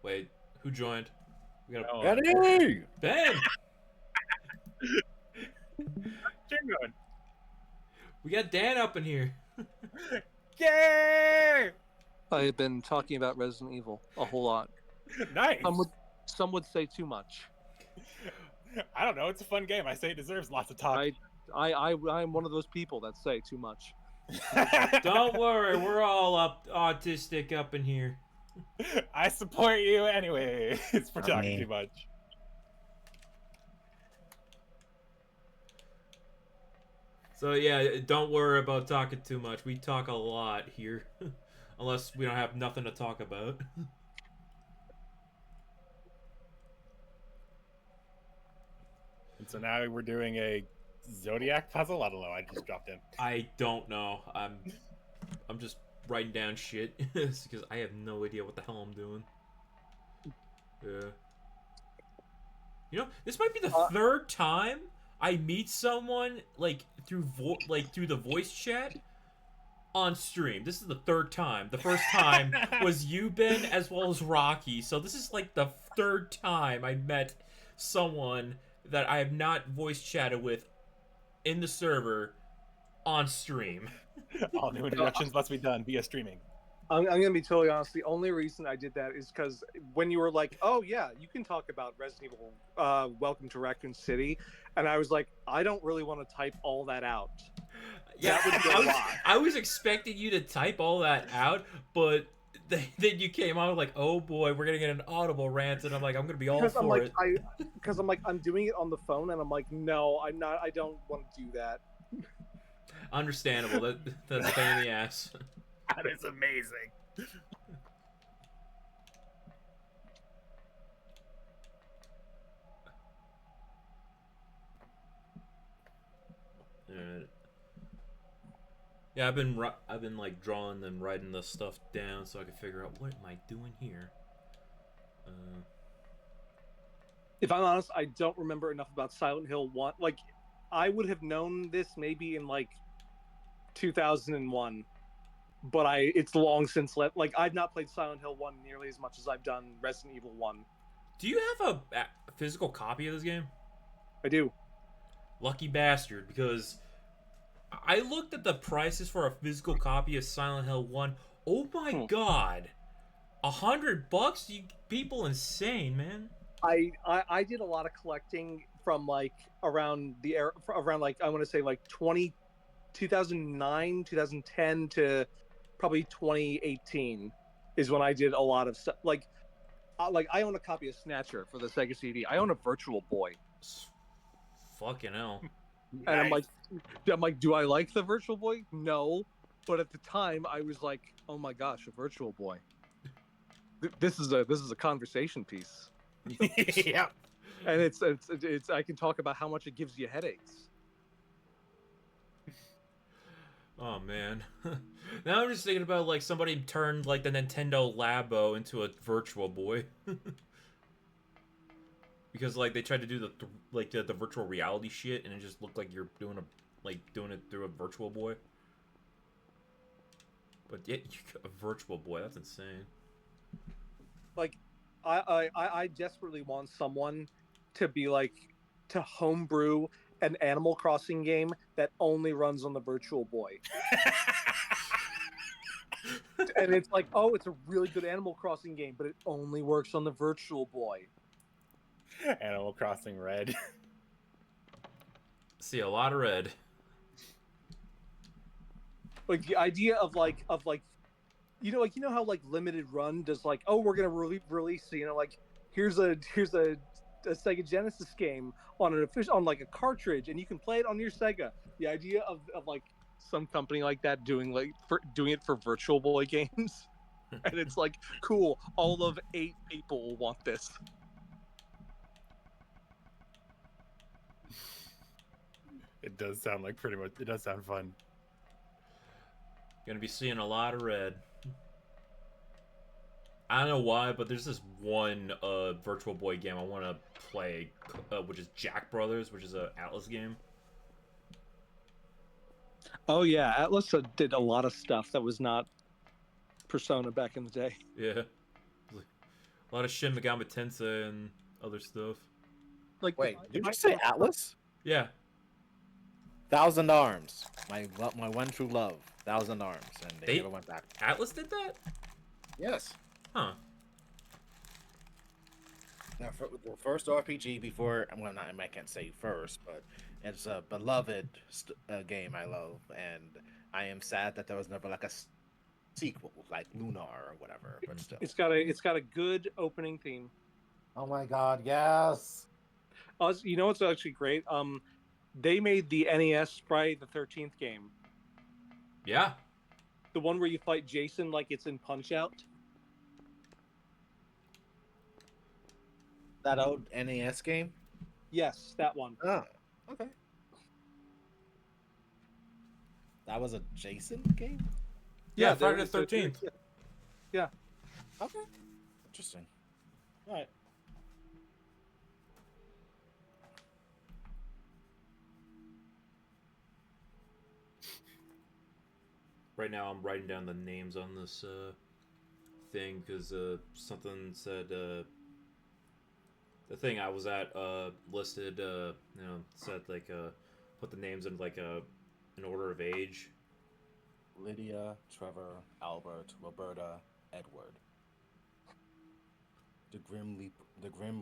Wait, who joined? We got Eddie! Ben. Going. We got Dan up in here. Yay! I have been talking about Resident Evil a whole lot. Nice. Some would say too much. I don't know. It's a fun game. I say it deserves lots of talk. I'm one of those people that say too much. Don't worry, we're all autistic up in here. I support you anyway. It's for talking mean- too much. So yeah, don't worry about talking too much. We talk a lot here, unless we don't have nothing to talk about. And so now we're doing a Zodiac puzzle. I don't know. I just dropped in. I don't know. I'm just writing down shit because I have no idea what the hell I'm doing. Yeah. You know, this might be the third time I meet someone like through the voice chat on stream. This is the third time. The first time was you, Ben, as well as Rocky. So this is like the third time I met someone that I have not voice chatted with in the server on stream. All new introductions must be done via streaming. I'm gonna be totally honest. The only reason I did that is because when you were like, "Oh yeah, you can talk about Resident Evil, Welcome to Raccoon City," and I was like, "I don't really want to type all that out." Yeah, That would be a lot. I was expecting you to type all that out, but then you came out like, oh boy, we're gonna get an audible rant, and I'm like, I'm gonna be all Because I'm for like it. because I'm like I'm doing it on the phone, and I'm like, no, I'm not. I don't want to do that. Understandable. That's a pain in the ass. That is amazing. Alright. Yeah, I've been like drawing and writing the stuff down so I can figure out what am I doing here. If I'm honest, I don't remember enough about Silent Hill 1. Like, I would have known this maybe in like 2001, but it's long since left. Like, I've not played Silent Hill 1 nearly as much as I've done Resident Evil 1. Do you have a physical copy of this game? I do. Lucky bastard, because I looked at the prices for a physical copy of Silent Hill 1. Oh my god. $100? You people insane, man. I did a lot of collecting from like around the era, around like I want to say like 2009, 2010 to probably 2018 is when I did a lot of stuff. Like I own a copy of Snatcher for the Sega CD. I own a Virtual Boy, Fucking hell. and I'm like, do I like the Virtual Boy? No, but at the time I was like, oh my gosh, a Virtual Boy. This is a conversation piece. Yep. And it's I can talk about how much it gives you headaches. Oh man. Now I'm just thinking about like somebody turned like the Nintendo Labo into a Virtual Boy. Because like they tried to do the virtual reality shit and it just looked like you're doing it through a Virtual Boy. But yeah, you got a Virtual Boy, that's insane. Like I desperately want someone to be like to homebrew an Animal Crossing game that only runs on the Virtual Boy. And it's like, oh, it's a really good Animal Crossing game, but it only works on the Virtual Boy. Animal Crossing Red. See a lot of red. Like the idea of like you know how like Limited Run does like, oh, we're gonna release like here's a Sega Genesis game on like a cartridge and you can play it on your Sega. The idea of like some company like that doing it for Virtual Boy games, and it's like cool. All of 8 people want this. It does sound like pretty much. It does sound fun. Gonna be seeing a lot of red. I don't know why, but there's this one Virtual Boy game I want to play, which is Jack Brothers, which is an Atlas game. Oh yeah, Atlas did a lot of stuff that was not Persona back in the day. Yeah. A lot of Shin Megami Tensei and other stuff. Like, wait, did you say Atlas? Yeah. Thousand Arms, my one true love, Thousand Arms, and they never went back. Atlas did that? Yes. Huh. Now, the first RPG before, well, I can't say first, but it's a beloved game I love, and I am sad that there was never like a sequel, like Lunar or whatever. But still, it's got a good opening theme. Oh my god, yes! You know what's actually great? They made the NES Friday the 13th game. Yeah. The one where you fight Jason like it's in Punch-Out. That old NES game? Yes, that one. Oh, okay. That was a Jason game? Yeah, Friday the 13th. Yeah. Okay. Interesting. All right. Right now I'm writing down the names on this thing because something said the thing I was at listed said like put the names in like an order of age. Lydia, Trevor, Albert, Roberta, Edward. The Grim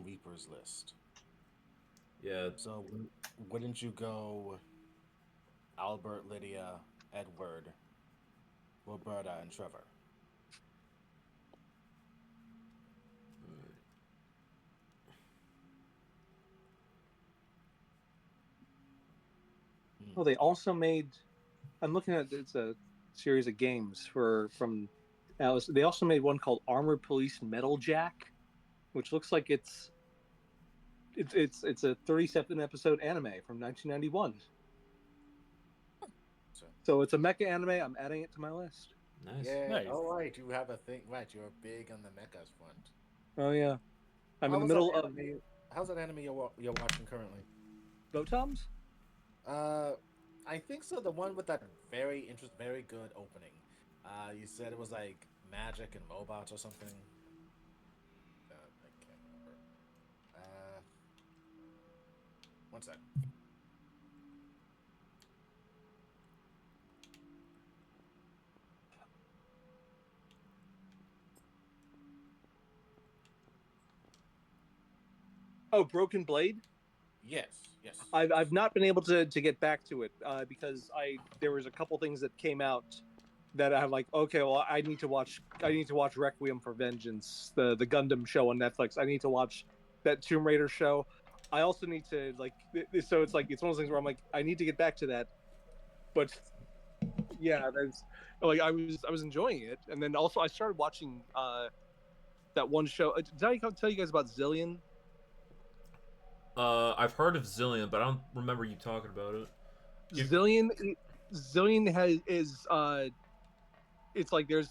Reaper's list. Yeah. So wouldn't you go Albert, Lydia, Edward, Roberta, and Trevor? Oh, they also made. I'm looking at it's a series of games from Alice. They also made one called Armored Police Metal Jack, which looks like it's a 37 episode anime from 1991. So, So it's a mecha anime. I'm adding it to my list. Nice. yeah. Nice. Oh, right. You have a thing. Right. You're big on the mechas front. Oh yeah, I'm How in the was that middle of anime? How's that anime you're watching currently? Botoms. Uh, I think so. The one with that very good opening. You said it was like magic and robots or something. I can't remember. Uh, one sec. Oh, Broken Blade. Yes, yes. I've not been able to get back to it because there was a couple things that came out that I'm like, okay, well, I need to watch Requiem for Vengeance, the Gundam show on Netflix. I need to watch that Tomb Raider show. I also need to so it's like it's one of those things where I'm like, I need to get back to that, but yeah, that's like I was enjoying it, and then also I started watching that one show. Did I tell you guys about Zillion? I've heard of Zillion, but I don't remember you talking about it. You- Zillion Zillion has is it's like there's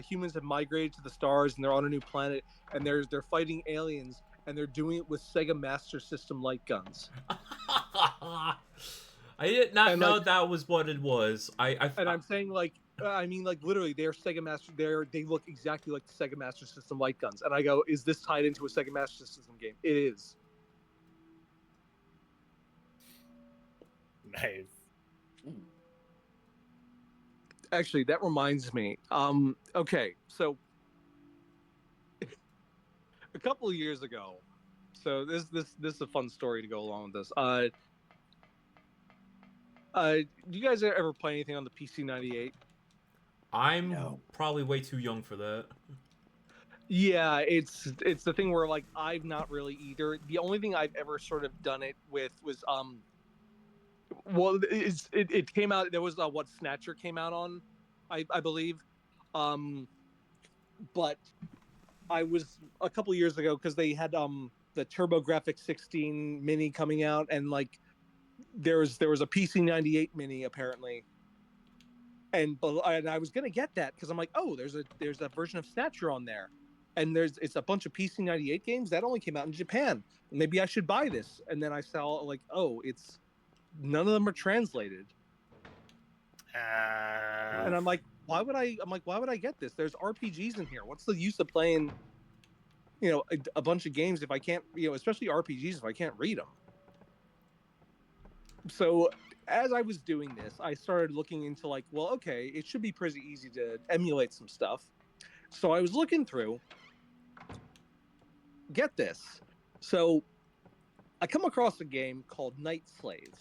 humans have migrated to the stars and they're on a new planet and they're fighting aliens and they're doing it with Sega Master System light guns. I did not And know like, that was what it was. and I'm saying like I mean like literally they're Sega Master they look exactly like the Sega Master System light guns. And I go, is this tied into a Sega Master System game? It is. Nice. Actually, that reminds me. Okay, so a couple of years ago, so this is a fun story to go along with this. Do you guys ever play anything on the PC-98? I'm No. probably way too young for that. Yeah, it's the thing where like I've not really either. The only thing I've ever sort of done it with was well it came out there was what Snatcher came out on, I believe, but I was a couple years ago because they had the TurboGrafx 16 mini coming out and like there was a PC-98 mini apparently, and I was gonna get that because I'm like, oh, there's a version of Snatcher on there, and it's a bunch of PC-98 games that only came out in Japan. Maybe I should buy this, and then I saw like, oh, it's none of them are translated, and I'm like, why would I? I'm like, why would I get this? There's RPGs in here. What's the use of playing, a bunch of games if I can't, especially RPGs if I can't read them? So as I was doing this, I started looking into like, well, okay, it should be pretty easy to emulate some stuff. So I was looking through. Get this. So I come across a game called Night Slave.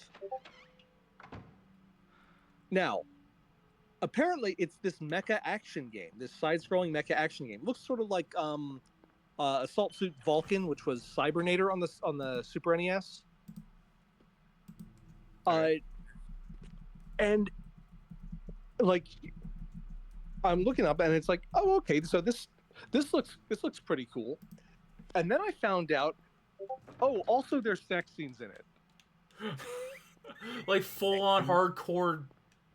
Now, apparently it's this mecha action game, this side-scrolling mecha action game. It looks sort of like Assault Suit Vulcan, which was Cybernator on the Super NES. And like I'm looking up and it's like, oh, okay, so this looks pretty cool. And then I found out, oh, also there's sex scenes in it. Like full on hardcore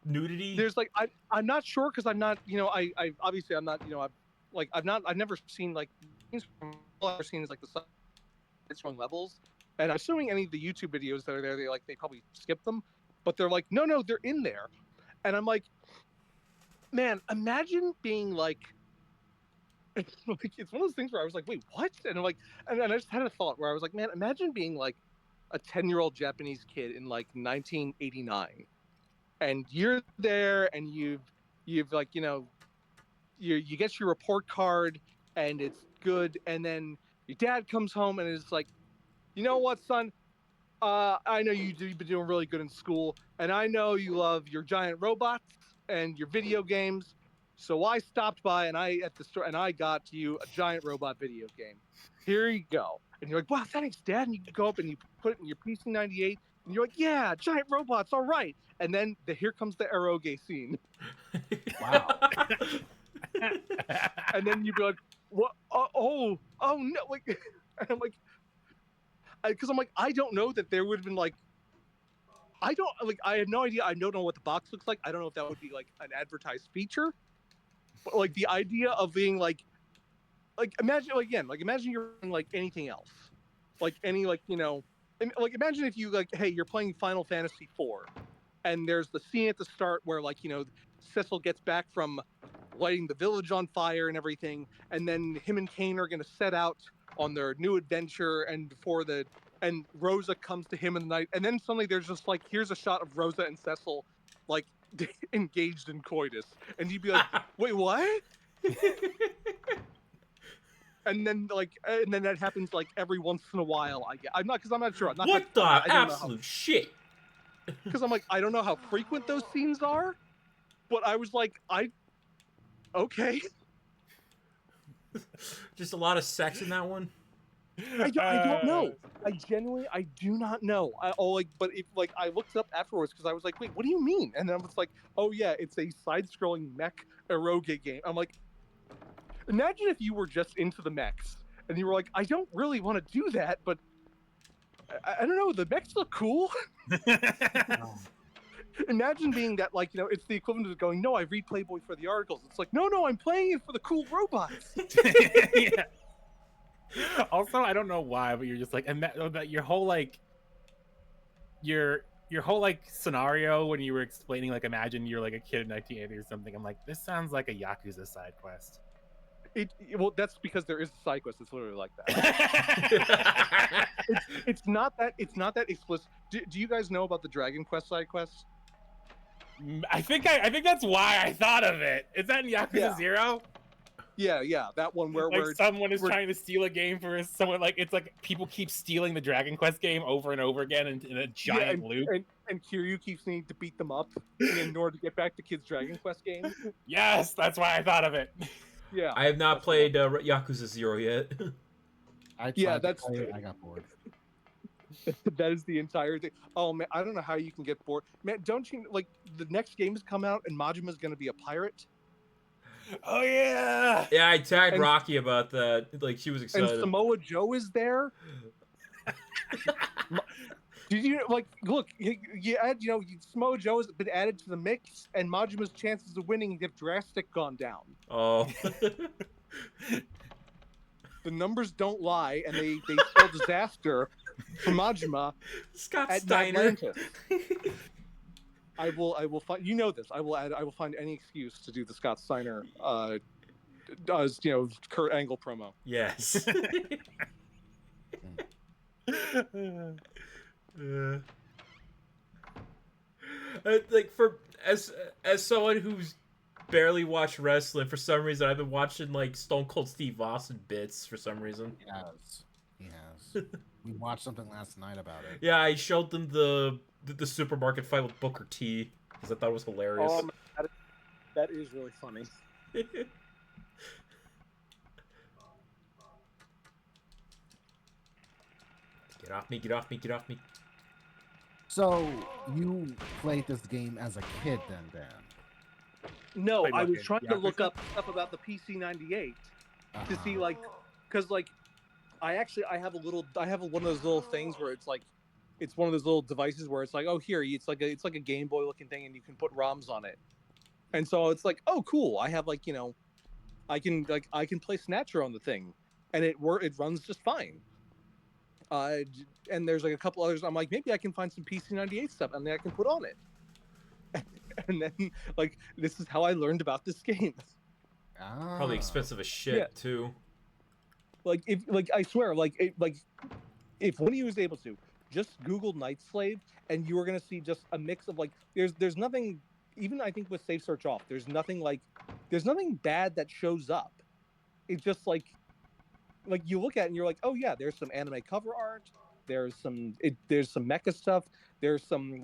nudity. There's like I'm not sure because I'm not, I obviously I'm not, I've never seen like all I've seen is like the strong levels, and I'm assuming any of the YouTube videos that are there, they probably skip them, but they're like, no, they're in there, and I'm like, man, imagine being like, it's one of those things where I was like, wait, what? And I'm like, and I just had a thought where I was like, man, imagine being like a 10-year-old Japanese kid in like 1989, and you're there, and you've like, you get your report card, and it's good, and then your dad comes home and is like, you know what, son? I know you've been doing really good in school, and I know you love your giant robots and your video games. So I stopped by at the store and I got you a giant robot video game. Here you go. And you're like, wow, thanks, Dad. And you go up and you put it in your PC-98, And you're like, yeah, giant robots, all right. And then here comes the eroge scene. Wow. And then you'd be like, what? Oh no. Like, and I'm like, because I'm like, I don't know that there would have been like, I have no idea. I don't know what the box looks like. I don't know if that would be like an advertised feature, but like the idea of being like imagine again, like imagine you're playing like anything else, like any like like imagine if you like, hey, you're playing Final Fantasy IV, and there's the scene at the start where like Cecil gets back from lighting the village on fire and everything, and then him and Kane are going to set out on their new adventure, and and Rosa comes to him in the night, and then suddenly there's just like, here's a shot of Rosa and Cecil like engaged in coitus, and you'd be like, wait, what? And then that happens like every once in a while. I'm not sure. I'm not. What the I don't know absolute shit? because I'm like, I don't know how frequent those scenes are, but I was like, okay. Just a lot of sex in that one. I don't know. I genuinely do not know. But if like I looked up afterwards because I was like, wait, what do you mean? And then I was like, oh yeah, it's a side-scrolling mech eroge game. I'm like, imagine if you were just into the mechs and you were like, I don't really want to do that, but I don't know, the mechs look cool. Imagine being that, like, it's the equivalent of going, no, I read Playboy for the articles. It's like, no, I'm playing it for the cool robots. Yeah. Also, I don't know why, but you're just like, and that your whole like your whole like scenario when you were explaining, like, imagine you're like a kid in 1980 or something. I'm like, this sounds like a Yakuza side quest. Well, that's because there is a side quest that's literally like that. it's not that explicit. Do you guys know about the Dragon Quest side quest? I think that's why I thought of it. Is that in Yakuza 0? Yeah, that one where like someone is trying to steal a game for someone. Like, it's like people keep stealing the Dragon Quest game over and over again in a giant loop. And Kiryu keeps needing to beat them up in order to get back to Kid's Dragon Quest game. Yes, that's why I thought of it. Yeah, I have not played Yakuza 0 yet. I tried to play it, I got bored. That is the entire thing. Oh man, I don't know how you can get bored. Man, don't you like the next game has come out and Majima's going to be a pirate? Oh yeah. Yeah, I tagged Rocky about that. Like, she was excited. And Samoa Joe is there. Did you like look? You add, Samoa Joe has been added to the mix, and Majima's chances of winning have drastically gone down. Oh. The numbers don't lie, and they spell disaster for Majima. Scott at Steiner. Atlantis. I will find, this. I will find any excuse to do the Scott Steiner does Kurt Angle promo. Yes. Like, as someone who's barely watched wrestling, for some reason I've been watching like Stone Cold Steve Austin bits for some reason. He has. We watched something last night about it. Yeah, I showed them the supermarket fight with Booker T because I thought it was hilarious. That is really funny. Get off me, get off me, get off me. So, you played this game as a kid then? No, I was trying to look up stuff about the PC-98 to see, like, because, like, I have one of those little things where it's like, it's one of those little devices where it's like, oh, here, it's like a Game Boy looking thing, and you can put ROMs on it. And so it's like, oh, cool. I have like, I can play Snatcher on the thing, and it runs just fine. And there's like a couple others. I'm like, maybe I can find some PC-98 stuff, and then I can put on it. And then, like, this is how I learned about this game. Probably expensive as shit too. Like, I swear, if one of you was able to just Google Night Slave, and you were gonna see just a mix of like, there's nothing. Even I think with Safe Search off, there's nothing bad that shows up. It's just like you look at it and you're like, oh yeah, there's some anime cover art, there's some mecha stuff, there's some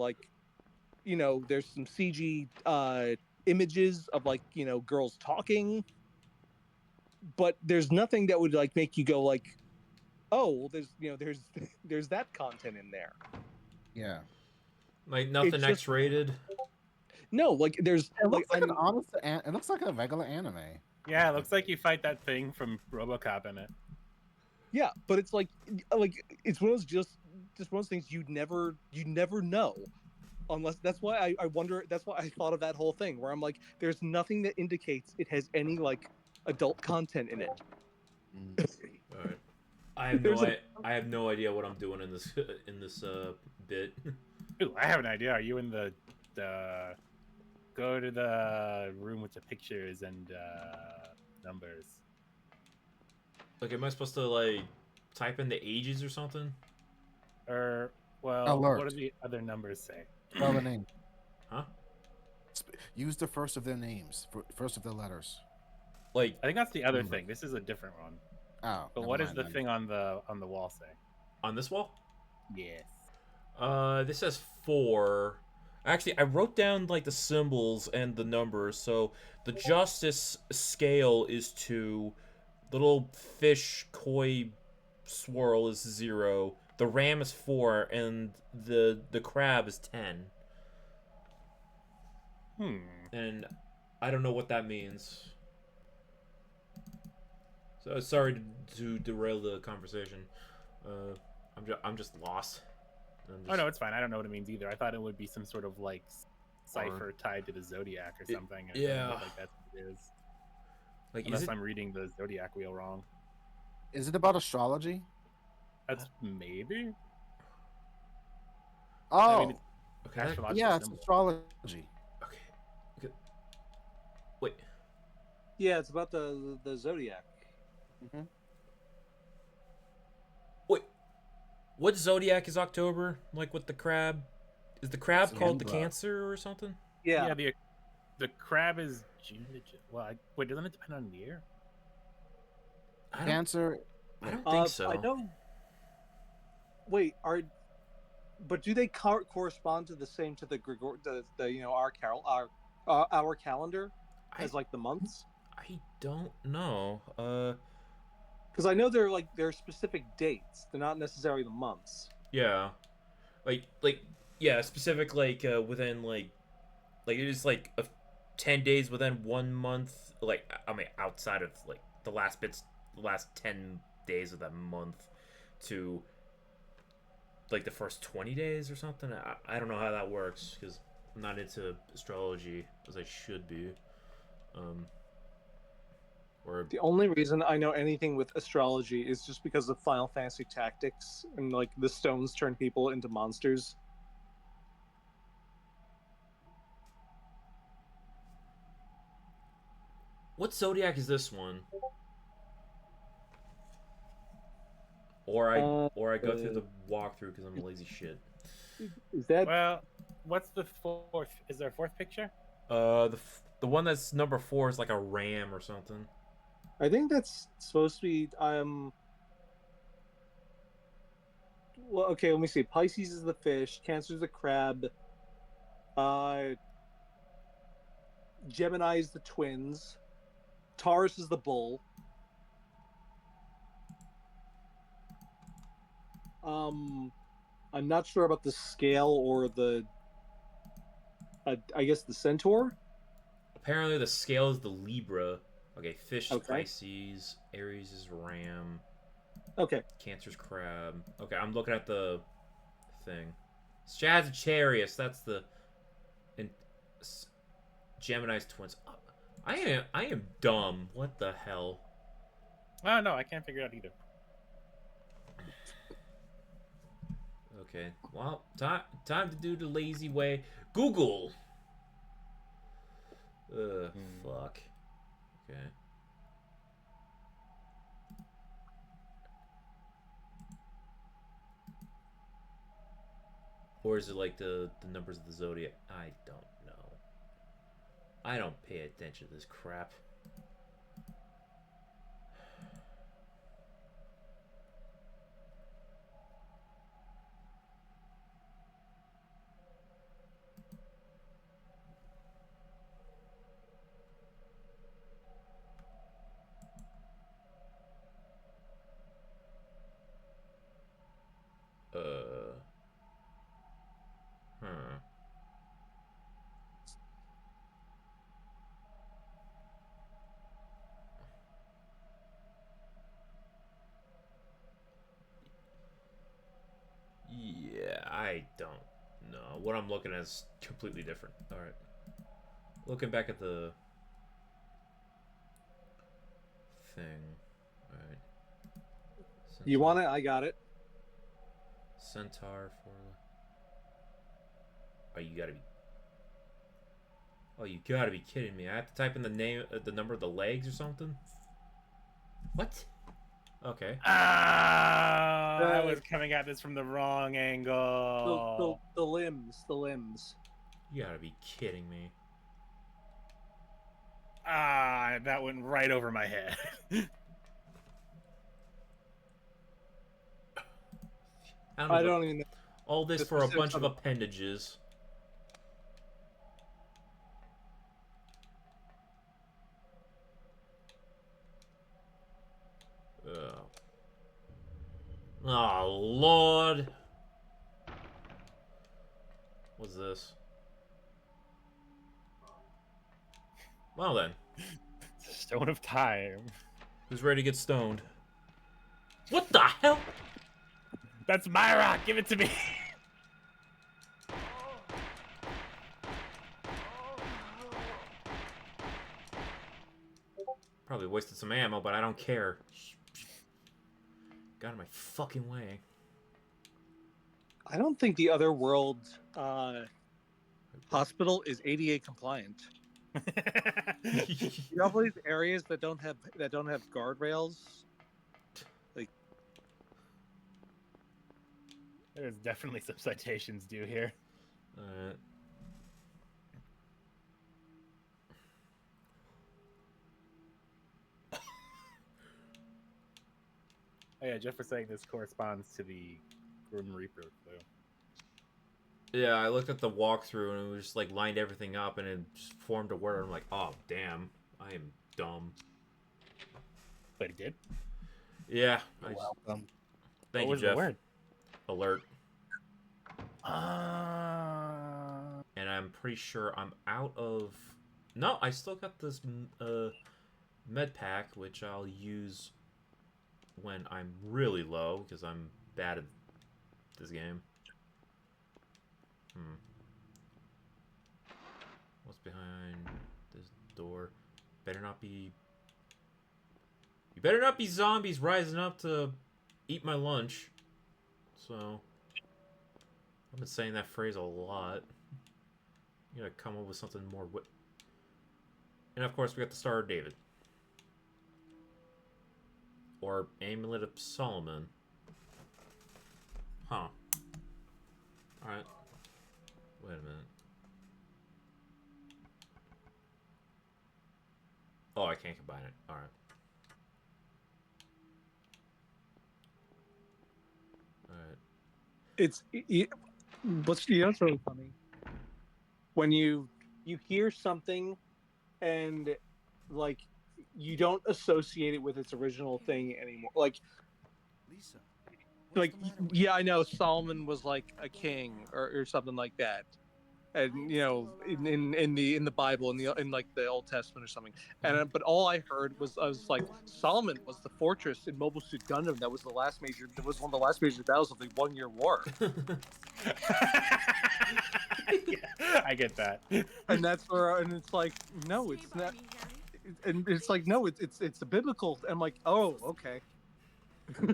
there's some CG images of like girls talking, but there's nothing that would like make you go like, oh, well, there's that content in there. Yeah. Like nothing just- X-rated. No, like there's It like looks like I mean, it looks like a regular anime. Yeah, it looks like you fight that thing from RoboCop in it. yeah, but it's like it's one of those just one of those things you'd never know unless that's why I wonder that's why I thought of that whole thing where I'm like there's nothing that indicates it has any like adult content in it. All right. There's I have no idea what I'm doing in this bit. Ooh, I have an idea. Are you in the go to the room with the pictures and numbers? Like, am I supposed to like type in the ages or something? Or well, Alert. what do the other numbers say? Spell the name. Huh? Use the first of their names, first of their letters. Like, I think that's the other Numbers. thing. This is a different one. Oh, But never what is mind the then. thing on the wall say? on this wall? Yes. This says 4. Actually, I wrote down like the symbols and the numbers. So the justice scale is 2. The little fish koi swirl is 0. The ram is 4, and the crab is 10. And I don't know what that means. So sorry to derail the conversation. I'm just lost. Oh no, it's fine. I don't know what it means either. I thought it would be some sort of like cipher tied to the zodiac or something. And it doesn't look like that's what it is. Like, Unless is it? I'm reading the zodiac wheel wrong. Is it about astrology? That's maybe. Oh, I mean, it's Okay. astrological yeah, it's symbol. astrology. Okay. Wait. yeah, it's about the zodiac. Wait. What zodiac is October? Like with the crab? Is the crab It's called the Libra. Cancer or something? Yeah. Yeah, the crab is June to June. Well, wait, doesn't it depend on the year? Cancer. I don't think so. I know. Wait, but do they correspond to the same to the our calendar as like the months? I don't know. Because I know they're specific dates. They're not necessarily the months. Yeah. Like yeah, specific within like it is like 10 days within 1 month. Like, I mean, outside of like the last 10 days of that month to like the first 20 days or something. I don't know how that works because I'm not into astrology as I should be. Or The only reason I know anything with astrology is just because of Final Fantasy Tactics and like the stones turn people into monsters. what zodiac is this one? Or I go through the walkthrough because I'm a lazy shit. Is that Well, what's the fourth? Is there a fourth picture? The one that's number 4 is like a ram or something. I think that's supposed to be well, okay, let me see. Pisces is the fish, Cancer is the crab, Gemini is the twins, Taurus is the bull. I'm not sure about the scale or the I guess the centaur. Apparently the scale is the Libra. Okay, fish is Okay. Pisces, Aries is ram, Okay. Cancer's crab. Okay, I'm looking at the thing. Sagittarius, that's the and Gemini's twins. I am dumb. What the hell? Oh no, I can't figure it out either. Okay, well, time to do the lazy way. Google. Fuck. Okay. Or is it like the numbers of the zodiac? I don't know. I don't pay attention to this crap. Huh. Yeah, I don't know. What I'm looking at is completely different. All right. Looking back at the thing. All right. You want it? I got it. Centaur for. Oh, you gotta be. Oh, you gotta be kidding me! I have to type in the name, the number of the legs or something. What? Okay. I was coming at this from the wrong angle. The limbs. You gotta be kidding me. That went right over my head. I don't even know. All this The for a specifics bunch of of it. appendages. Oh. Oh, Lord. What's this? Well then. Stone of Time. Who's ready to get stoned? What the hell? That's my rock. Give it to me. Probably wasted some ammo, but I don't care. Got in my fucking way. I don't think the other world hospital is ADA compliant. You know, all these areas that don't have guardrails. Like, There's definitely some citations due here. Oh yeah, Jeff was saying this corresponds to the Grim Reaper clue. Yeah, I looked at the walkthrough and it was just like lined everything up and it just formed a word. I'm like, oh damn, I am dumb. But it did. Yeah. Welcome. Thank What you, was Jeff. the word? Alert. And I'm pretty sure I'm out of. No, I still got this med pack, which I'll use when I'm really low because I'm bad at this game. What's behind this door? Better not be. You better not be zombies rising up to eat my lunch. So I've been saying that phrase a lot. You gotta come up with something more. And of course, we got the Star of David. Or Amulet of Solomon. Huh. Alright. Wait a minute. Oh, I can't combine it. Alright. Alright. What's really funny when you hear something and like you don't associate it with its original thing anymore. Like Lisa, what's the matter with you? I know Solomon was like a king or something like that, and you know in the Bible in like the Old Testament or something. And but all I heard was I was like Solomon was the fortress in Mobile Suit Gundam that was one of the last major battles of the 1 Year War. Yeah, I get that. And that's where and it's like no, it's not. And it's like no, it's a biblical. I'm like, oh, okay. Save me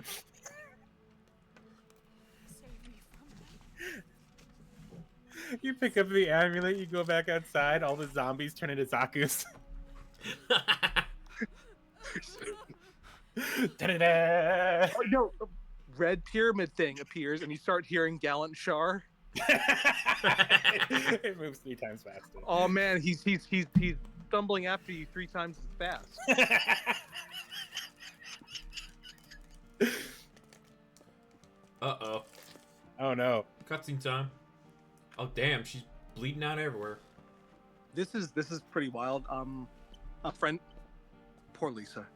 from them. You pick up the amulet, you go back outside, all the zombies turn into Zaku's. Da-da-da! Oh, no, red pyramid thing appears, and you start hearing Gallant Shar. It moves 3 times faster. Oh man, he's stumbling after you 3 times as fast. Uh-oh. Oh no. Cutscene time. Oh, damn. She's bleeding out everywhere. This is pretty wild. A friend, poor Lisa.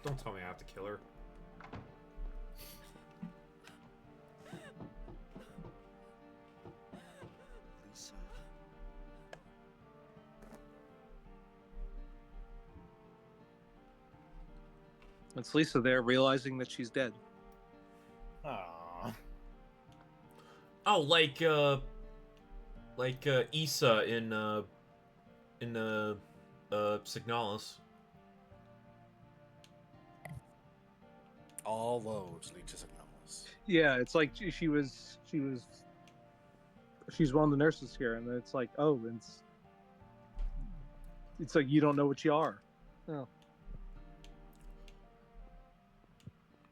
Don't tell me I have to kill her. Lisa. It's Lisa there realizing that she's dead. Aww. Oh, like Issa in Signalis. All roads lead to Signalis. Yeah, it's like she's one of the nurses here, and it's like, oh, it's like you don't know what you are. Oh.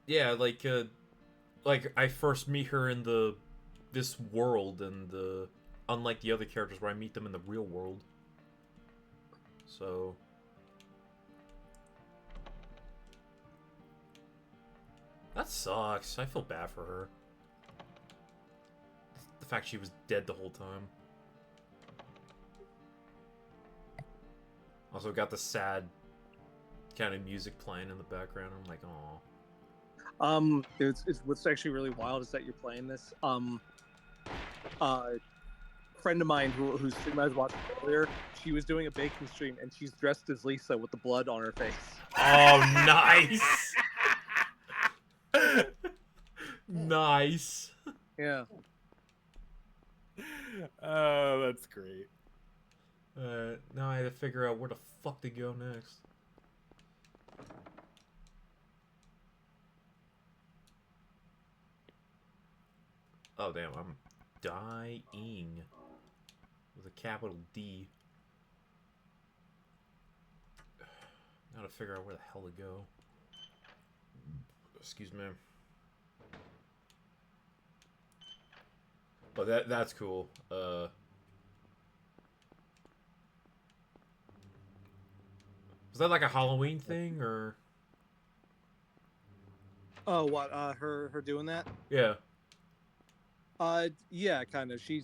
Yeah, like I first meet her in this world, and unlike the other characters where I meet them in the real world. So that sucks. I feel bad for her. The fact she was dead the whole time. Also got the sad kind of music playing in the background. I'm like, aw. It's what's actually really wild is that you're playing this. Friend of mine whose stream I was watching earlier, she was doing a baking stream and she's dressed as Lisa with the blood on her face. Oh, nice. Nice. Yeah. Oh, that's great. Now I have to figure out where the fuck to go next. Oh damn, I'm dying with a capital D. Now to figure out where the hell to go. Excuse me. Oh, that's cool. Was that like a Halloween thing or? Oh, what? Her doing that? Yeah. Yeah, kind of. She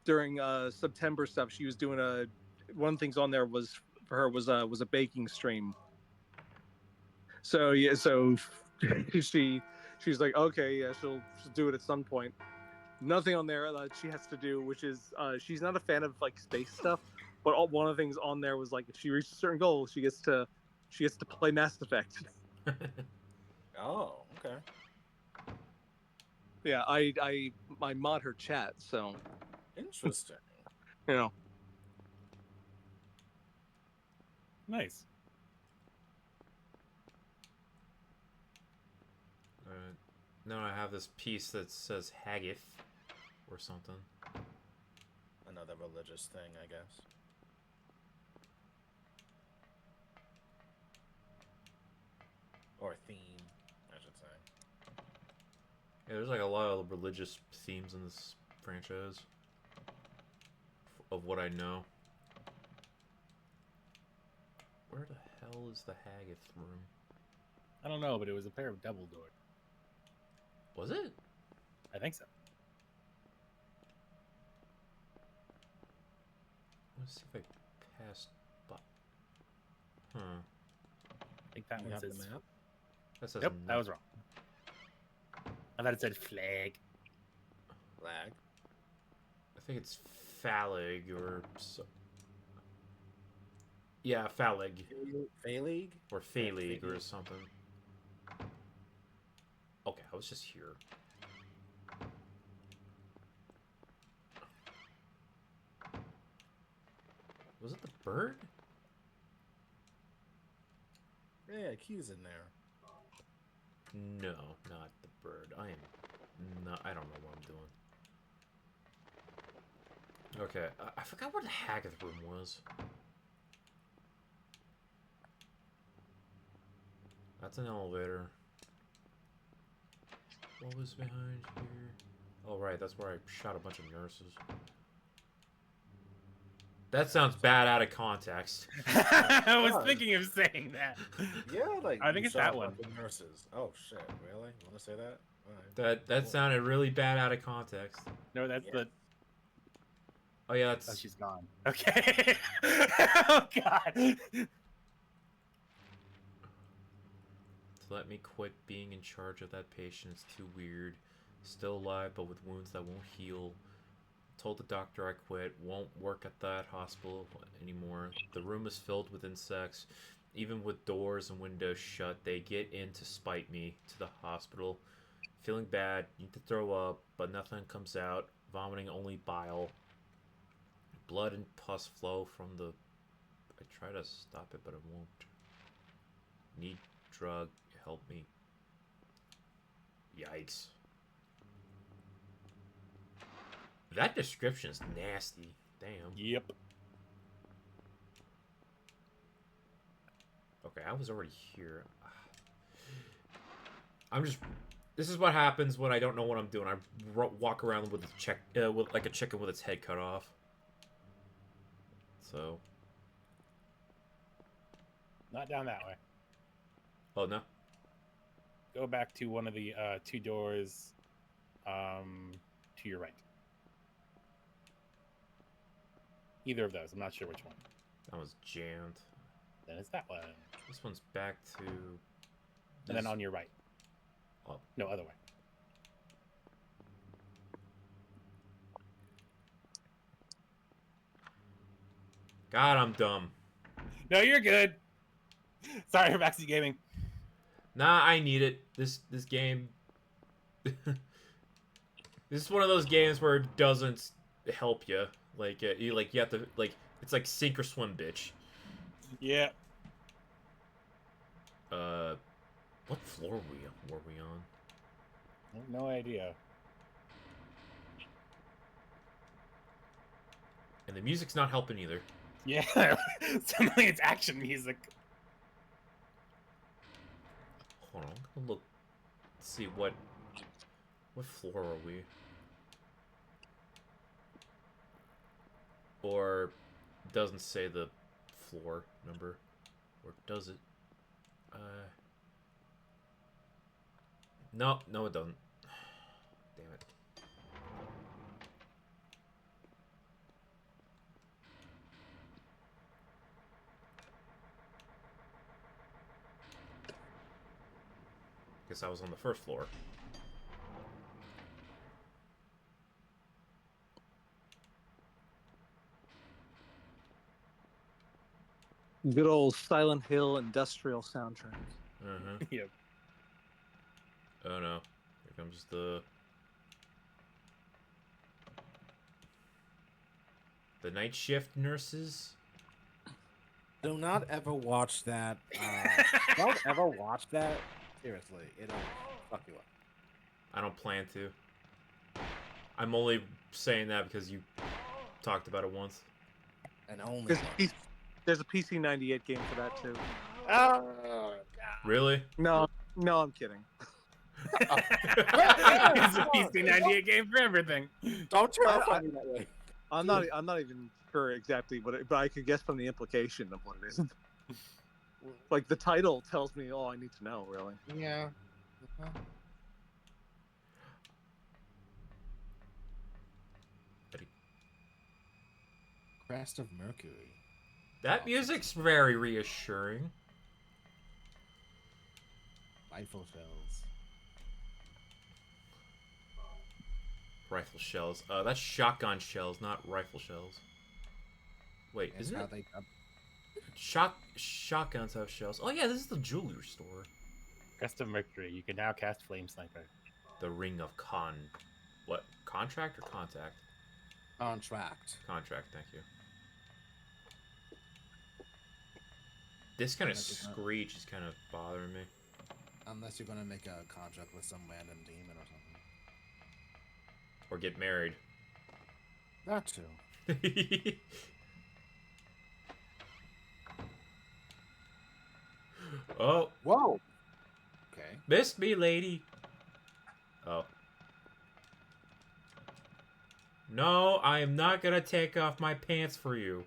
during September stuff, she was doing one of the things on there was for her was a baking stream. So yeah, so she's like, okay, yeah, she'll do it at some point. Nothing on there that she has to do, which is she's not a fan of like space stuff, but one of the things on there was like if she reaches a certain goal, she gets to play Mass Effect. Oh, okay. Yeah, I mod her chat, so Interesting. you know. Nice. Now I have this piece that says Haggith or something. Another religious thing, I guess. Or theme, I should say. Yeah, there's like a lot of religious themes in this franchise. Of what I know. Where the hell is the Haggith room? I don't know, but it was a pair of double doors. Was it? I think so. Let's see if I passed by. Huh. I think that You one have says. the map? That says Yep, no. that was wrong. I thought it said flag. Lag. I think it's Phalig or so. Yeah, Phalig. Phalig? Or Phalig or something. Okay, I was just here. Was it the bird? Yeah, Q's in there. No, not the bird. I don't know what I'm doing. Okay, I forgot where the Haggith room was. That's an elevator. What was behind here? Oh, right, that's where I shot a bunch of nurses. That sounds bad out of context. I was thinking of saying that. Yeah, like I think you it's shot that a one. bunch of Nurses. Oh shit, really? You want to say that? All right. That sounded really bad out of context. No, that's Yeah. the. Oh yeah, Oh, that's she's gone. Okay. Oh God. to let me quit being in charge of that patient is too weird. Still alive, but with wounds that won't heal. Told the doctor I quit. Won't work at that hospital anymore. The room is filled with insects. Even with doors and windows shut, they get in to spite me to the hospital. Feeling bad, need to throw up, but nothing comes out. Vomiting only bile. Blood and pus flow from the... I try to stop it, but it won't. Need drug. Help me. Yikes. That description is nasty. Damn. Yep. Okay, I was already here. I'm just... This is what happens when I don't know what I'm doing. I walk around with with like a chicken with its head cut off. So... Not down that way. Oh, no? Go back to one of the 2 doors to your right. Either of those. I'm not sure which one. That was jammed. Then it's that one. This one's back to... And then on your right. Oh. No, other way. God, I'm dumb. No, you're good. Sorry for backseat gaming. Nah, I need it. This game... this is one of those games where it doesn't help you. Like, you have to... Like, it's like sink or swim, bitch. Yeah. What floor were we on? I have no idea. And the music's not helping either. Yeah. Suddenly it's action music. Hold on, I'm gonna look... See what floor are we? Or doesn't say the floor number, or does it? No, it doesn't. Damn it. Guess I was on the first floor. Good old Silent Hill industrial soundtrack. Uh-huh. Yep. Oh no. Here comes the night shift nurses. Do not ever watch that. Don't ever watch that. Seriously, it'll fuck you up. I don't plan to. I'm only saying that because you talked about it once. And only. There's a PC 98 game for that too. Oh, Really? No, I'm kidding. It's a PC 98 game for everything. don't terrify me that way. I'm not even sure exactly what it, but I could guess from the implication of what it is. Like the title tells me all I need to know, really. Yeah. Crest of Mercury. That music's very reassuring. Rifle shells. Rifle shells. That's shotgun shells, not rifle shells. Wait, That's isn't how it? they Shotguns have shells. Oh yeah, this is the jewelry store. Crest of Mercury. You can now cast Flame Sniper. The Ring of What? Contract or contact? contract. Contract, thank you. This kind of Unless you're screech is kind of bothering me. Unless you're gonna make a contract with some random demon or something. Or get married. That too. Oh, Whoa. Okay. missed me, lady. Oh. No, I am not gonna take off my pants for you.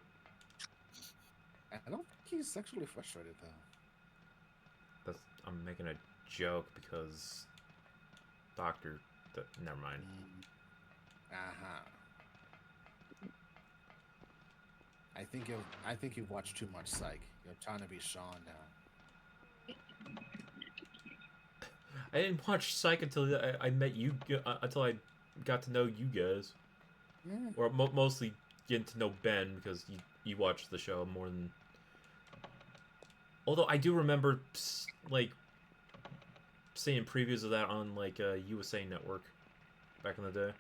I don't think he's sexually frustrated though. I'm making a joke because Never mind. Uh-huh. I think you've watched too much Psych. You're trying to be Sean now. I didn't watch Psych until I met you. Until I got to know you guys, Yeah. or mostly getting to know Ben because you watched the show more than. Although I do remember like seeing previews of that on like USA Network back in the day.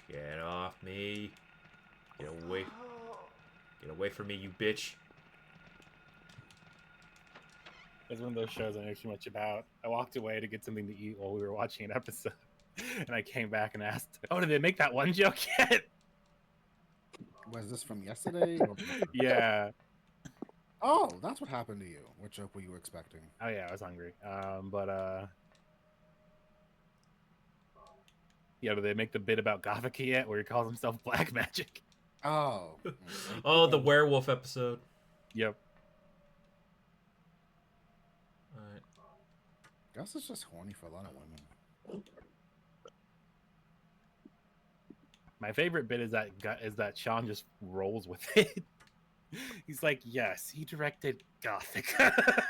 Get off me! Get away! Get away from me, you bitch! It's one of those shows I know too much about. I walked away to get something to eat while we were watching an episode, and I came back and asked, "Oh, did they make that one joke yet?" Was this from yesterday? Or... Yeah. Oh, that's what happened to you. What joke were you expecting? Oh yeah, I was hungry. Yeah, did they make the bit about Gothica yet, where he calls himself Black Magic? Oh. Oh, the werewolf episode. Yep. Alright. Gus is just horny for a lot of women. My favorite bit is that Sean just rolls with it. He's like, "Yes, he directed Gothica."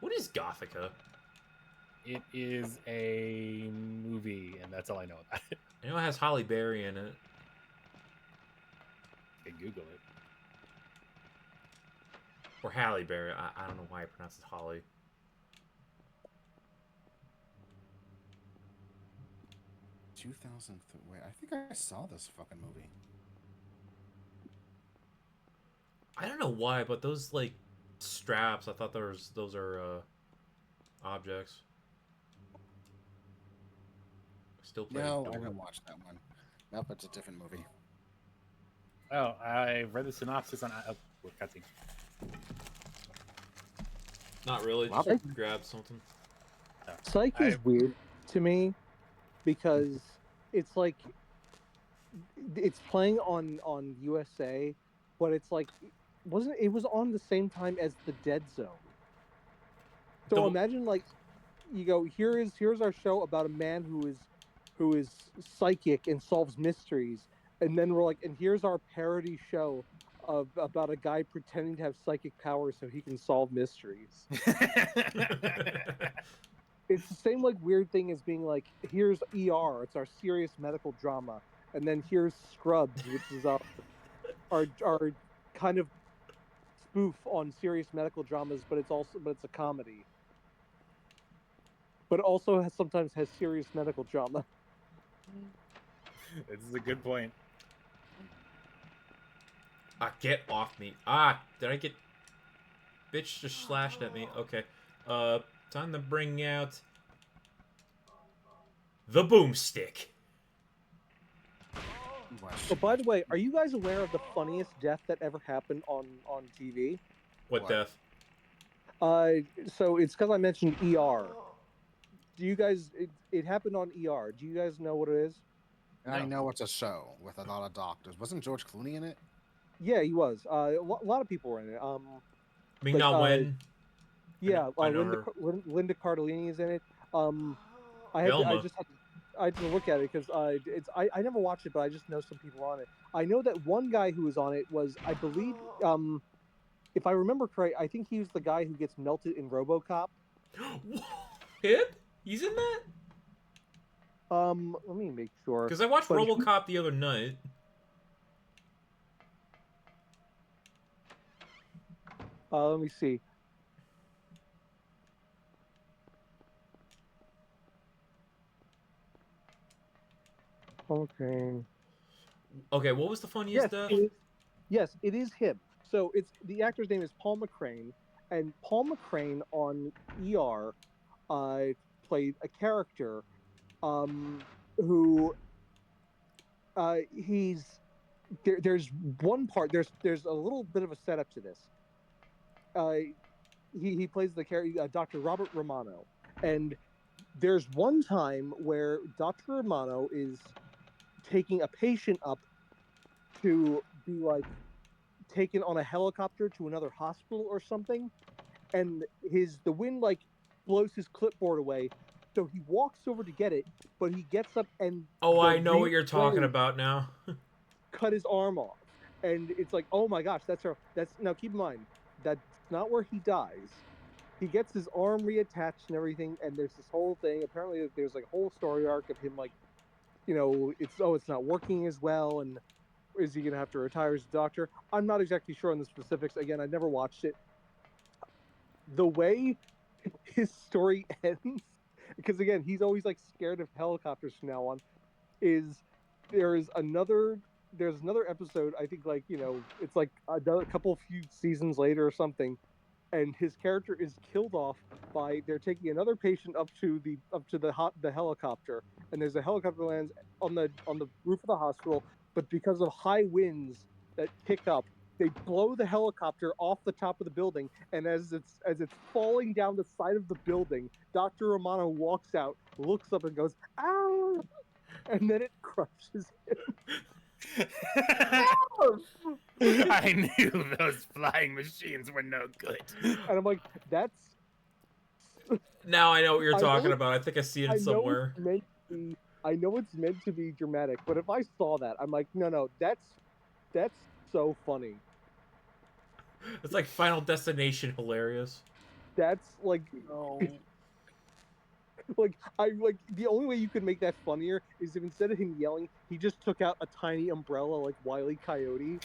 What is Gothica? It is a movie, and that's all I know about it. I know it has Holly Berry in it. You can Google it. Or Halle Berry. I don't know why I pronounce it Holly. Wait, I think I saw this fucking movie. I don't know why, but those like straps, I thought those are objects. Still play. No, I didn't watch that one. Nope, it's a different movie. Oh, I read the synopsis on. We're cutting. Not really. Just Robert? grab something. Psych is weird to me because it's like it's playing on USA, but it's like it was on the same time as the Dead Zone. So Don't- imagine like you go here's our show about a man who is psychic and solves mysteries, and then we're like, and here's our parody show about a guy pretending to have psychic powers so he can solve mysteries. It's the same like weird thing as being like, here's ER, it's our serious medical drama, and then here's Scrubs, which is our kind of spoof on serious medical dramas, but it's a comedy. But it also sometimes has serious medical drama. This is a good point. Get off me. Did I get... Bitch just slashed at me. Okay. Time to bring out... the boomstick. Oh, by the way, are you guys aware of the funniest death that ever happened on TV? What What? death? So it's because I mentioned ER. Do you guys... It happened on ER. Do you guys know what it is? And I know it's a show with a lot of doctors. Wasn't George Clooney in it? Yeah, he was. A lot of people were in it. Ming Na Wen. Yeah, I know Linda Cardellini is in it. I Velma. had to look at it because I never watched it, but I just know some people on it. I know that one guy who was on it was, I believe, if I remember correct, I think he was the guy who gets melted in RoboCop. Him? He's in that? Let me make sure. Because I watched But RoboCop the other night. Let me see. Okay. Okay, what was the funniest death? Yes, it is him. So the actor's name is Paul McCrane, and Paul McCrane on ER played a character who there's one part there's a little bit of a setup to this. He plays the character Dr. Robert Romano, and there's one time where Dr. Romano is taking a patient up to be like taken on a helicopter to another hospital or something, and the wind like blows his clipboard away. So he walks over to get it, but he gets up and Oh, the I know what you're talking blade about now. cut his arm off, and it's like, oh my gosh, that's her. That's now. Keep in mind that's not where he dies. He gets his arm reattached and everything, and there's this whole thing. Apparently, there's like a whole story arc of him like, it's not working as well, and is he gonna have to retire as a doctor? I'm not exactly sure on the specifics. Again, I never watched it. The way his story ends, because again, he's always like scared of helicopters from now on, is there's another episode, I think, like, it's like a couple few seasons later or something, and his character is killed off by they're taking another patient up to the helicopter, and there's a helicopter lands on the roof of the hospital, but because of high winds that pick up, they blow the helicopter off the top of the building, and as it's falling down the side of the building, Dr. Romano walks out, looks up, and goes, "Ah!" And then it crushes him. I knew those flying machines were no good. And I'm like, that's. Now I know what you're I know talking it- about. I think I see I it know somewhere. it's meant to be. I know it's meant to be dramatic, but if I saw that, I'm like, no, that's so funny. It's like Final Destination hilarious. That's like, No. like the only way you could make that funnier is if instead of him yelling, he just took out a tiny umbrella like Wile E. Coyote.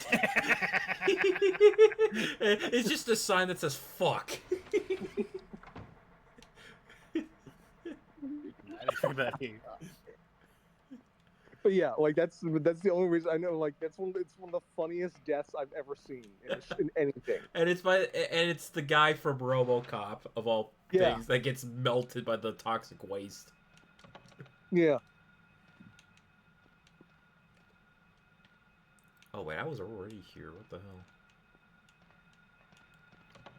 It's just a sign that says "fuck." Everybody. But yeah, like that's the only reason I know. Like it's one of the funniest deaths I've ever seen in anything. And it's the guy from RoboCop of all Yeah. things that gets melted by the toxic waste. Yeah. Oh wait, I was already here. What the hell? I'm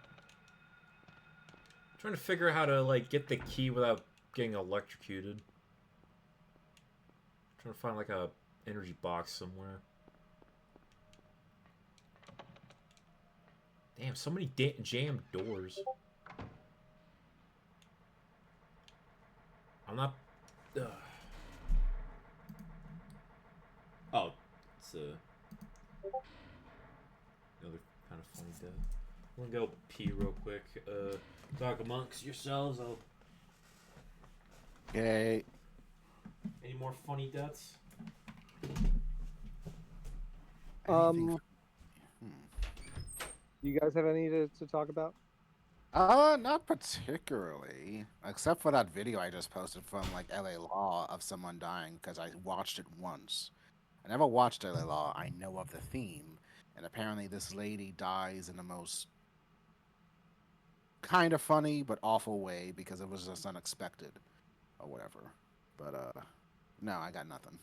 trying to figure out how to like get the key without getting electrocuted. Trying to find like a energy box somewhere. Damn, so many jammed doors. I'm not. Ugh. Oh, it's another kind of funny death. I'm gonna go pee real quick. Talk amongst yourselves. Okay. Any more funny deaths? Anything- You guys have any to talk about? Not particularly, except for that video I just posted from like LA Law of someone dying because I watched it once. I never watched LA Law. I know of the theme, and apparently this lady dies in the most kind of funny but awful way because it was just unexpected or whatever. But no, I got nothing.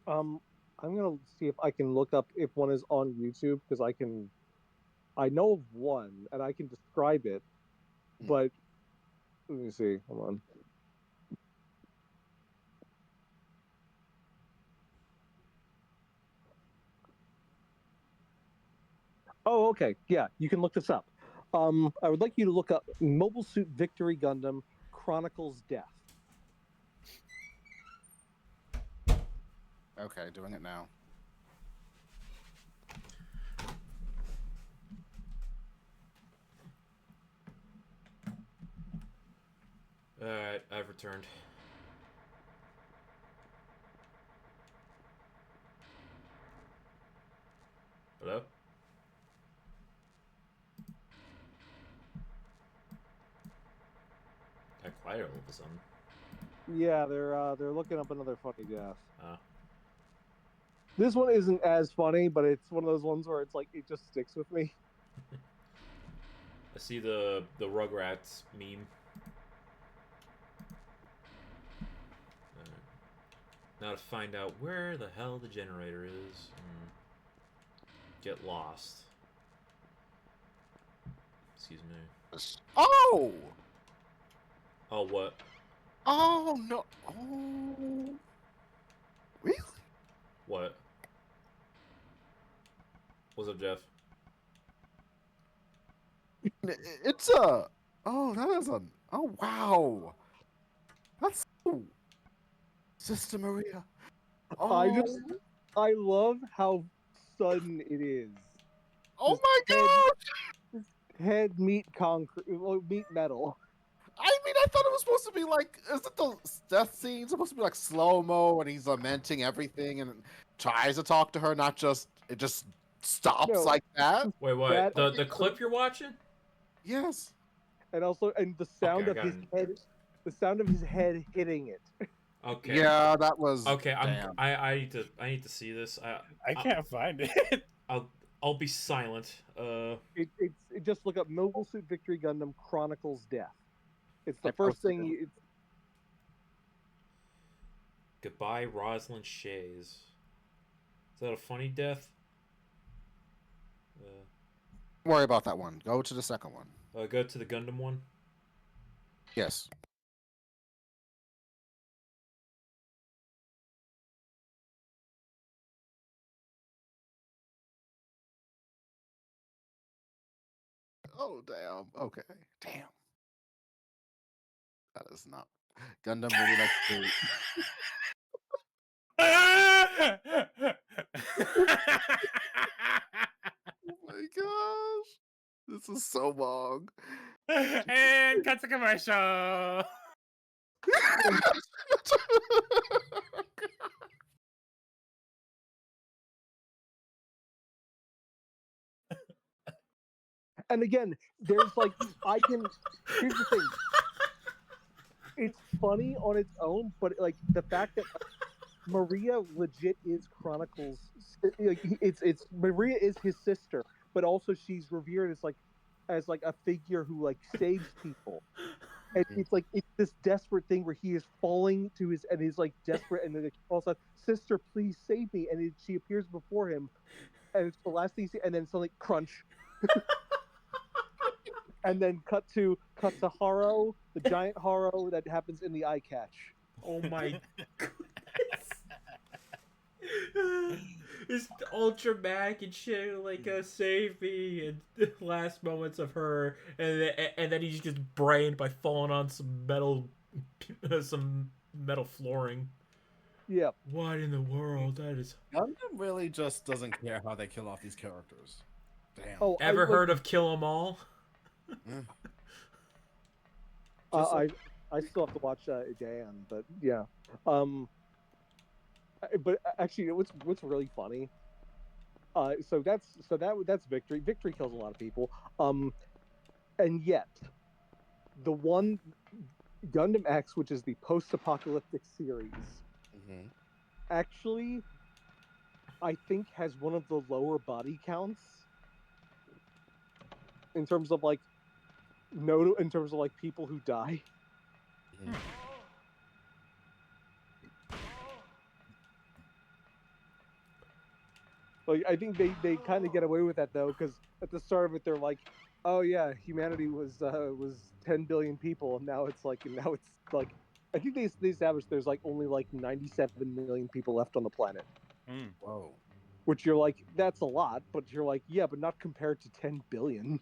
I'm gonna see if I can look up if one is on YouTube because I know of one and I can describe it, but let me see. Hold on. Oh, okay. Yeah, you can look this up. I would like you to look up Mobile Suit Victory Gundam Chronicles Death. Okay, doing it now. Alright, I've returned. Hello? Got quiet all of a sudden. Yeah, they're looking up another funny death. Oh. This one isn't as funny, but it's one of those ones where it's like it just sticks with me. I see the Rugrats meme. Now to find out where the hell the generator is and get lost. Excuse me. Oh! Oh, what? Oh no! Oh, really? What? What's up, Jeff? It's a Oh, that is a. Oh, wow. That's so. Sister Maria. Oh, I love how sudden it is. oh Just my head, god! head meet concrete, meet metal. I mean, I thought it was supposed to be like, isn't the death scene supposed to be like slow mo and he's lamenting everything and tries to talk to her, not just it just stops No, like that? Wait, what? that The clip you're watching? Yes. and also the Okay, sound I of got his it. head, the sound of his head hitting it. Okay. Yeah, that was. Okay, Damn. I need to see this. I can't find it. I'll be silent. Just look up Mobile Suit Victory Gundam Chronicles Death. It's the I first posted thing. it. It's Goodbye, Rosalind Shays. Is that a funny death? Don't worry about that one. Go to the second one. Go to the Gundam one. Yes. Oh, damn. Okay. Damn. That is not. Gundam really likes to. Oh my gosh. This is so long. And cut to commercial. and again, there's like I can. Here's the thing. It's funny on its own, but like the fact that Maria legit is Chronicles. Like it's Maria is his sister, but also she's revered as like a figure who like saves people. And it's like it's this desperate thing where he is falling to his and he's like desperate and then he calls out, "Sister, please save me!" And she appears before him, and it's the last thing you see, and then suddenly crunch, and then cut to Haro, the giant Haro that happens in the eye catch. Oh my goodness. It's ultra back and shit, like save me, and the last moments of her, and then he's just brained by falling on some metal flooring. Yeah. What in the world? That is. Gundam really just doesn't care how they kill off these characters. Damn. Oh, Ever heard of Kill 'Em All? I still have to watch Dan, but yeah. But actually, what's really funny. So that's Victory. Victory kills a lot of people. And yet, the one Gundam X, which is the post-apocalyptic series, actually, I think has one of the lower body counts in terms of like in terms of like people who die. Like I think they kind of get away with that though, because at the start of it they're like, oh yeah, humanity was 10 billion people, and now it's like I think they established there's like only like 97 million people left on the planet. Whoa. Which you're like, that's a lot, but you're like, yeah, but not compared to 10 billion.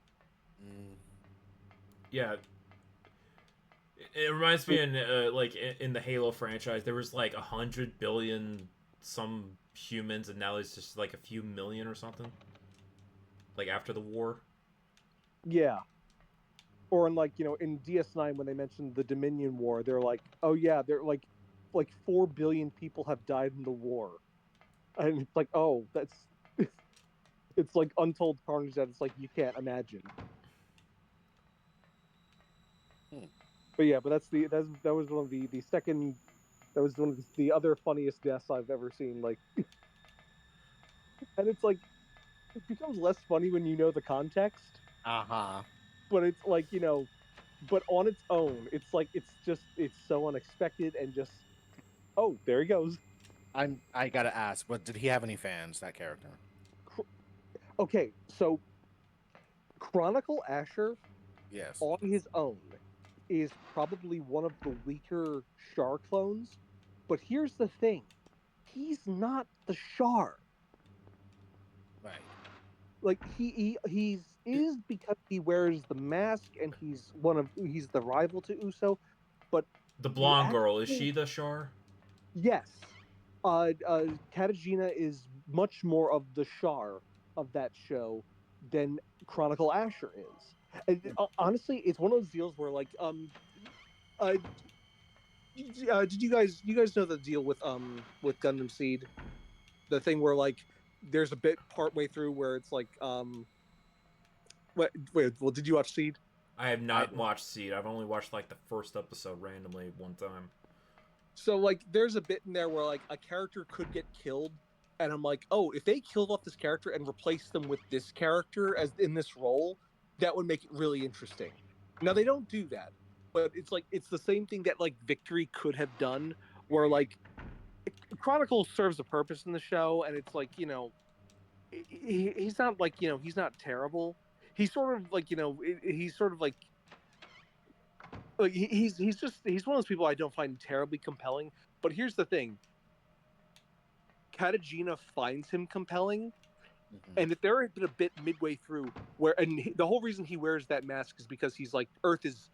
Yeah. It reminds me in the Halo franchise, there was like 100 billion some humans, and now it's just like a few million or something. Like after the war. Yeah. Or in like, in DS9 when they mentioned the Dominion War, they're like, oh yeah, they're like 4 billion people have died in the war. And it's like, oh, that's it's like untold carnage that it's like you can't imagine. But yeah, but that was one of the second, that was one of the other funniest deaths I've ever seen. Like, and it's like it becomes less funny when you know the context. But it's like but on its own, it's like it's so unexpected and just oh, there he goes. I gotta ask, but did he have any fans? That character? Okay, so Chronicle Asher, Yes. on his own, is probably one of the weaker Char clones. But here's the thing: he's not the Char. Right. Like he's is because he wears the mask and he's the rival to Uso, but The the blonde girl, is actual she the Shar? yes, Katarzyna is much more of the Shar of that show than Chronicle Asher is. And, honestly, it's one of those deals where like uh, did you guys know the deal with Gundam Seed? The thing where like there's a bit partway through where it's like well, did you watch Seed? I have I not watched Seed. I've only watched like the first episode randomly one time. So like there's a bit in there where like a character could get killed, and I'm like, oh, if they killed off this character and replaced them with this character as in this role, that would make it really interesting. Now they don't do that, but it's like it's the same thing that like Victory could have done, where like Chronicle serves a purpose in the show, and it's like, he's not like, he's not terrible. He's sort of like, he's sort of like he's one of those people I don't find terribly compelling. But here's the thing: Katajina finds him compelling, Mhm. and if there had been a bit midway through where, the whole reason he wears that mask is because he's like, Earth is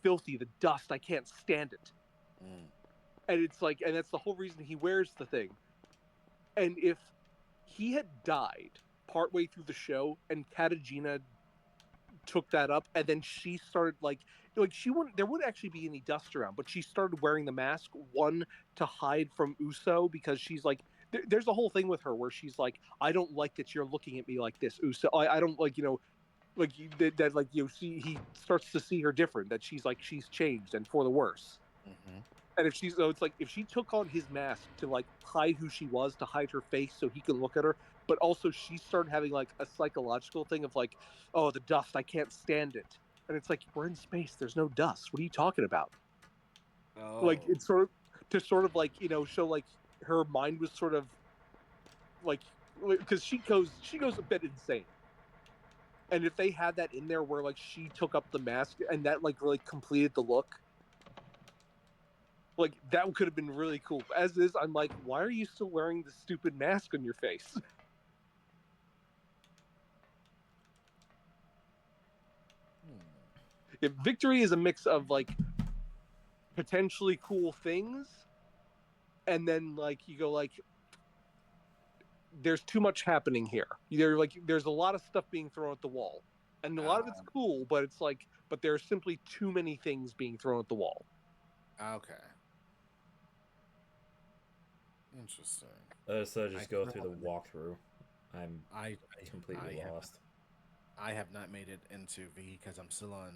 filthy, the dust, I can't stand it, Mm. and it's like, and that's the whole reason he wears the thing. And if he had died partway through the show, and Katajina took that up, and then she started like she wouldn't there wouldn't actually be any dust around, but she started wearing the mask, one, to hide from Uso, because she's like, there's a whole thing with her where she's like, I don't like that you're looking at me like this, Uso. I don't like, like that like, see, he starts to see her different, that she's like, she's changed and for the worse. Mhm. And if she's, so it's like, if she took on his mask to like hide who she was, to hide her face so he could look at her, but also she started having like a psychological thing of like, oh, the dust, I can't stand it. And it's like, we're in space, there's no dust. What are you talking about? Like, Oh. it's sort of to sort of like, show like her mind was sort of like, because she goes a bit insane. And if they had that in there where like she took up the mask and that like really completed the look, like that could have been really cool. As is, I'm like, why are you still wearing the stupid mask on your face? Hmm. If Victory is a mix of like potentially cool things, and then like you go like, there's too much happening here. There's a lot of stuff being thrown at the wall, and a lot of it's cool, but it's like, but there's simply too many things being thrown at the wall. Okay. Interesting. So I just go still through the haven't- walkthrough. I'm I completely I have, lost. I have not made it into V because I'm still on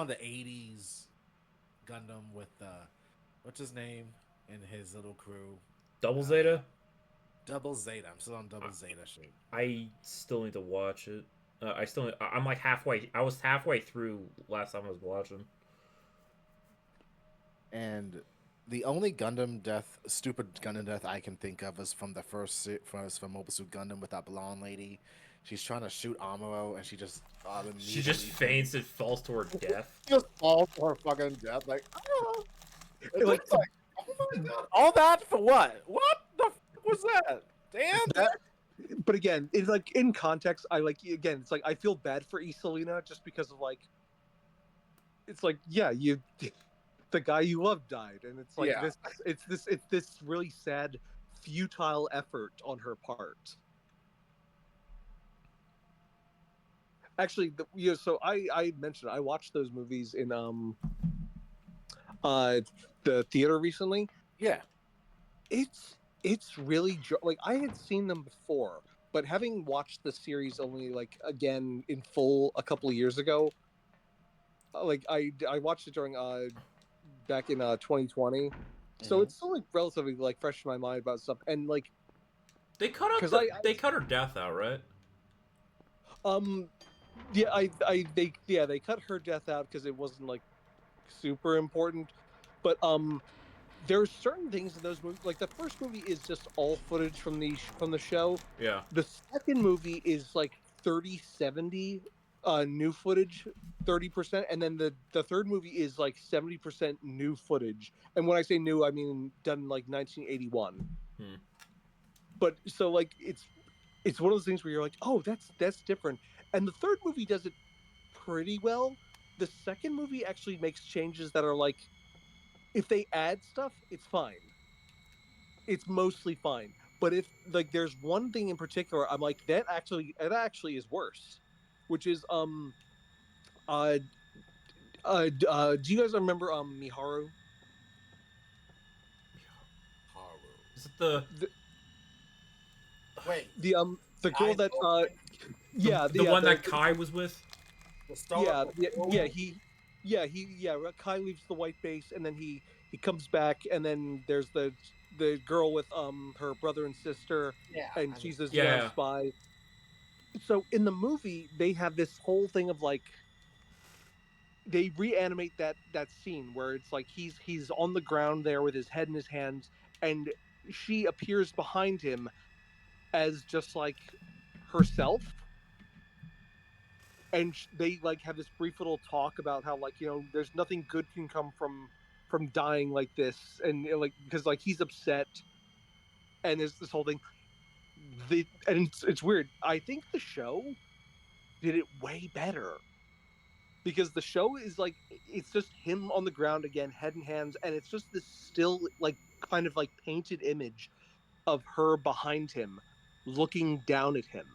the '80s Gundam with what's his name and his little crew. Double Zeta? Double Zeta. I'm still on Double Zeta shit. I still need to watch it. I'm like halfway. I was halfway through last time I was watching. And the only stupid Gundam death I can think of is from the from Mobile Suit Gundam with that blonde lady. She's trying to shoot Amuro, and she just She just faints and falls to her death. just falls to her fucking death. Like, oh. It's Like, like, oh my god, all that for what? What the fuck was that? Damn. that, but again, it's like in context, I like, again, it's like I feel bad for Iselina just because of like, it's like, yeah, the guy you love died, and it's like, Yeah. it's this really sad, futile effort on her part. Actually, so I mentioned I watched those movies in the theater recently. Yeah. It's really like, I had seen them before, but having watched the series only like again in full a couple of years ago, like I watched it during back in 2020, so Mhm. it's still like relatively like fresh in my mind about stuff. And like, because They cut her death out, right? um yeah, they cut her death out because it wasn't like super important, but there's certain things in those movies. Like the first movie is just all footage from the show. Yeah. The second movie is like 30-70 new footage, 30%, and then the third movie is like 70% new footage. And when I say new, I mean done like 1981. Hmm. But so like it's one of those things where you're like, oh, that's different. And the third movie does it pretty well. The second movie actually makes changes that are like, if they add stuff, it's fine. It's mostly fine. But if like there's one thing in particular, I'm like, that actually is worse. Which is uh do you guys remember Miharu? Haru. Is it the The Wait, the girl I that know yeah, the yeah, one that Kai was with? the yeah, historical yeah, yeah, woman? Kai leaves the white base, and then he comes back, and then there's the girl with her brother and sister, Yeah, and I know. she's this young Yeah. spy. So in the movie they have this whole thing of like, they reanimate that scene where it's like he's on the ground there with his head in his hands, and she appears behind him as just like herself, and they like have this brief little talk about how, like, there's nothing good can come from dying like this, and like, because like he's upset, and there's this whole thing. And it's weird, I think the show did it way better, because the show is like, it's just him on the ground again, head and hands, and it's just this still, like, kind of like painted image of her behind him, looking down at him,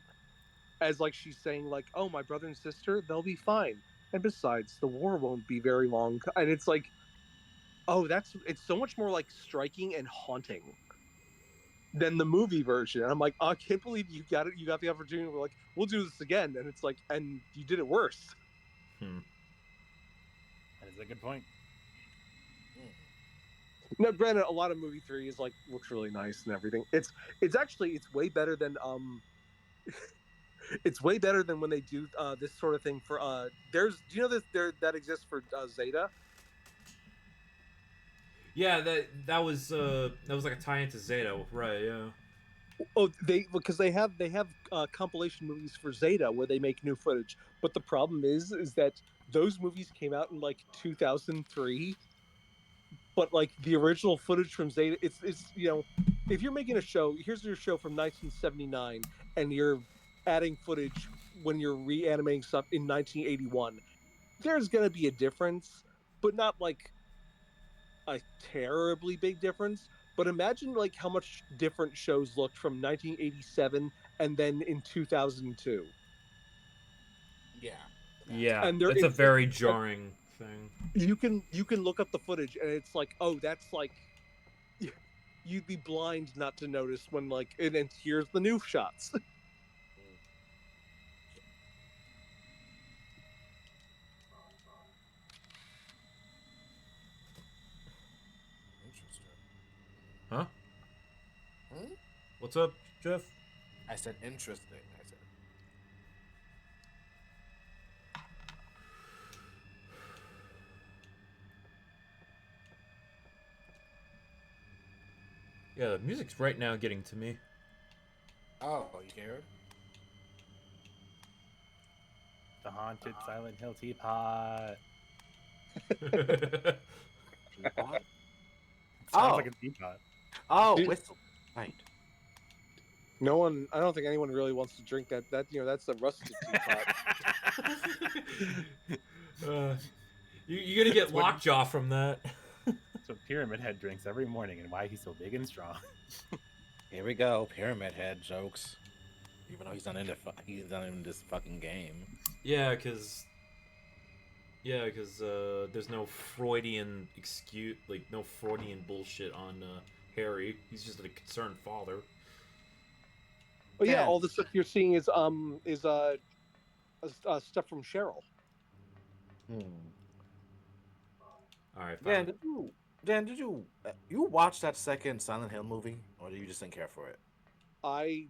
as like she's saying like, oh, my brother and sister, they'll be fine, and besides, the war won't be very long. And it's like, oh, it's so much more like striking and haunting than the movie version. And I'm like, oh, I can't believe you got it, you got the opportunity, we're like, we'll do this again, and it's like, and you did it worse. Hmm. That is a good point. Now, granted, a lot of movie three is like, looks really nice and everything. It's actually, it's way better than it's way better than when they do this sort of thing for there's, do you know this there that exists for Zeta? Yeah, that was like a tie into Zeta, right? Yeah. Oh, because they have compilation movies for Zeta where they make new footage. But the problem is that those movies came out in like 2003, but like the original footage from Zeta, it's if you're making a show, here's your show from 1979, and you're adding footage when you're reanimating stuff in 1981, there's gonna be a difference, but not like a terribly big difference. But imagine like how much different shows looked from 1987 and then in 2002. Yeah. Yeah, And there, it's a very jarring thing. you can look up the footage, and it's like, oh, that's like, you'd be blind not to notice when, like, and then here's the new shots. Interesting. Huh? Hmm? What's up, Jeff? I said interesting. I said. Yeah, the music's right now getting to me. Oh, you cared? The haunted Silent Hill teapot. Teapot? Sounds Oh, like a teapot. oh, Dude, whistle. Right. no one, I don't think anyone really wants to drink that that's a rusted teapot. uh, you're gonna get That's what- lockjaw from that. That's what Pyramid Head drinks every morning, and why he's so big and strong. Here we go. Pyramid Head jokes. Even though he's not in this fucking game. Yeah, because there's no Freudian excuse, like no Freudian bullshit on Harry. He's just a concerned father. But yeah, Dan. all the stuff you're seeing is stuff from Cheryl. Hmm. All right, Dan, fine. did you watch that second Silent Hill movie, or you just didn't care for it? I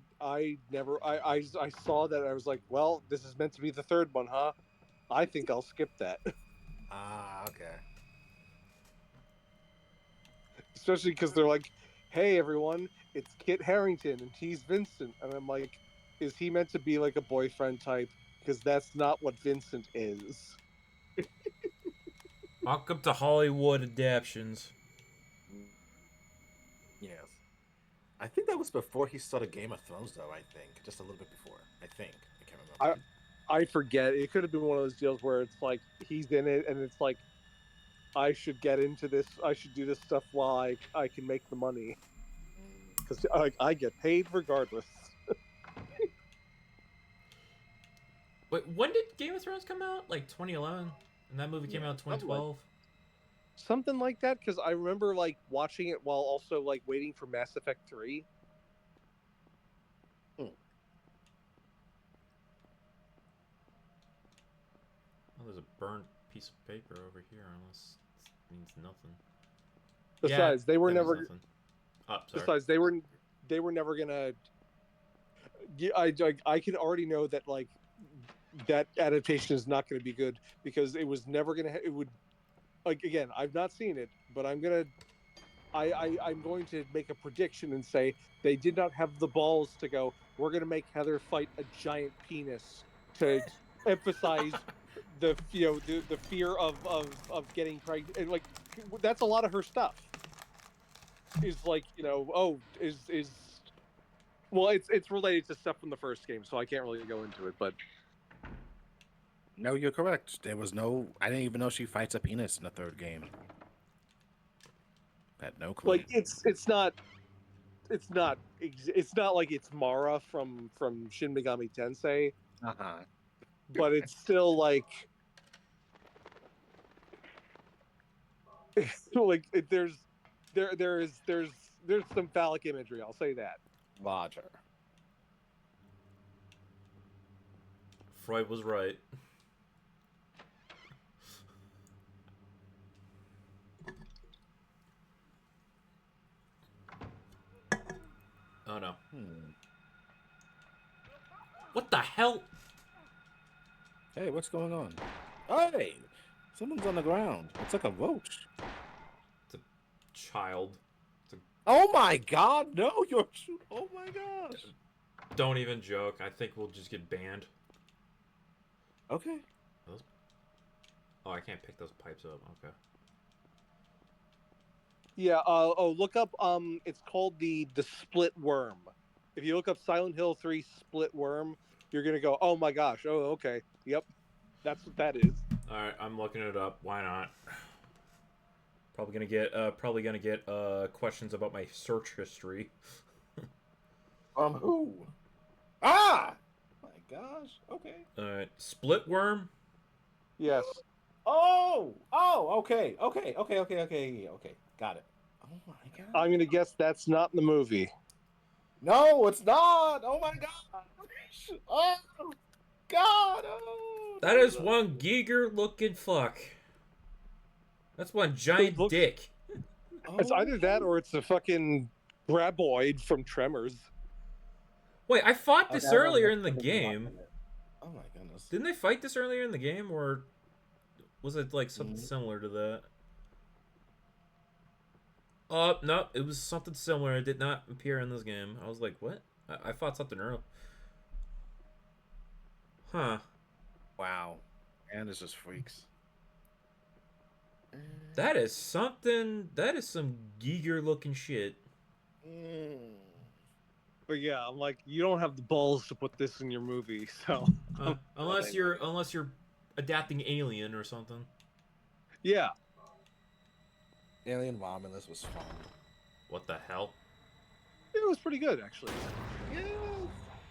never, I saw that, I was like, well, this is meant to be the third one, huh? I think I'll skip that. Ah, okay. Especially because they're like, hey everyone, it's Kit Harington and he's Vincent, and I'm like, is he meant to be like a boyfriend type? Because that's not what Vincent is. Welcome to Hollywood adaptions. Yes. I think that was was before he started Game of Thrones, though. I think just a little bit before. I think I can't I remember. I forget. It could have been one of those deals where it's like he's in it, and it's like I should get into this. I should do this stuff while I can make the money because I get paid regardless. Wait, when did Game of Thrones come out? Like 2011, and that movie came Yeah, out in something like 2012. something like that. Because I remember like watching it while also like waiting for Mass Effect 3. Oh, there's a burnt piece of paper over here, unless it means nothing. Besides, they were that means never. nothing. Oh, sorry. Besides, they were never gonna. Yeah, I can already know that like that adaptation is not going to be good because it was never going to. It would like again. I've not seen it, but I'm going to make a prediction and say they did not have the balls to go. We're going to make Heather fight a giant penis to emphasize the fear of getting pregnant. And like that's a lot of her stuff. Is like is well, it's related to stuff from the first game, so I can't really go into it. But No, you're correct. There was no. I didn't even know she fights a penis in the third game. I had no clue. like it's not like it's Mara from Shin Megami Tensei, but it's still like there's some phallic imagery. I'll say that. Roger. Freud was right. Oh no. What the hell? Hey, what's going on? Hey, someone's on the ground. It's like a roach. It's a child. Oh my God! No, you're. Oh my gosh. Don't even joke. I think we'll just get banned. Okay. Oh, I can't pick those pipes up. Okay. Yeah. Look up. It's called the split worm. If you look up Silent Hill 3 split worm, you're gonna go, oh my gosh. Oh, okay. Yep. That's what that is. All right, I'm looking it up. Why not? Probably gonna get questions about my search history. Who? Ah! My gosh. Okay. All right, split worm. Yes. Oh. Okay. Got it. Oh my God. I'm gonna guess that's not in the movie. No, it's not. Oh my God. Oh God. Oh. That is one Giger looking fuck. That's one giant dick. It's either that or it's a fucking graboid from Tremors. Wait, I fought this earlier in the game. Oh my goodness. Didn't they fight this earlier in the game, or was it like something similar to that? No, it was something similar. It did not appear in this game. I was like, what? I fought something earlier. Huh. Wow. And it's just freaks. That is something. That is some Giger looking shit. But yeah, I'm like, you don't have the balls to put this in your movie, so unless you're adapting Alien or something. yeah. Alien Romulus was fun. What the hell? It was pretty good, actually. Yeah.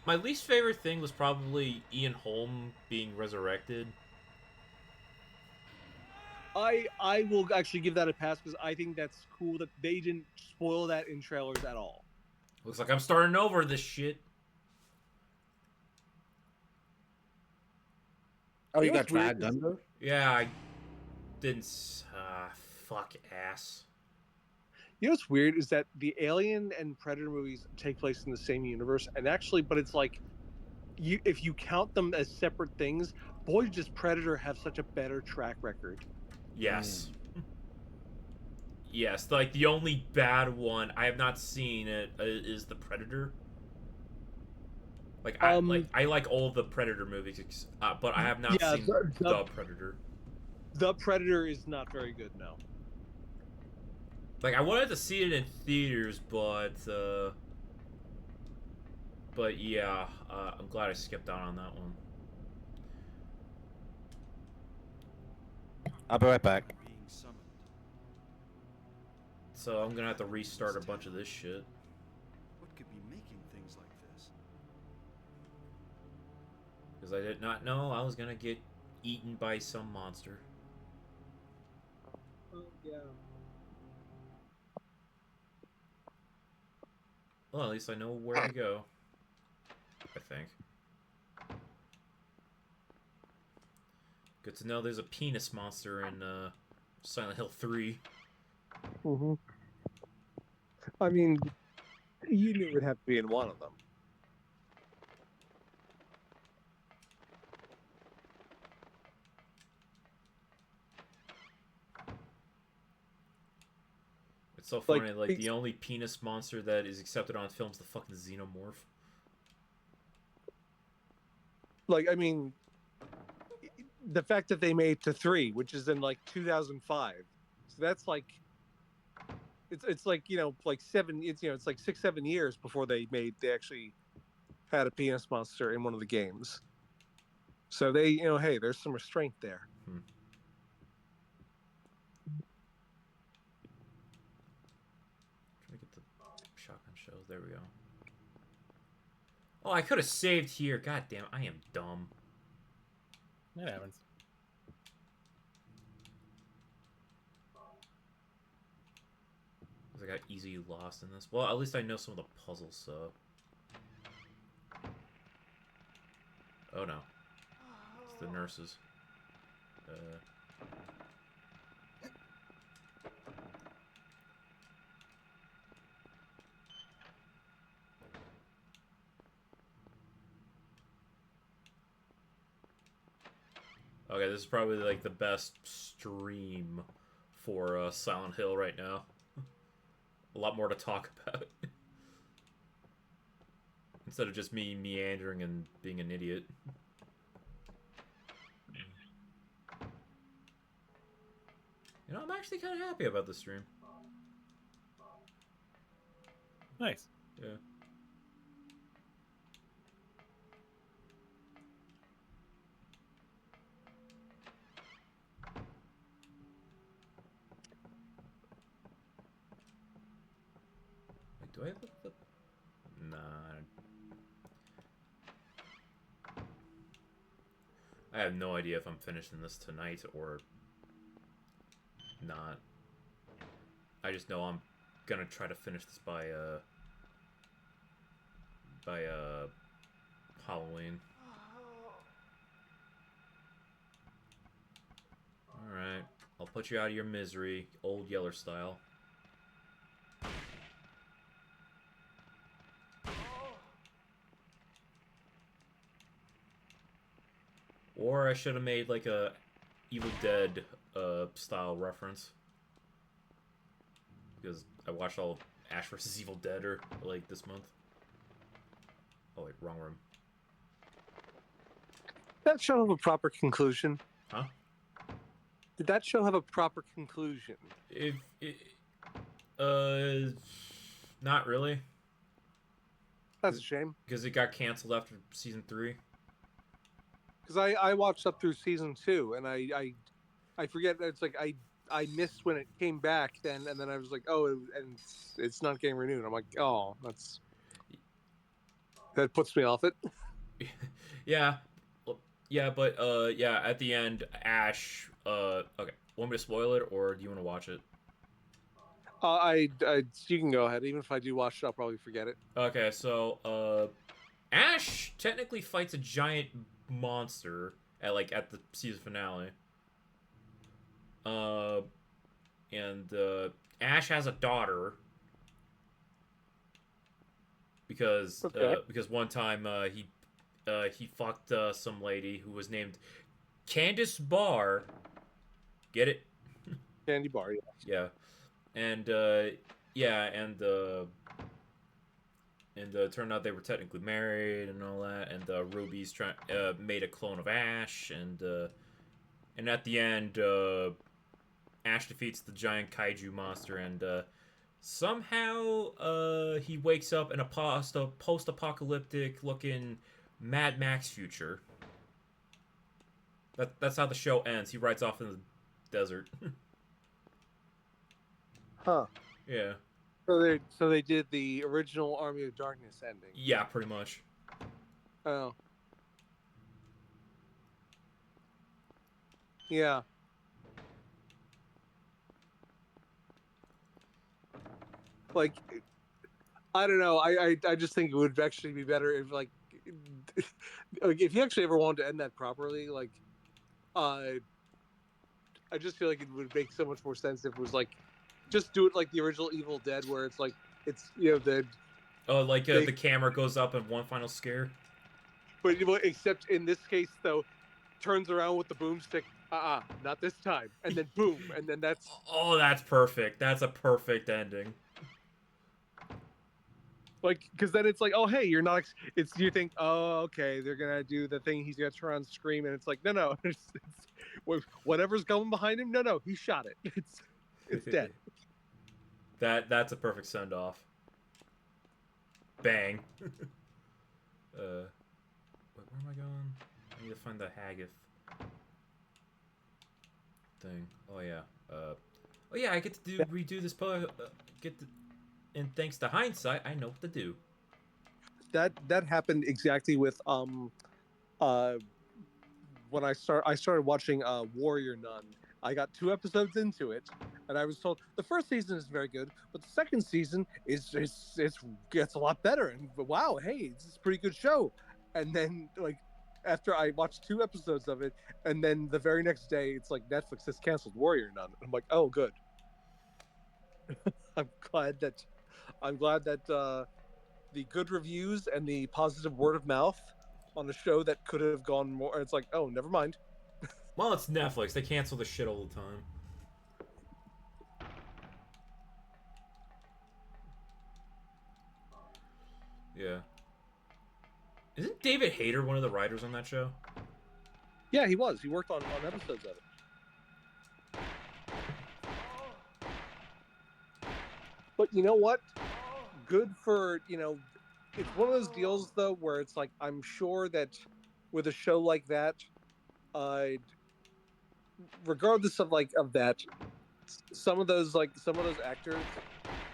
My least favorite thing was probably Ian Holm being resurrected. I will actually give that a pass because I think that's cool that they didn't spoil that in trailers at all. Looks like I'm starting over this shit. Oh, you got dragged under? Yeah, I didn't. Fuck ass. You know what's weird is that the Alien and Predator movies take place in the same universe, and actually, but it's like, if you count them as separate things, boy, does Predator have such a better track record. Yes. Yes, like the only bad one I have not seen it is the Predator. Like I like all the Predator movies, but I have not seen the Predator. The Predator is not very good, no. Like I wanted to see it in theaters, but But yeah, I'm glad I skipped out on that one. I'll be right back. Being summoned. So I'm gonna have to restart a bunch of this shit. What could be making things like this? Because I did not know I was gonna get eaten by some monster. Oh yeah. Well, at least I know where to go. I think. Good to know there's a penis monster in Silent Hill 3. Mm-hmm. I mean, you knew it would have to be in one of them. It's so Like, funny, like the only penis monster that is accepted on film is the fucking xenomorph. Like, I mean, the fact that they made to 3, which is in like 2005, so that's like, it's like, you know, like it's like 6-7 years before they actually had a penis monster in one of the games. So they, you know, hey, there's some restraint there. Trying to get the shotgun shells. There we go. Oh, I could have saved here. God damn, I am dumb. That happens. I got easily lost in this. Well, at least I know some of the puzzles, so. Oh no. It's the nurses. Okay, this is probably like the best stream for Silent Hill right now. A lot more to talk about. Instead of just me meandering and being an idiot. You know, I'm actually kind of happy about this stream. Nice. Yeah. Wait, do I look the... Nah. I have no idea if I'm finishing this tonight or not. I just know I'm gonna try to finish this by Halloween. Alright. I'll put you out of your misery, old Yeller style. Or I should have made like a Evil Dead style reference. Because I watched all of Ash vs. Evil Dead like this month. Oh wait, wrong room. That show have a proper conclusion? Huh? Did that show have a proper conclusion? Not really. That's a shame. Because it got canceled after season 3. Because I watched up through season 2, and I forget that it's like I missed when it came back then, and then I was like, oh, and it's not getting renewed. I'm like, oh, that puts me off it. Yeah. Yeah, but yeah, at the end, Ash okay. Want me to spoil it, or do you want to watch it? You can go ahead. Even if I do watch it, I'll probably forget it. Okay, so Ash technically fights a giant monster at the season finale. And Ash has a daughter because one time he fucked some lady who was named Candace Barr. Get it? Candy bar, yeah. Yeah. And it turned out they were technically married and all that, and Ruby's made a clone of Ash, and at the end Ash defeats the giant kaiju monster and Somehow, he wakes up in a post-apocalyptic looking Mad Max future. That's how the show ends. He rides off in the desert. Huh. Yeah. So they did the original Army of Darkness ending. Yeah, pretty much. Oh. Yeah. Like, I don't know. I just think it would actually be better if like if you actually ever wanted to end that properly, like I just feel like it would make so much more sense if it was like just do it like the original Evil Dead, where it's like it's Oh, like they the camera goes up in one final scare. but except in this case though, turns around with the boomstick. Not this time, and then boom, and then that's Oh, that's perfect. That's a perfect ending. like because then it's like, oh hey, you're not. It's you think, oh okay, they're gonna do the thing. He's gonna turn around and scream, and it's like, no, whatever's going behind him. No, he shot it. It's dead. That's a perfect send off. Bang. Wait, where am I going? I need to find the Haggith thing. Oh yeah. Oh yeah, I get to redo this and thanks to hindsight, I know what to do. That happened exactly with when I started watching Warrior Nun. I got 2 episodes into it, and I was told the first season is very good, but the second season is it's gets a lot better. And wow, hey, it's a pretty good show. And then like after I watched 2 episodes of it, and then the very next day, it's like Netflix has canceled Warrior Nun. I'm like, oh, good. I'm glad that the good reviews and the positive word of mouth on a show that could have gone more. It's like, oh, never mind. Well, it's Netflix. They cancel the shit all the time. Yeah. Isn't David Hayter one of the writers on that show? Yeah, he was. He worked on episodes of it. But you know what? Good for, it's one of those deals though where it's like I'm sure that with a show like that, uh, regardless of that, some of those actors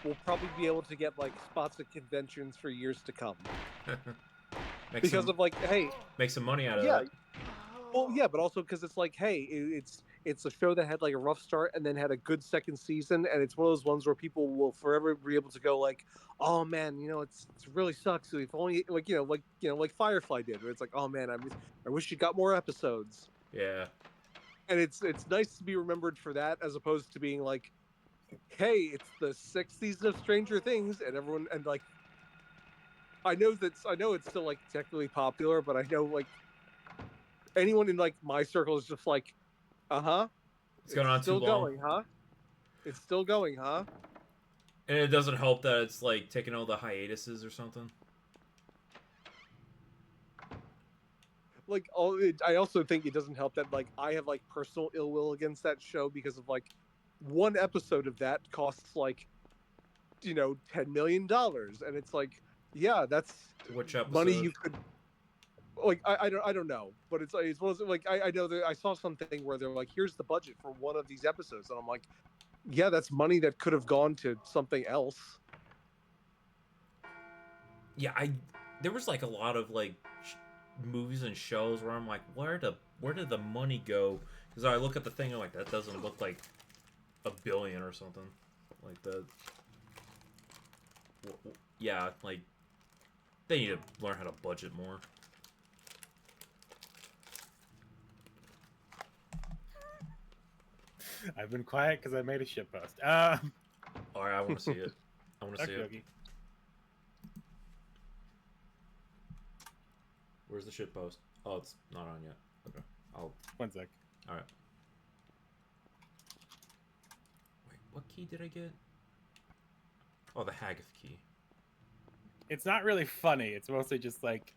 will probably be able to get like spots at conventions for years to come because of like, hey, make some money out of yeah, that. well, yeah, but also because it's like, hey, it's a show that had like a rough start and then had a good second season, and it's one of those ones where people will forever be able to go like, oh man, it's really sucks. So if only like Firefly did, where it's like, oh man, I wish you got more episodes. Yeah. And it's nice to be remembered for that as opposed to being like, hey, it's the 6th season of Stranger Things, and everyone and like, I know it's still like technically popular, but I know like anyone in like my circle is just like, It's going on still too long. going, huh? It's still going, huh? And it doesn't help that it's like taking all the hiatuses or something. Like, I also think it doesn't help that like I have like personal ill will against that show because of like one episode of that costs like $10 million, and it's like, yeah, that's Which episode? money you could like I don't know, but it's one of those, like I know that I saw something where they're like, here's the budget for one of these episodes, and I'm like, yeah, that's money that could have gone to something else. Yeah, there was like a lot of like movies and shows where I'm like, where did the money go? Because I look at the thing and I'm like, that doesn't look like $1 billion or something like that. Yeah, like they need to learn how to budget more. I've been quiet because I made a shitpost. All right, I want to see it. I want to see it. Where's the shitpost? Oh, it's not on yet. Okay, I'll. 1 sec. All right. Wait, what key did I get? Oh, the Haggith key. It's not really funny. It's mostly just like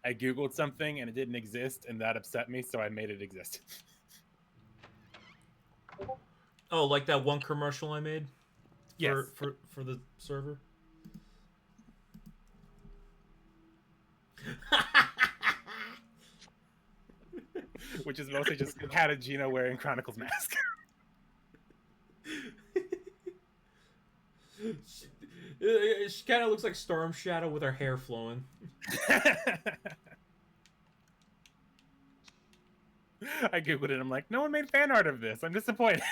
I googled something and it didn't exist, and that upset me, so I made it exist. Oh, like that one commercial I made Yes. for the server. Which is mostly just Gina wearing Chronicles mask. She kind of looks like Storm Shadow with her hair flowing. I googled it. I'm like, no one made fan art of this. I'm disappointed.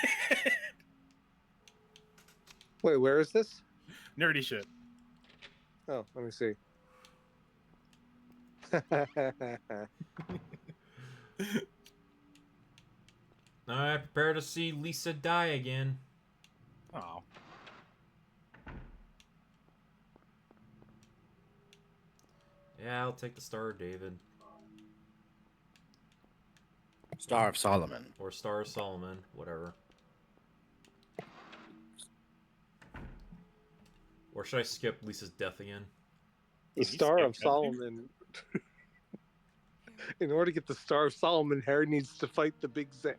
Wait, where is this? Nerdy shit. Oh, let me see. Alright, prepare to see Lisa die again. Oh. Yeah, I'll take the Star of David. Star of Solomon. Or Star of Solomon, whatever. Or should I skip Lisa's death again? The Star of Solomon. In order to get the Star of Solomon, Harry needs to fight the Big Sam.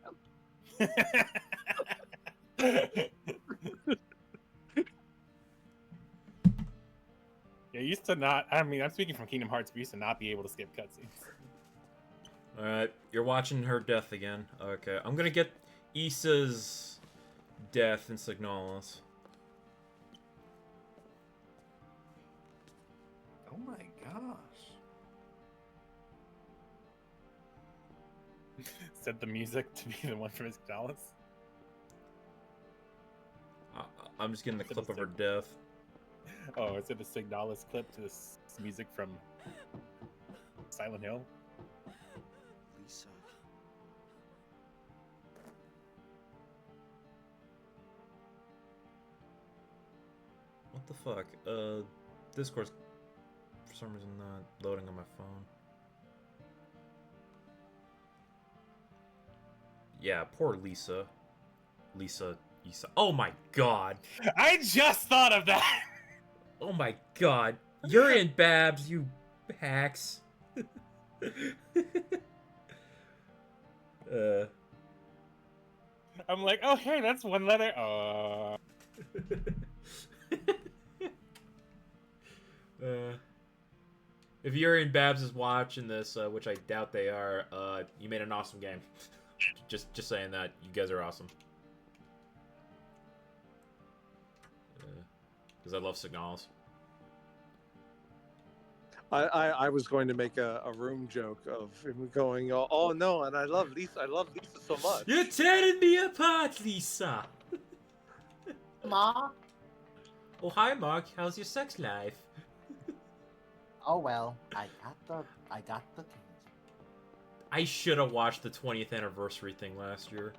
Yeah, used to not. I mean, I'm speaking from Kingdom Hearts. We used to not be able to skip cutscenes. Alright, you're watching her death again. Okay, I'm gonna get Issa's death in Signalis. Oh my gosh. Set the music to be the one from his Dallas. I'm just getting the clip of her death. Oh, is it a Signalis clip to this music from Silent Hill? Lisa. What the fuck? Discord's for some reason not loading on my phone. Yeah, poor Lisa. Isa. Oh my god. I just thought of that! Oh my god. You're in Babs, you hacks. I'm like, oh hey, that's one letter. If you're in Babs is watching this, which I doubt they are, you made an awesome game. just saying that. You guys are awesome. Because I love Signalis. I was going to make a room joke of him going, oh no, and I love Lisa so much. You're tearing me apart, Lisa. Ma? Oh hi, Mark. How's your sex life? Oh well, I got the keys. I should have watched the 20th anniversary thing last year.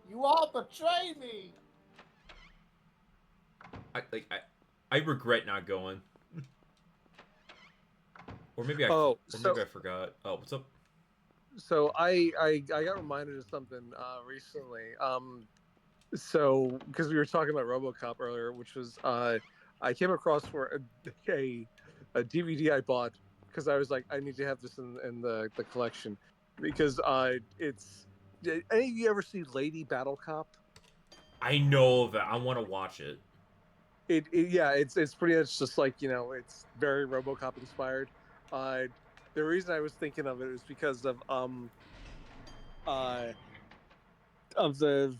You all betray me! I regret not going. Or maybe I forgot. Oh, what's up? So I got reminded of something recently. So because we were talking about RoboCop earlier, which was I came across for a DVD I bought because I was like, I need to have this in the collection because it's. Did any of you ever see Lady Battle Cop? I know that. I want to watch it. It's pretty much just like, it's very RoboCop inspired. The reason I was thinking of it was because of the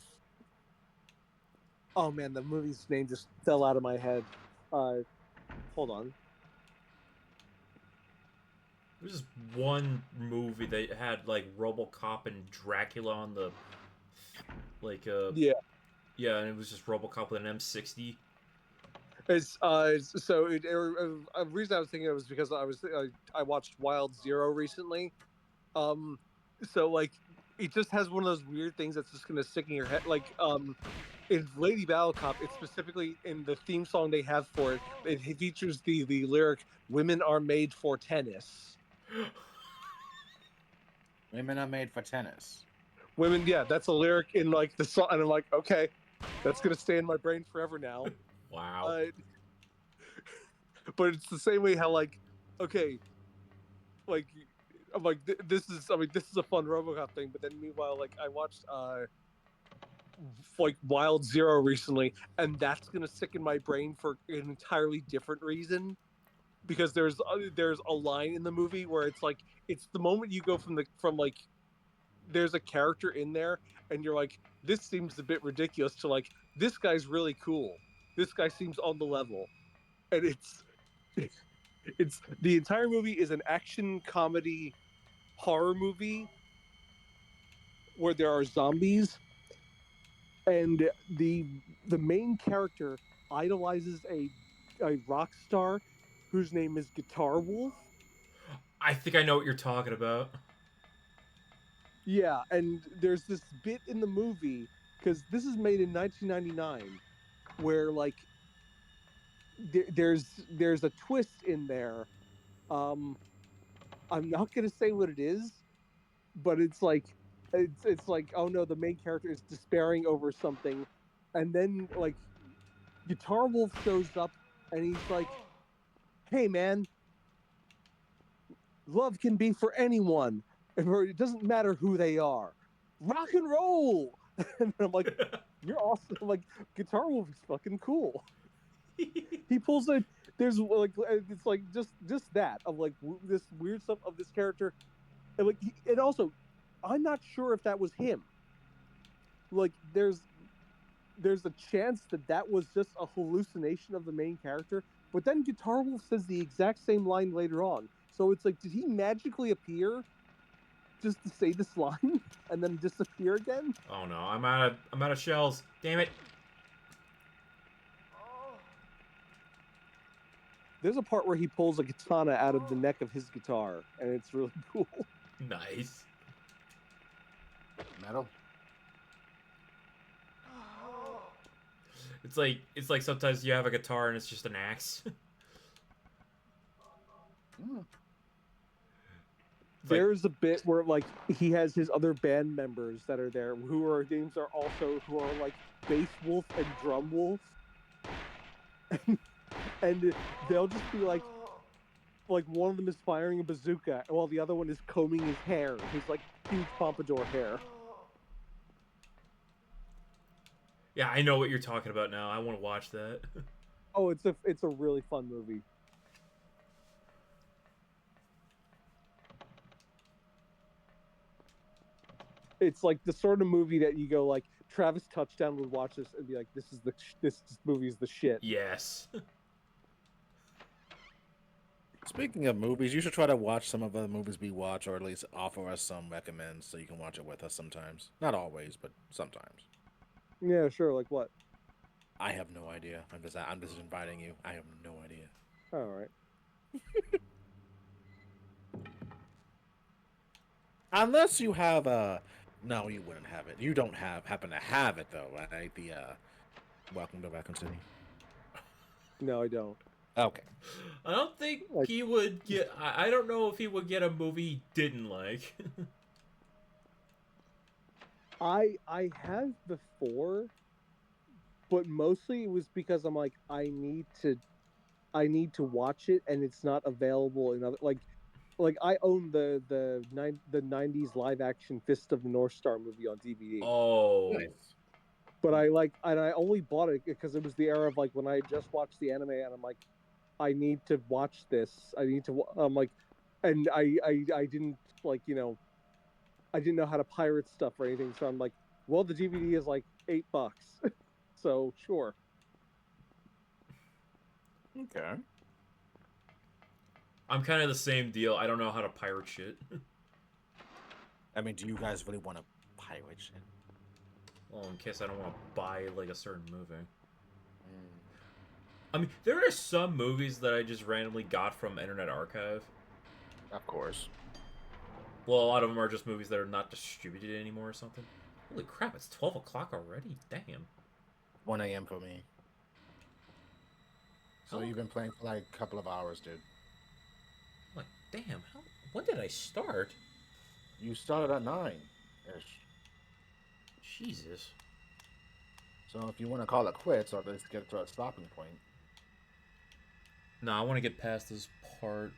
oh man, the movie's name just fell out of my head. Hold on. There's just one movie that had like RoboCop and Dracula on the yeah, and it was just RoboCop with an M60. It's so a reason I was thinking it was because I watched Wild Zero recently. So like it just has one of those weird things that's just gonna stick in your head. Like in Lady Battle Cop, it's specifically in the theme song they have for it. It features the lyric "Women are made for tennis." Women are made for tennis. Women, yeah, that's a lyric in like the song, and I'm like, okay, that's gonna stay in my brain forever now. Wow. But it's the same way how like, okay, like I'm like this is a fun RoboCop thing, but then meanwhile like I watched like Wild Zero recently, and that's gonna stick in my brain for an entirely different reason. Because there's a line in the movie where it's the moment you go from like there's a character in there and you're like, this seems a bit ridiculous, to like, this guy's really cool, this guy seems on the level. And it's the entire movie is an action comedy horror movie where there are zombies, and the main character idolizes a rock star whose name is Guitar Wolf. I think I know what you're talking about. Yeah, and there's this bit in the movie, because this is made in 1999, where like there's a twist in there. Um, I'm not gonna say what it is, but it's like, oh no, the main character is despairing over something, and then like Guitar Wolf shows up and he's like, "Hey man, love can be for anyone. It doesn't matter who they are. Rock and roll." And I'm like, "You're awesome!" I'm like, Guitar Wolf is fucking cool. He pulls a there's like it's like just that of like this weird stuff of this character, and like and also, I'm not sure if that was him. Like there's a chance that that was just a hallucination of the main character. But then Guitar Wolf says the exact same line later on. So it's like, did he magically appear just to say this line and then disappear again? Oh no, I'm out of shells. Damn it. There's a part where he pulls a katana out of the neck of his guitar, and it's really cool. Nice. Metal. It's like sometimes you have a guitar and it's just an axe. There's a bit where like he has his other band members that are there who are names are also who are like Bass Wolf and Drum Wolf. And they'll just be like one of them is firing a bazooka while the other one is combing his hair. He's like huge pompadour hair. Yeah, I know what you're talking about now. I want to watch that. Oh, it's a really fun movie. It's like the sort of movie that you go like, Travis Touchdown would watch this and be like, this movie is the shit. Yes. Speaking of movies, you should try to watch some of the movies we watch, or at least offer us some recommends so you can watch it with us sometimes. Not always, but sometimes. Yeah, sure. Like what? I have no idea. I'm just inviting you. I have no idea. All right. Unless you have a. No, you wouldn't have it. You don't happen to have it though, right? The Welcome to Raccoon City. No, I don't. Okay. I don't think he would get. I don't know if he would get a movie he didn't like. I have before, but mostly it was because I'm like, I need to watch it and it's not available in other like I own the 90s live action Fist of the North Star movie on DVD. Oh. Nice. But I only bought it because it was the era of like when I had just watched the anime and I'm like, I need to watch this. I'm like, and I didn't like, I didn't know how to pirate stuff or anything, so I'm like, well, the DVD is like $8, so sure. Okay. I'm kind of the same deal. I don't know how to pirate shit. I mean, do you guys really want to pirate shit? Well, in case I don't want to buy like a certain movie. I mean, there are some movies that I just randomly got from Internet Archive. Of course. Well, a lot of them are just movies that are not distributed anymore or something. Holy crap, it's 12 o'clock already? Damn. 1 a.m. for me. So you've been playing for like a couple of hours, dude. Like, damn, when did I start? You started at 9-ish. Jesus. So if you want to call it quits, or at least get to a stopping point. No, I want to get past this part.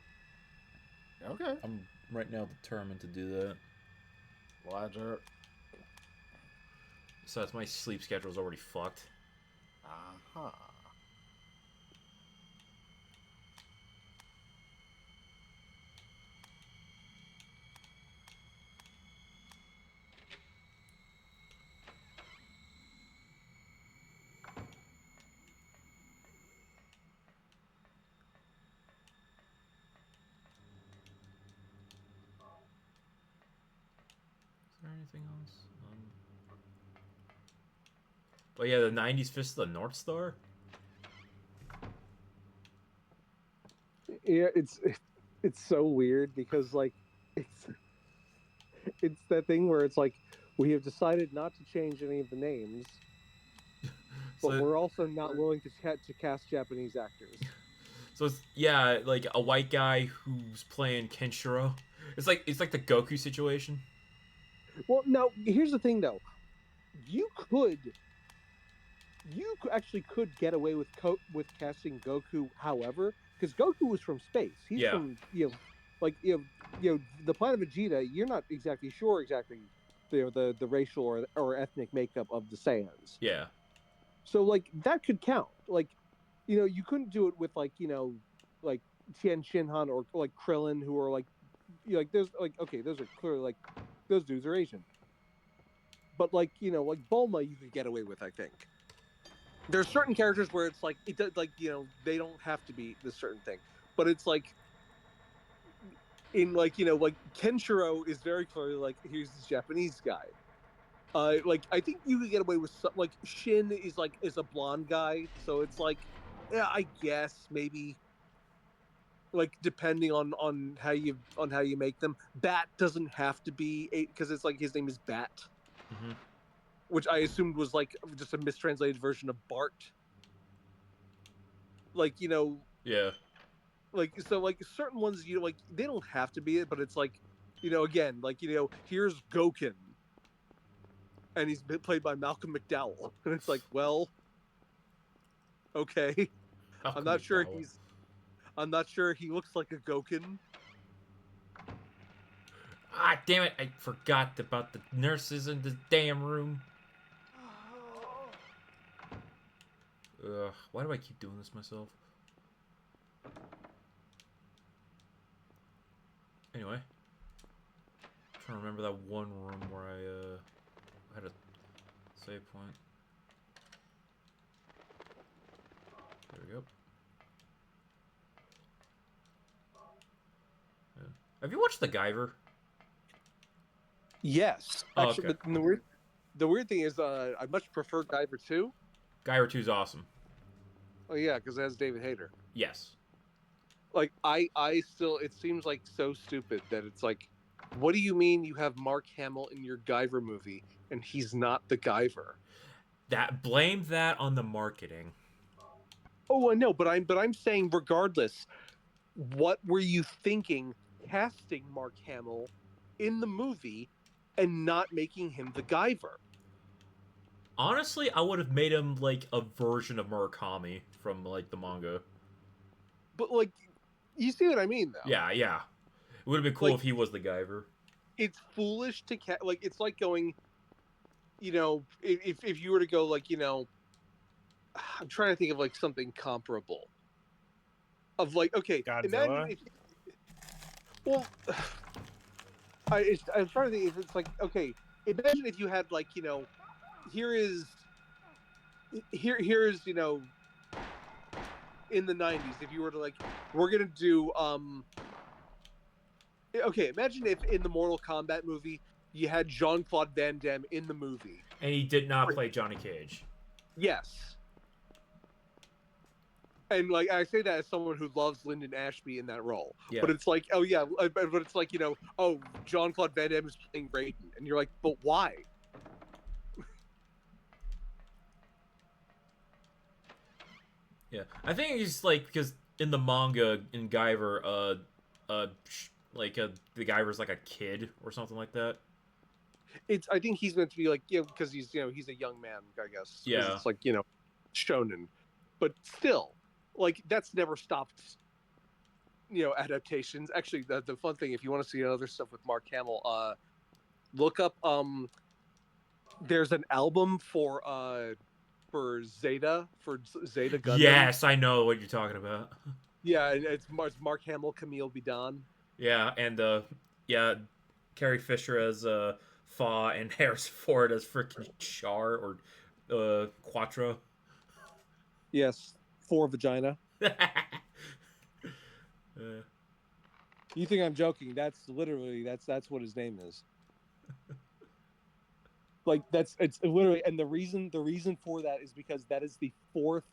Okay. I'm right now determined to do that. Roger. Besides, my sleep schedule's already fucked. Uh-huh. Is there anything else? But yeah, the '90s Fist of the North Star. Yeah, it's so weird because like it's it's that thing where it's like we have decided not to change any of the names, but So, we're also not willing to cast Japanese actors. so it's, yeah, like a white guy who's playing Kenshiro. It's like the Goku situation. Well, now here's the thing though. You could actually could get away with with casting Goku, however, because Goku was from space. He's Yeah, from like the planet Vegeta. You're not exactly sure the racial or ethnic makeup of the Saiyans. yeah, So like that could count. Like you couldn't do it with like like Tien Shinhan or like Krillin, who are like like there's like okay, those are clearly like those dudes are Asian. But like like Bulma, you could get away with, I think. There's certain characters where it's like it does like they don't have to be this certain thing, but it's like in like like Kenshiro is very clearly like here's this Japanese guy. Like I think you could get away with some, like Shin is a blonde guy, so it's like yeah, I guess maybe like depending on how you make them. Bat doesn't have to be because it's like his name is Bat, hmm which I assumed was like just a mistranslated version of Bart. Like yeah. like so like certain ones like they don't have to be it, but it's like again like here's Goken and he's been played by Malcolm McDowell and it's like well okay. I'm Malcolm not sure McDowell. he looks like a Goken. Ah, damn it! I forgot about the nurses in the damn room. Ugh, why do I keep doing this myself? Anyway, I'm trying to remember that one room where I had a save point. There we go. Yeah. Have you watched The Guyver? Yes, Oh, actually, okay. but the weird thing is I much prefer Guyver 2. Guyver 2's awesome. Oh yeah, because it has David Hayter. Yes. Like I still it seems like so stupid that it's like, what do you mean you have Mark Hamill in your Guyver movie and he's not the Guyver? Blame that on the marketing. Oh, I know, but I'm saying regardless, what were you thinking casting Mark Hamill in the movie and not making him the Guyver? Honestly, I would have made him like a version of Murakami from like the manga. But like, you see what I mean, though? Yeah, yeah. It would have been cool Like, if he was the Guyver. it's foolish to like. It's like going, if you were to go like, I'm trying to think of like something comparable. Of like, okay, imagine Godzilla. if, well, I'm trying to think if it's like, okay, imagine if you had like, here is in the 90s if you were to like we're gonna do okay, imagine if in the Mortal Kombat movie you had Jean-Claude Van Damme in the movie. And he did not play Johnny Cage. Yes. And like I say that as someone who loves Lyndon Ashby in that role. Yeah. But it's like, oh yeah, but it's like, oh, Jean-Claude Van Damme is playing Raiden. And you're like, but why? Yeah, I think it's like because in the manga in Guyver, the Guyver's like a kid or something like that. I think he's meant to be like, because he's he's a young man, I guess. Yeah. It's like, shonen. But still, like that's never stopped adaptations. Actually, the fun thing, if you want to see other stuff with Mark Hamill, look up there's an album for Zeta Zeta Gundam. Yes, I know what you're talking about. Yeah, and it's Mark Hamill, Camille Bidan. Yeah, and yeah, Carrie Fisher as Fa and Harris Ford as freaking Char or Quattro. Yes, for vagina. uh, You think I'm joking? That's literally that's what his name is. Like it's literally, and the reason for that is because that is the fourth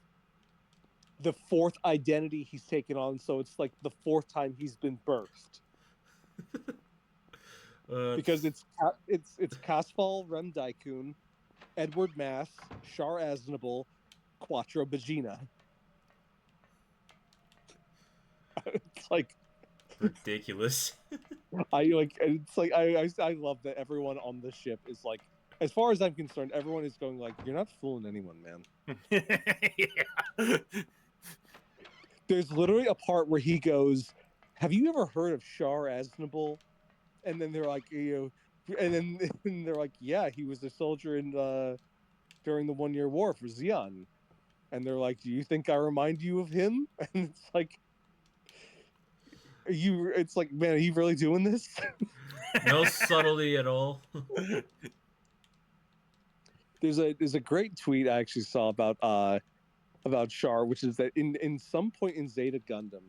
identity he's taken on. So it's like the fourth time he's been birthed. Because it's Casfal Rem Daikun, Edward Mass, Shar Aznable, Quattro Bagina. It's like ridiculous. I love that everyone on the ship is like, as far as I'm concerned, everyone is going like, you're not fooling anyone, man. Yeah. There's literally a part where he goes, have you ever heard of Shar Aznable? And then they're like, and then and they're like, yeah, he was a soldier in during the 1 Year War for Xi'an. And they're like, do you think I remind you of him? And it's like, it's like, man, are you really doing this? No subtlety at all. There's a great tweet I actually saw about Char, which is that in some point in Zeta Gundam,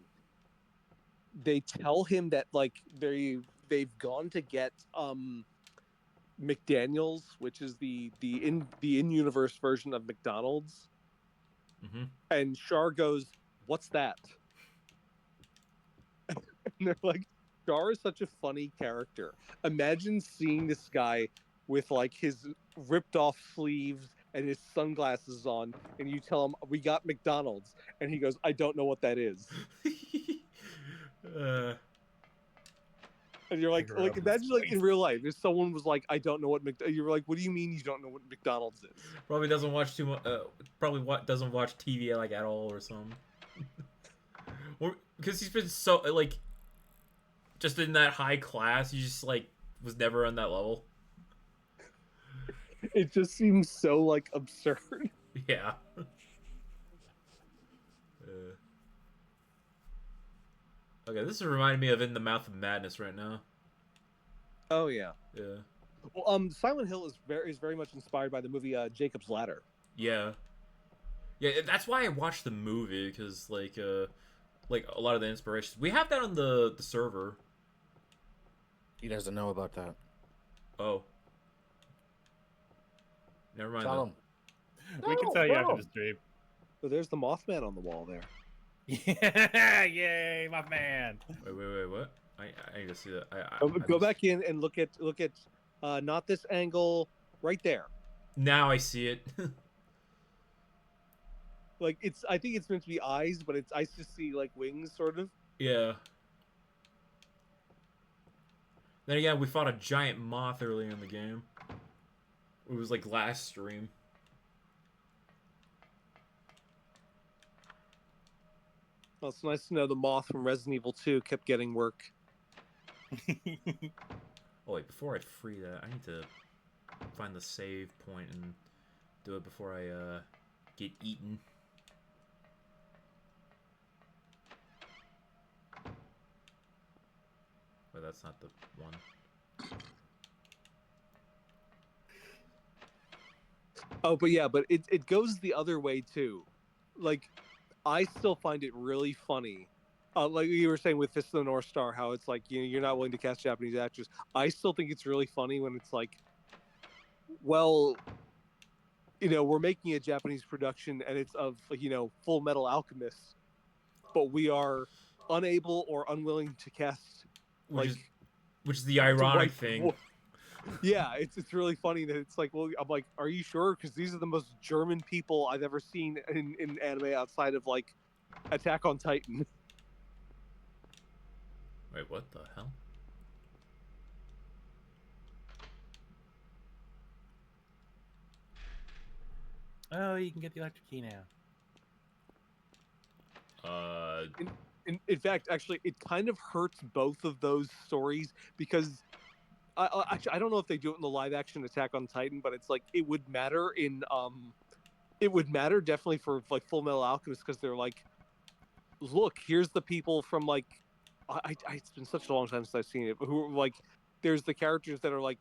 they tell him that like they've gone to get McDaniel's, which is the in-universe version of McDonald's. Mm-hmm. And Char goes, what's that? And they're like, Char is such a funny character. Imagine seeing this guy with like his ripped off sleeves and his sunglasses on, and you tell him we got McDonald's, and he goes, I don't know what that is. And you're like imagine like in real life, if someone was like, I don't know what you're like, what do you mean you don't know what McDonald's is? Probably doesn't watch too much. Doesn't watch TV like at all or something. Or because he's been so like, just in that high class, he just like was never on that level. It just seems so like absurd. Yeah. Okay, this is reminding me of In the Mouth of Madness right now. Oh yeah. Yeah. Well, Silent Hill is very much inspired by the movie Jacob's Ladder. Yeah. Yeah, that's why I watched the movie, because like a lot of the inspirations we have that on the server. He doesn't know about that. Oh. Never mind. Tell him. We can tell you after the stream. So there's the Mothman on the wall there. Yeah, yay, my man. Wait, what? I need to see that. Go back in and look at not this angle, right there. Now I see it. Like I think it's meant to be eyes, but I just see like wings, sort of. Yeah. Then again, we fought a giant moth earlier in the game. It was like last stream. Well, it's nice to know the moth from Resident Evil 2 kept getting work. Oh wait, before I free that, I need to find the save point and do it before I get eaten. But that's not the one. Oh, but yeah, but it goes the other way too. Like, I still find it really funny. Like you were saying with Fist of the North Star, how it's like, you're not willing to cast Japanese actors. I still think it's really funny when it's like, well, we're making a Japanese production and it's of, Full Metal Alchemist, but we are unable or unwilling to cast Which is the ironic thing. Yeah, it's really funny that it's like, well, I'm like, are you sure? Because these are the most German people I've ever seen in anime outside of like Attack on Titan. Wait, what the hell? Oh, you can get the electric key now. In fact, actually, it kind of hurts both of those stories because Actually, I don't know if they do it in the live action Attack on Titan, but it's like it would matter in it would matter definitely for like Full Metal Alchemist because they're like, look, here's the people from like, it's been such a long time since I've seen it, but who are like, there's the characters that are like,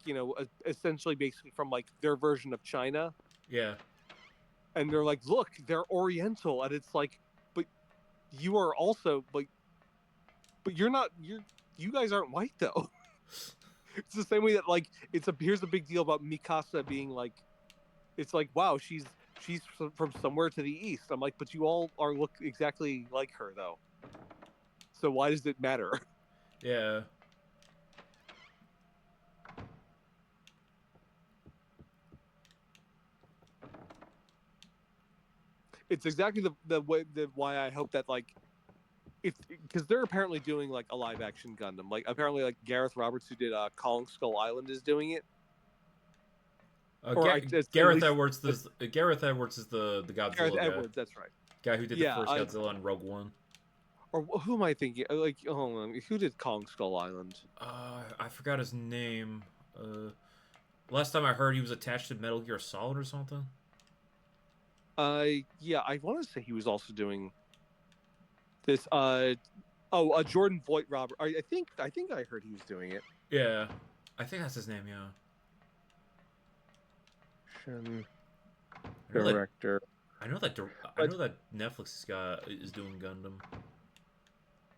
essentially basically from like their version of China, Yeah. and they're like, look, they're Oriental, and it's like, but you are also like, but you guys aren't white though. It's the same way that like here's a big deal about Mikasa being like, it's like, wow, she's from somewhere to the east. I'm like, but you all look exactly like her though. So why does it matter? Yeah. It's exactly why I hope that like if because they're apparently doing like a live action Gundam. Like apparently like Gareth Roberts who did Kong Skull Island is doing it. Gareth Edwards is Gareth Edwards is the Gareth Godzilla guy. Edwards, that's right. Guy who did the first Godzilla in Rogue One. Or who am I thinking? Like, hold on, who did Kong Skull Island? I forgot his name. Last time I heard, he was attached to Metal Gear Solid or something. Yeah, I want to say he was also doing this. Jordan Voight Robert. I think I heard he was doing it. Yeah, I think that's his name. Yeah. Director. I know that Netflix guy is doing Gundam.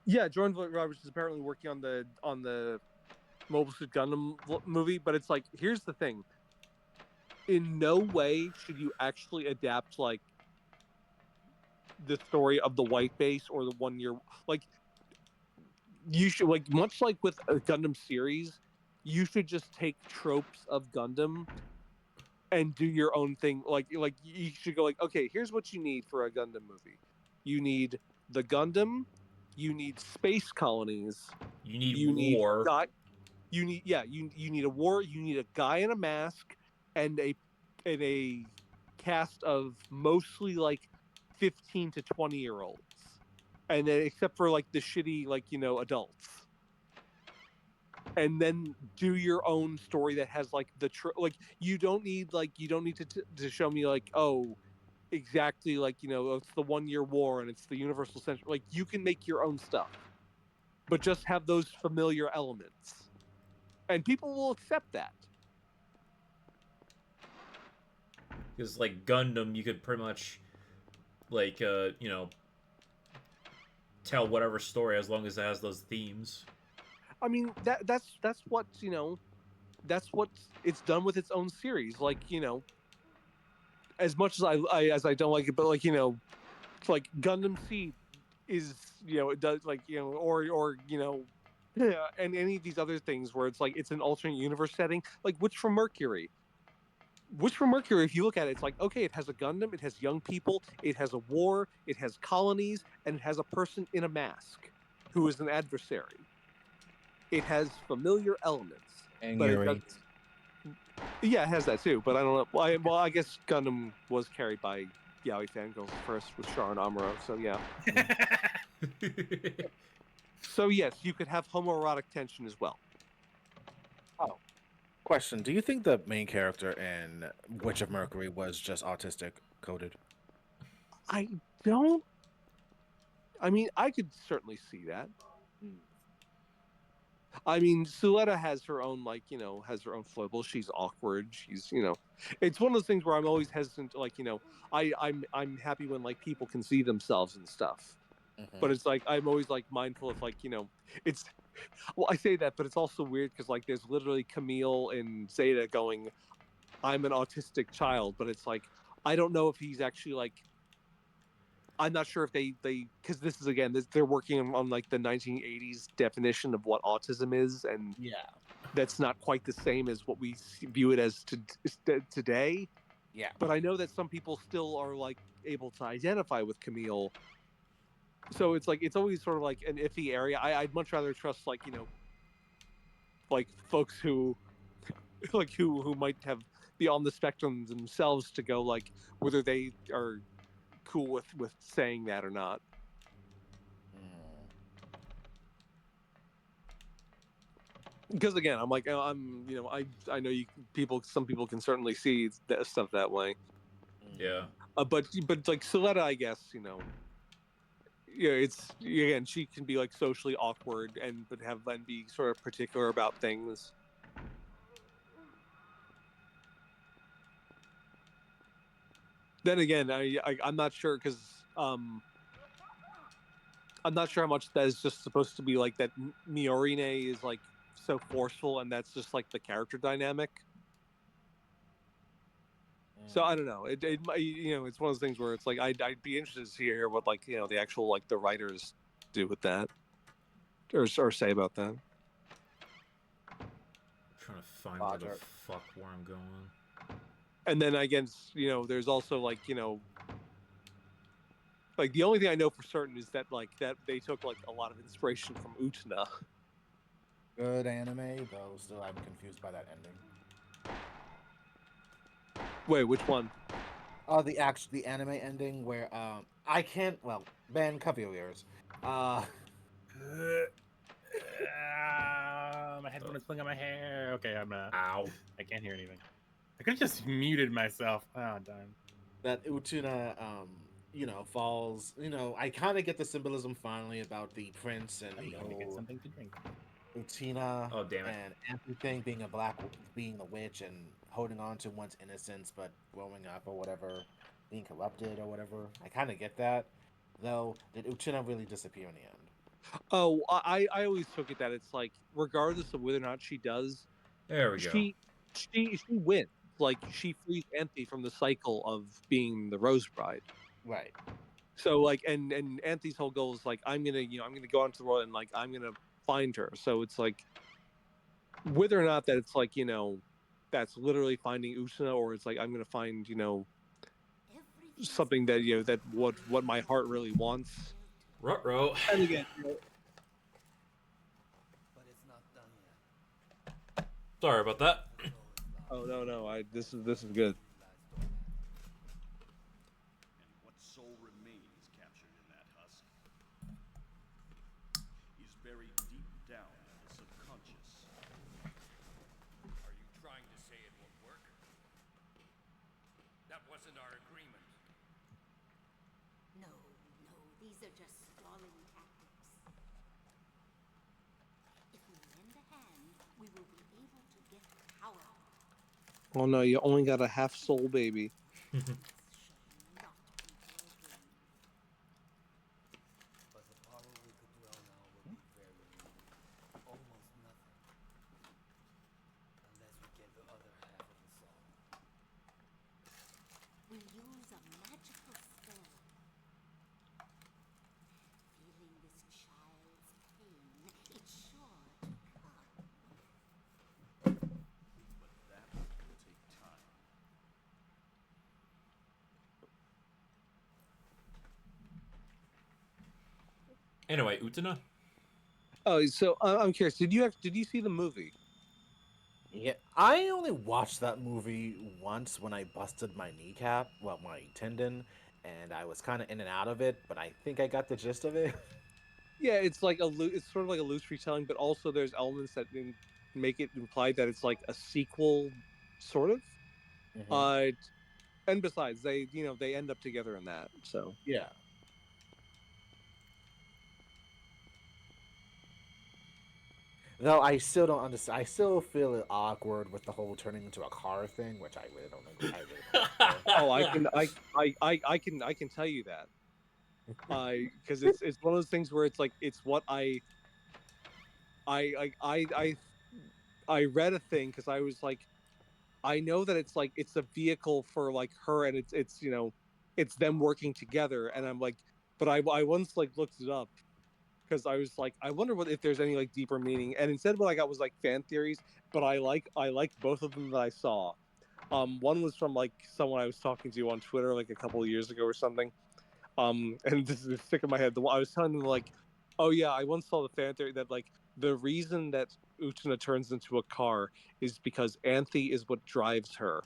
Yeah, Jordan Voight Roberts is apparently working on the Mobile Suit Gundam movie, but it's like, here's the thing. In no way should you actually adapt like the story of the white base or the 1 year, like you should, like much like with a Gundam series, you should just take tropes of Gundam and do your own thing. Like you should go like, okay, here's what you need for a Gundam movie. You need the Gundam, you need space colonies, you need war. You need a war, you need a guy in a mask and a cast of mostly like 15 to 20-year-olds. And then except for like the shitty like, adults. And then do your own story that has like like you don't need to show me like, oh, exactly like, it's the 1 year war and it's the universal century. Like you can make your own stuff. But just have those familiar elements. And people will accept that. Because like Gundam, you could pretty much like tell whatever story as long as it has those themes. I mean that's what that's what it's done with its own series. Like as much as I don't like it, but like like Gundam Seed is it does like or yeah, and any of these other things where it's like it's an alternate universe setting, like Witch from Mercury. Witch from Mercury, if you look at it, it's like, okay, it has a Gundam, it has young people, it has a war, it has colonies, and it has a person in a mask who is an adversary. It has familiar elements. And but Yuri. Yeah, it has that too, but I don't know. Well, I guess Gundam was carried by Yaoi Fangirls first with Sharon Amuro, so yeah. So yes, you could have homoerotic tension as well. Oh, question: do you think the main character in Witch of Mercury was just autistic coded? I don't. I mean, I could certainly see that. I mean, Suletta has her own has her own foibles. She's awkward. She's it's one of those things where I'm always hesitant to I'm happy when like people can see themselves and stuff. Mm-hmm. But it's like I'm always like mindful of it's well, I say that, but it's also weird because like there's literally Camille and Zeta going, I'm an autistic child, but it's like I don't know if he's actually like, I'm not sure if they because this is again they're working on like the 1980s definition of what autism is, and yeah, that's not quite the same as what we view it as today. Yeah, but I know that some people still are like able to identify with Camille. So it's like it's always sort of like an iffy area. I'd much rather trust like like folks who like who might have be on the spectrum themselves to go like whether they are cool with saying that or not. because again, I'm like, I'm, I know some people can certainly see that stuff that way. Yeah. But like Soletta, I guess, it's again, she can be like socially awkward and be sort of particular about things. Then again, I'm not sure because I'm not sure how much that is just supposed to be like that. Miorine is like so forceful, and that's just like the character dynamic. So I don't know. It's one of those things where it's like I'd be interested to hear what like the actual like the writers do with that, or say about that. I'm trying to find where the fuck where I'm going. And then I guess there's also like like the only thing I know for certain is that like that they took like a lot of inspiration from Utena. Good anime, though. Still, I'm confused by that ending. Wait, which one? Oh, the anime ending where I can't. Well, Ben, cover your ears. My headphone is pulling on my hair. Okay, Ow. I can't hear anything. I could have just muted myself. Oh, darn. That Utena, falls. I kind of get the symbolism finally about the prince and I'm the going to get whole something to drink. Utena Oh, damn it. and everything being being a witch and holding on to one's innocence, but growing up or whatever, being corrupted or whatever. I kind of get that, though. Did Utena really disappear in the end? Oh, I always took it that it's like regardless of whether or not she does, There we go. she wins. Like she frees Anthe from the cycle of being the Rose Bride. Right. So like, and Anthe's whole goal is like, I'm gonna go onto the world and like I'm gonna find her. So it's like, whether or not that it's like that's literally finding Utena, or it's like I'm gonna find something that that what my heart really wants. Ruh-roh. And again, But it's not done yet. Sorry about that. oh no, this is good. And what soul remains captured in that husk is buried deep down in the subconscious. Are you trying to say it won't work? That wasn't our agreement. No, these are just stalling tactics. If we lend a hand, we will be able to get power. Oh no, you only got a half soul, baby. This shall not be broken. But the power we could dwell now will be very limited. Almost nothing. Unless we get the other half of the soul. We use a magical spell. Feeling this child's pain, it's sure to come. But that will take time. Anyway, Utena? Oh, so I'm curious. Did you see the movie? Yeah, I only watched that movie once when I busted my kneecap, well, my tendon, and I was kind of in and out of it, but I think I got the gist of it. Yeah, it's like it's sort of like a loose retelling, but also there's elements that make it implied that it's like a sequel, sort of. Mhm. And besides, they end up together in that. So Yeah. Though I still don't understand. I still feel it awkward with the whole turning into a car thing, which I really don't agree. I really don't. oh, I can tell you that. Because it's one of those things where it's like it's what I I I I read a thing because I was like, I know that it's like it's a vehicle for like her, and it's it's them working together, and I'm like, but I once like looked it up because I was like, I wonder what if there's any like deeper meaning, and instead what I got was like fan theories, but I like both of them that I saw. One was from like someone I was talking to on Twitter like a couple of years ago or something. And this is sick in my head. I was telling them like, oh yeah, I once saw the fan theory that like the reason that Utena turns into a car is because Anthe is what drives her,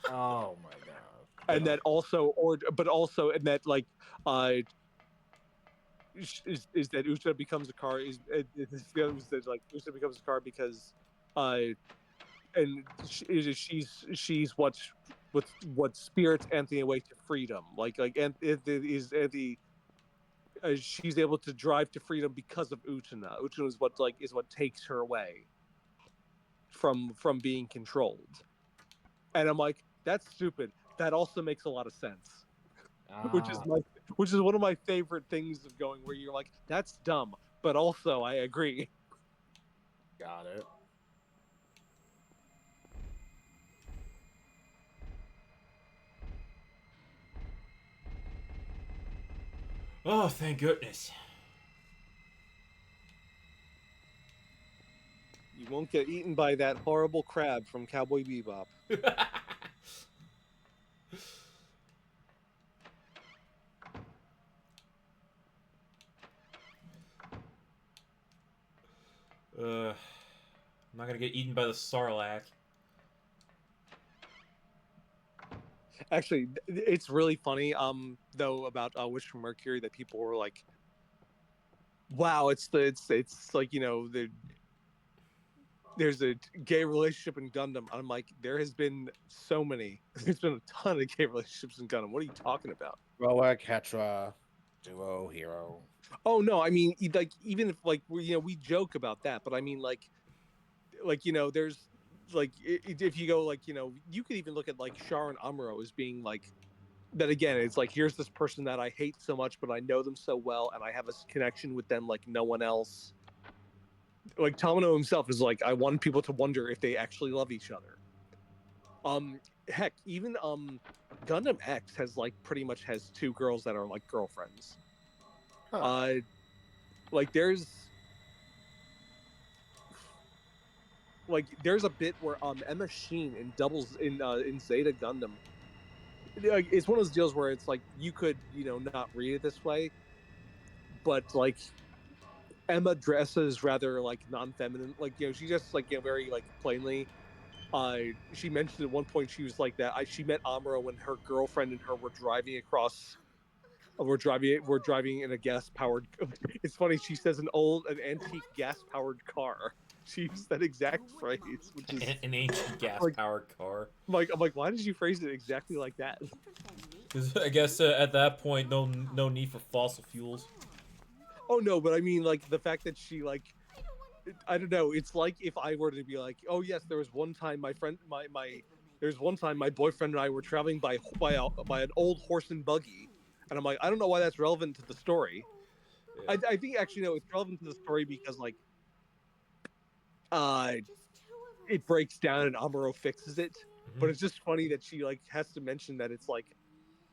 Oh my god. and that also, and that like, uh, is that Uta becomes a car the other was that like Uta becomes a car because uh and she's what spirits Anthony away to freedom. Like and it is Anthony. She's able to drive to freedom because of Utana. Utana is what takes her away from being controlled. And I'm like, that's stupid. That also makes a lot of sense. Which is Ah, my which is one of my favorite things of going where you're like, that's dumb, but also I agree. got it. Oh, thank goodness. You won't get eaten by that horrible crab from Cowboy Bebop. I'm not gonna get eaten by the Sarlacc. Actually, it's really funny. Though about Wish from Mercury that people were like, "Wow, it's like there's a gay relationship in Gundam." I'm like, there has been so many. There's been a ton of gay relationships in Gundam. What are you talking about? Roa, Ketra, duo, hero. Oh no, I mean like even if like we joke about that, but I mean like there's like if you go like you could even look at like Char and Amuro as being like that again. It's like here's this person that I hate so much, but I know them so well and I have a connection with them like no one else. Like Tomino himself is like I want people to wonder if they actually love each other. Heck, even Gundam X has like pretty much has two girls that are like girlfriends. Huh. Uh, like there's a bit where Emma Sheen in doubles in Zeta Gundam. It's one of those deals where it's like you could not read it this way, but like Emma dresses rather like non-feminine. Like she just like very like plainly. She mentioned at one point she was like that. She met Amuro when her girlfriend and her were driving across. We're driving in a gas powered. It's funny. She says an antique gas powered car. She used that exact phrase, which is An ancient like gas-powered car. I'm like, why did you phrase it exactly like that? Because I guess at that point, no need for fossil fuels. Oh no, but I mean like the fact that she like I don't know. It's like if I were to be like, oh yes, there was one time there's one time my boyfriend and I were traveling by an old horse and buggy, and I'm like, I don't know why that's relevant to the story. Yeah. I think actually no, it's relevant to the story because like uh it breaks down and Amuro fixes it. But it's just funny that she like has to mention that it's like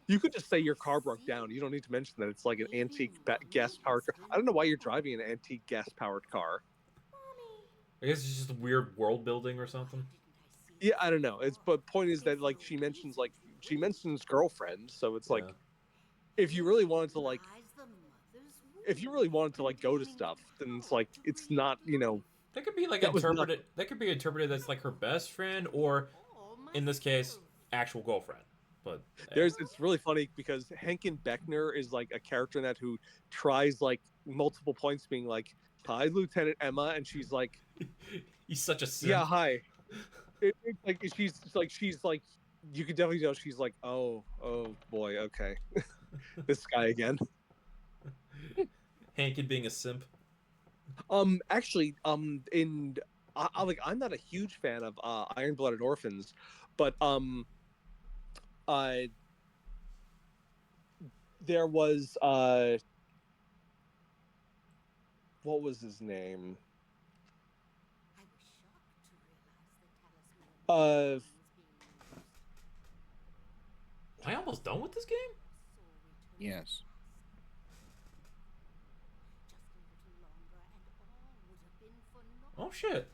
you could just say your car broke down. You don't need to mention that it's like an antique gas powered car. I don't know why you're driving an antique gas powered car. I guess it's just weird world building or something. Yeah, I don't know. It's but point is that like she mentions girlfriend, so it's Yeah. like if you really wanted to like if you really wanted to like go to stuff, then it's like it's not That could be like that was not interpreted. That could be interpreted as like her best friend, or in this case, actual girlfriend. But yeah. it's really funny because Henkin Beckner is like a character in that who tries like multiple points being like, "Hi, Lieutenant Emma," and she's like, He's such a simp. "Yeah, hi." It's like she's like you could definitely tell she's like, "Oh boy, okay, this guy again." Hankin being a simp. Actually, in I'm not a huge fan of Iron Blooded Orphans, but uh, there was what was his name? Uh, Am I almost done with this game? Yes. Oh shit.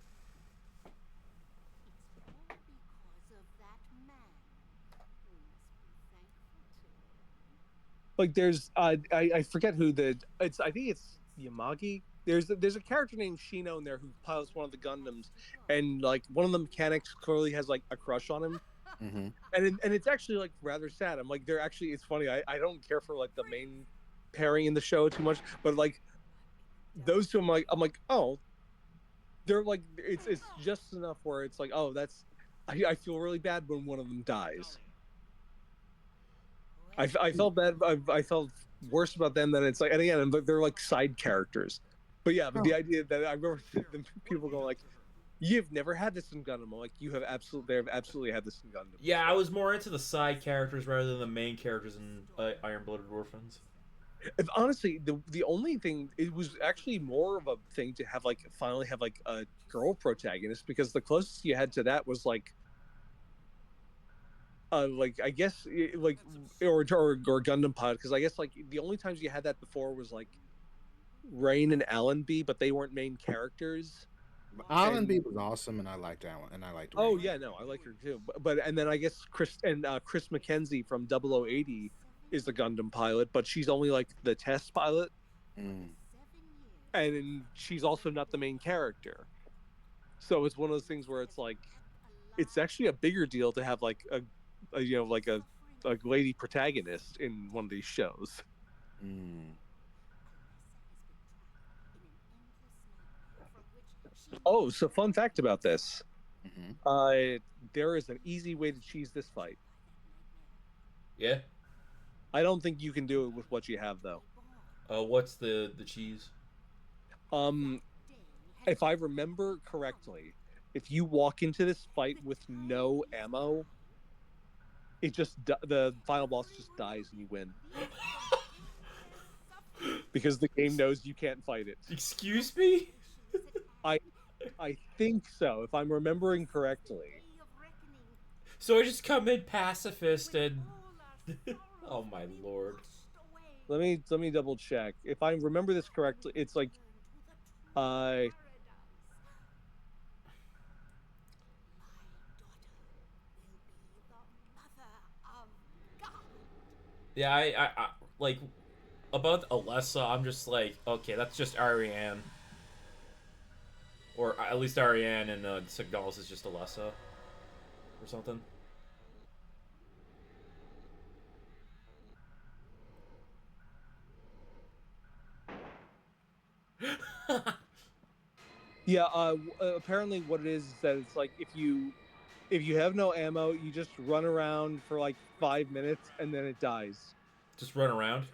like there's I forget who I think it's Yamagi. There's a character named Shino in there who pilots one of the Gundams, and like one of the mechanics clearly has like a crush on him, Mm-hmm. and it's actually like rather sad. I'm like they're actually it's funny. I don't care for like the main pairing in the show too much, but like those two, I'm like, oh, they're like it's just enough where it's like, oh, that's I feel really bad when one of them dies. I felt bad. I felt worse about them than it's like, and again, they're like side characters. But yeah, but the idea that I remember the people going like, "You've never had this in Gundam." I'm like, you have absolutely, they have absolutely had this in Gundam. Yeah, I was more into the side characters rather than the main characters in Iron Blooded Orphans. If, honestly, the only thing, it was actually more of a thing to have like finally have like a girl protagonist, because the closest you had to that was like like I guess like or Gundam Pod, because I guess like the only times you had that before was like Rain and Allenby, but they weren't main characters. Allenby was awesome, and I liked Alan, and I liked Rain. Oh yeah, no, I like her too. But and then I guess Chris McKenzie from 0080 is the Gundam pilot, but she's only like the test pilot, and she's also not the main character. So it's one of those things where it's like it's actually a bigger deal to have like a you know like a lady protagonist in one of these shows. Oh, so fun fact about this. There is an easy way to cheese this fight. Yeah. I don't think you can do it with what you have though. What's the cheese? If I remember correctly, if you walk into this fight with no ammo, it just the final boss just dies and you win. Because the game knows you can't fight it. Excuse me? I think so, if I'm remembering correctly. So I just come in pacifist and oh my lord. Let me double check. If I remember this correctly, it's like yeah, I like about Alessa, I'm just like, okay, that's just Ariane. Or at least Ariane and Signalis is just Alessa. Or something. yeah, apparently what it is that it's like if you have no ammo, you just run around for like 5 minutes and then it dies. Just run around?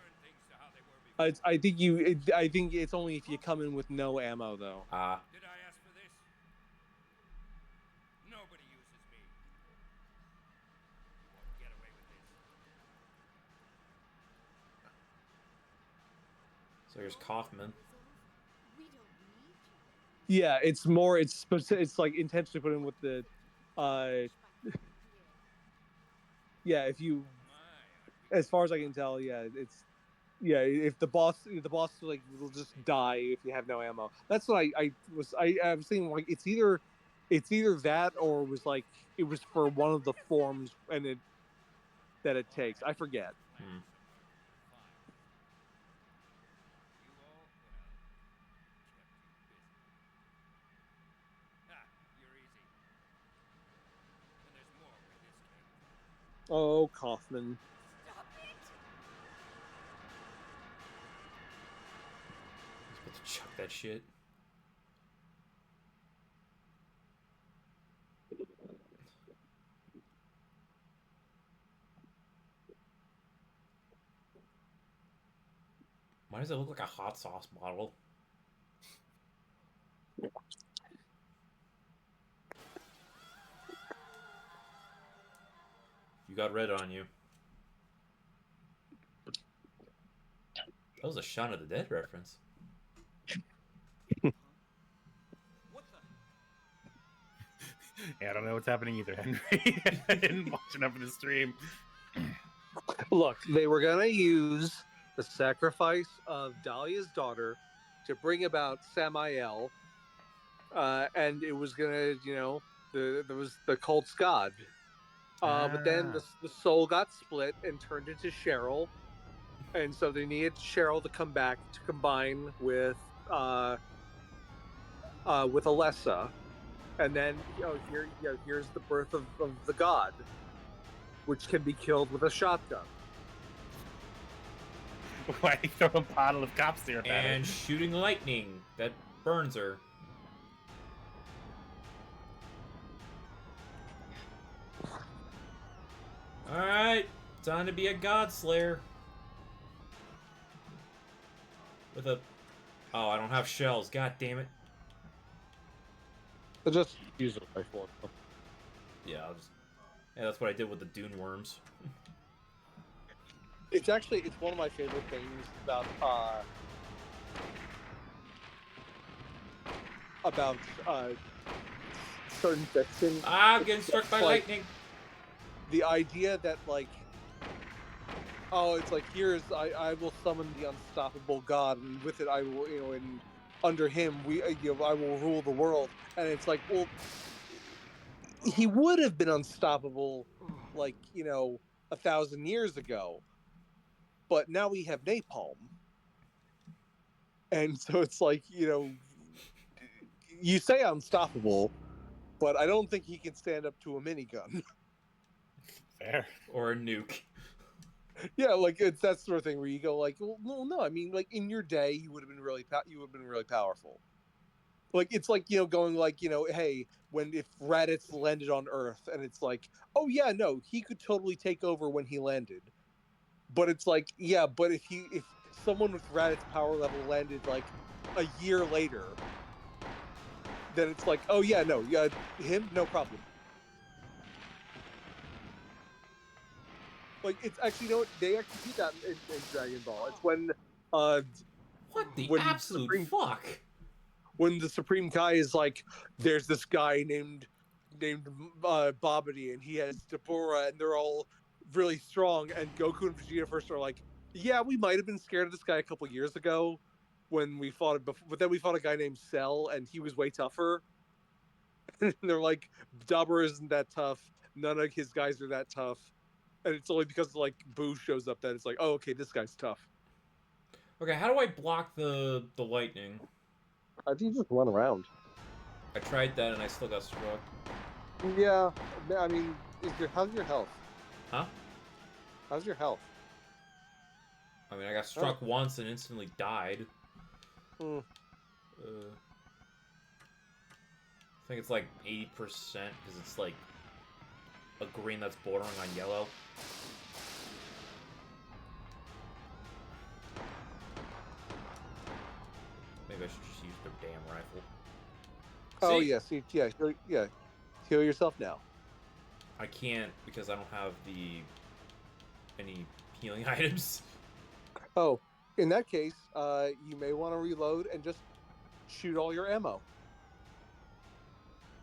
I think it's only if you come in with no ammo though. Ah. Did I ask for this? Nobody uses me. You won't get away with this. So here's Kaufman. Yeah, it's like intentionally put in with the yeah, if you, as far as I can tell, yeah, it's if the boss like will just die if you have no ammo. That's what I was thinking, like it's either that or it was like it was for one of the forms and it takes. I forget. Oh, Kaufman. He's about to chuck that shit. Why does it look like a hot sauce bottle? You got red on you. That was a Shaun of the Dead reference. Yeah, I don't know what's happening either, Henry. I didn't watch enough of the stream. Look, they were gonna use the sacrifice of Dahlia's daughter to bring about Samael, and it was gonna, there was the cult's god. But then the soul got split and turned into Cheryl, and so they needed Cheryl to come back to combine with Alessa, and then here's the birth of the god, which can be killed with a shotgun. Why he throw a bottle of cop syrup at And it? shooting lightning that burns her. Alright, time to be a god slayer. With a... Oh, I don't have shells. God damn it. So just use a rifle. Yeah, I'll just... Yeah, that's what I did with the dune worms. It's one of my favorite things about certain fiction. Ah, I'm getting struck by Like, lightning. the idea that like, oh, it's like, here's I will summon the unstoppable god, and with it I will, and under him I will rule the world. And it's like, well, he would have been unstoppable, like 1,000 years ago, but now we have napalm, and so it's like, you say unstoppable, but I don't think he can stand up to a minigun. Fair. Or a nuke. Yeah, like, it's that sort of thing where you go like, well, no, I mean, like, in your day you would have been really powerful. Like, it's like, going like, hey, if Raditz landed on Earth, and it's like, oh yeah, no, he could totally take over when he landed. But it's like, yeah, but if someone with Raditz power level landed like a year later, then it's like, oh yeah, no, yeah, him, no problem. Like, it's actually, they actually do that in Dragon Ball. It's when What the when absolute fuck? when the Supreme Kai is like, there's this guy named Babidi, and he has Deborah, and they're all really strong. And Goku and Vegeta first are like, yeah, we might have been scared of this guy a couple years ago when we fought it before, but then we fought a guy named Cell, and he was way tougher. And they're like, Dabura isn't that tough. None of his guys are that tough. And it's only because like Boo shows up that it's like, oh, okay, this guy's tough. Okay, how do I block the lightning? I think you just run around. I tried that and I still got struck. Yeah, I mean, how's your health? Huh? How's your health? I mean, I got struck once and instantly died. Hmm. I think it's like 80% because it's like a green that's bordering on yellow. Maybe I should just use their damn rifle. Oh See? yeah, heal yourself now. I can't because I don't have any healing items. Oh, in that case, you may want to reload and just shoot all your ammo.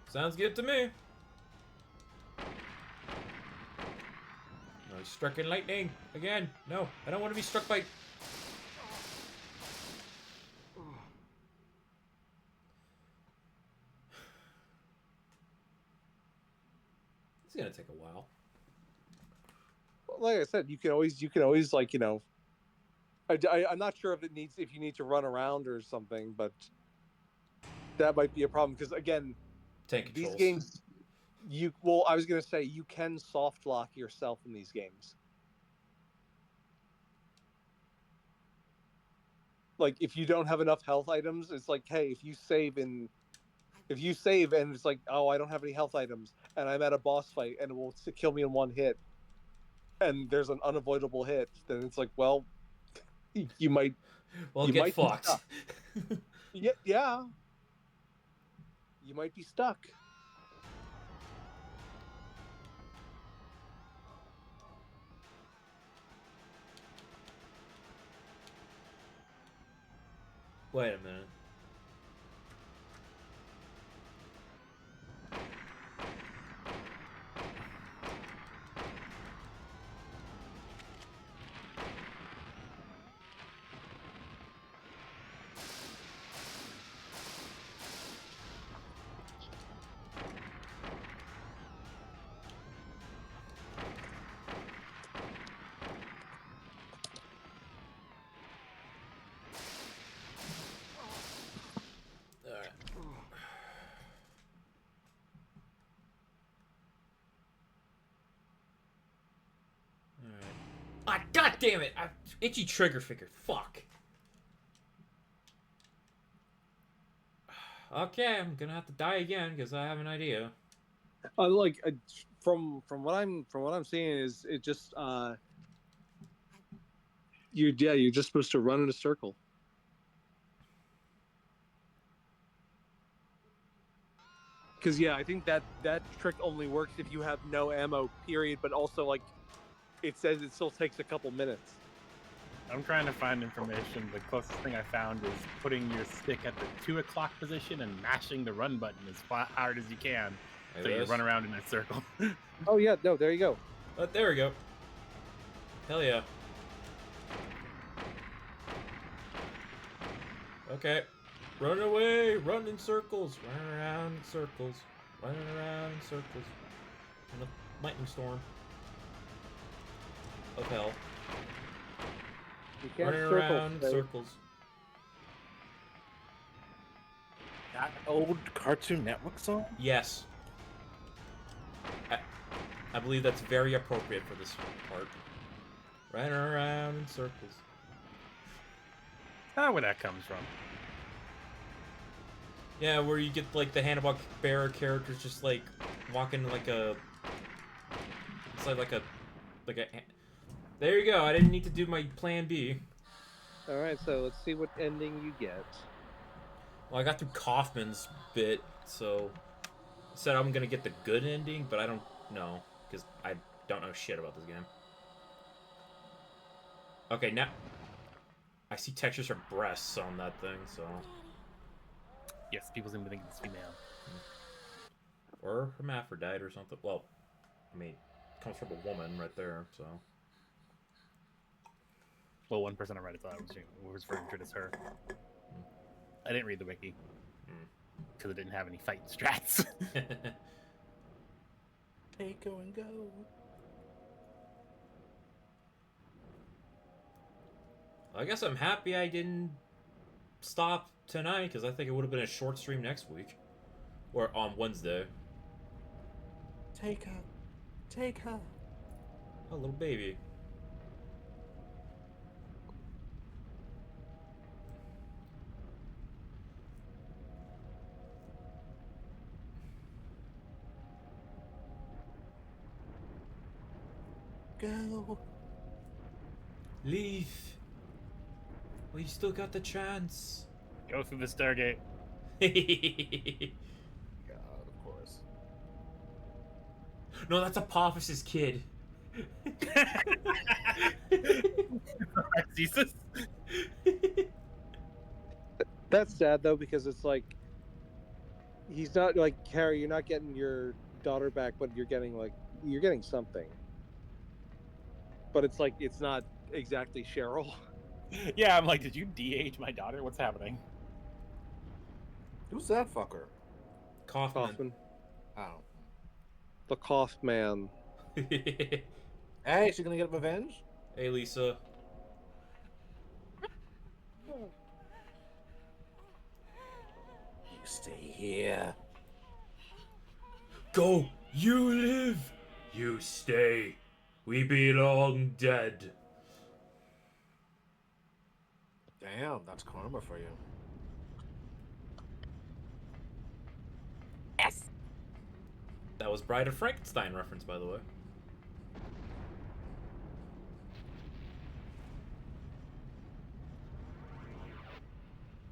Sounds good to me. No, struck in lightning again. No, I don't want to be struck by. It's gonna take a while. Like I said, you can always like, I'm not sure if you need to run around or something, but that might be a problem because, again, Tank these controls. games, I was gonna say, you can soft lock yourself in these games. Like, if you don't have enough health items, it's like, hey, if you save and it's like, oh, I don't have any health items, and I'm at a boss fight and it will kill me in one hit, and there's an unavoidable hit, then it's like, well, you might Get fucked. yeah, you might be stuck. Wait a minute. God damn it! Itchy trigger finger. Fuck. Okay, I'm gonna have to die again because I have an idea. From what I'm seeing is it just you're just supposed to run in a circle. Because I think that trick only works if you have no ammo. Period. But also like it says it still takes a couple minutes. I'm trying to find information. The closest thing I found is putting your stick at the 2 o'clock position and mashing the run button as hard as you can. Like So you this? run around in a circle. Oh yeah, no, there you go. But there we go. Hell yeah. Okay. Run away! Run in circles! Run around in circles. Running around in circles. In the lightning storm of hell. You can't Running circle, around in so- circles. That old Cartoon Network song? Yes. I believe that's very appropriate for this part. Running around in circles. I don't know where that comes from. Yeah, where you get like the Hanna-Barbera characters just like walking like a. It's like a. There you go. I didn't need to do my plan B. All right, so let's see what ending you get. Well, I got through Kaufman's bit, so I said I'm gonna get the good ending, but I don't know because I don't know shit about this game. Okay, now I see textures for breasts on that thing, so Yes, people seem to think it's female. or hermaphrodite or something. Well, I mean, it comes from a woman right there, so. Well, one person on Reddit thought it was referring to it as her. I didn't read the wiki because it didn't have any fight strats. Take go and go. I guess I'm happy I didn't stop tonight because I think it would have been a short stream next week or on Wednesday. Take her. Take her. Oh, little baby. Go. Leave. Well, you still got the chance. Go through the Stargate. God, of course. No, that's Apophysis' kid. Jesus. That's sad though because it's like he's not like Harry. You're not getting your daughter back, but you're getting something. But it's like it's not exactly Cheryl. Yeah, I'm like, did you de-age my daughter? What's happening? Who's that fucker? Kaufman. Oh. The Kaufman. Hey, Hey, she gonna get revenge? Lisa. You stay here. Go! You live! You stay. We belong dead. Damn, that's karma for you. That was Bride of Frankenstein reference, by the way.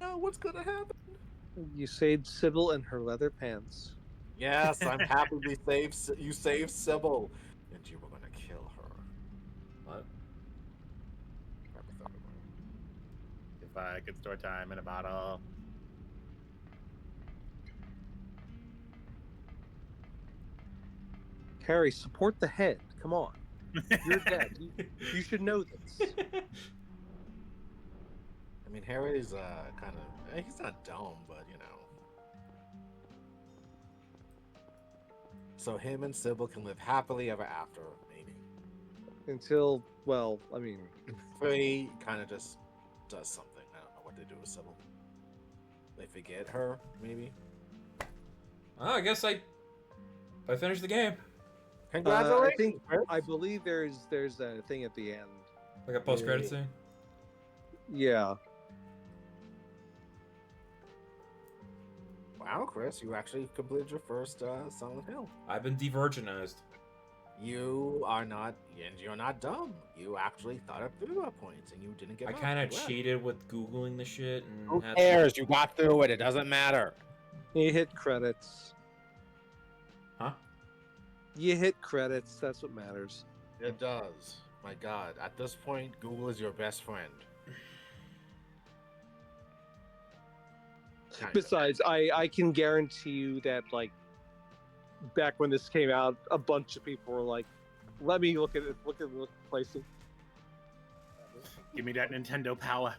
Oh, what's gonna happen? You saved Sybil and her leather pants. Yes, I'm happy you saved Sybil. And you were gonna kill her. What? Hypothetically. If I could store time in a bottle. Harry, support the head. Come on. You're dead. You should know this. I mean, Harry's kind of... He's not dumb, but, you know. So him and Sybil can live happily ever after, maybe. Until, well, I mean... Frey kind of just does something. I don't know what they do with Sybil. They forget her, maybe? Oh, I guess I finished the game. Congratulations! I think Chris. I believe there's a thing at the end. Like a post credit scene. Yeah. Wow, Chris, you actually completed your first Silent Hill. I've been de-virginized. You are not, and you're not dumb. You actually thought it through at points, and you didn't give I up. kind of Congrats. cheated with googling the shit and Who had cares? You got through it. It doesn't matter. You hit credits. Huh? You hit credits. That's what matters. It does. My God, at this point, Google is your best friend. Kind of. Besides, I can guarantee you that, like, back when this came out, a bunch of people were like, let me look at it, look at the placing. Give me that Nintendo power.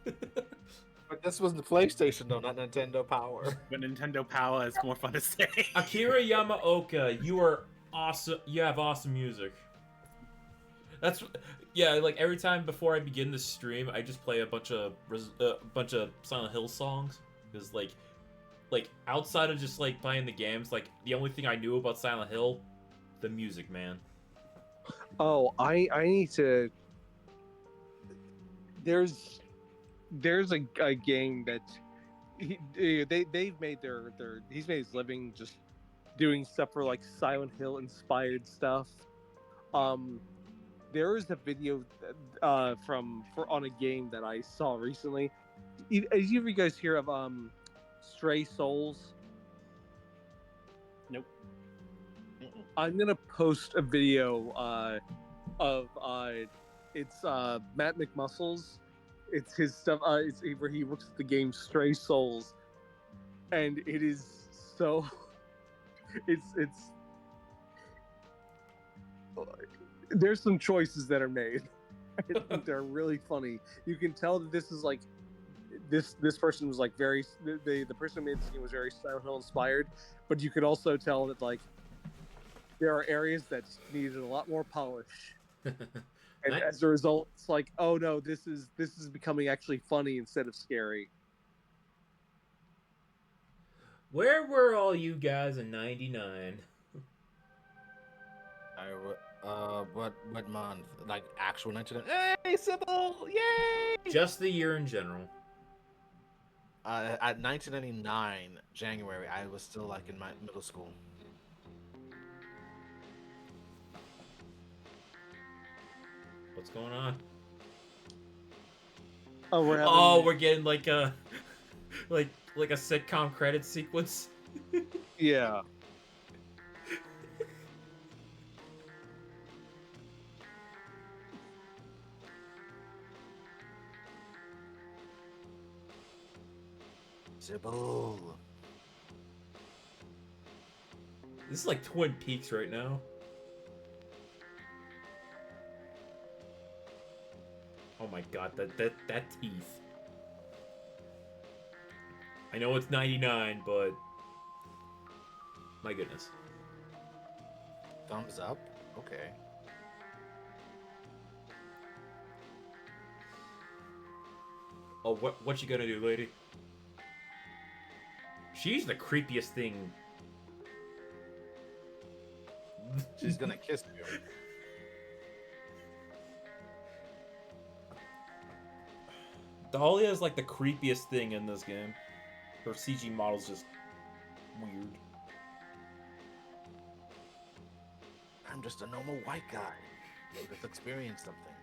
But this was the PlayStation, though, not Nintendo Power. But Nintendo power is more fun to say. Akira Yamaoka, you are awesome. You have awesome music. That's yeah. Like every time before I begin the stream, I just play a bunch of Silent Hill songs because like outside of just like playing the games, like the only thing I knew about Silent Hill, the music, man. Oh, I need to. There's a game that they've made their he's made his living just doing stuff for like Silent Hill inspired stuff. There is a video on a game that I saw recently. Did either of you guys hear of Stray Souls? Nope. I'm gonna post a video of it's Matt McMuscles. It's his stuff. It's where he looks at the game Stray Souls, and it is so. It's. There's some choices that are made. I think they're really funny. You can tell that this is like this person was like very the person who made this game was very Silent Hill inspired, but you could also tell that like there are areas that needed a lot more polish. And as a result, it's like, oh no, this is becoming actually funny instead of scary. Where were all you guys in '99? What month? Like actual 1999? Hey, Sybil! Yay! Just the year in general. At 1999 January, I was still like in my middle school. What's going on? Oh, we're getting like a like a sitcom credit sequence. Yeah. Sybil. This is like Twin Peaks right now. Oh my god, that teeth. I know it's 99, but my goodness. Thumbs up? Okay. Oh, what you gonna do, lady? She's the creepiest thing. She's gonna kiss you. Dahlia is like the creepiest thing in this game. Her CG model's just weird. I'm just a normal white guy. Who just experienced something.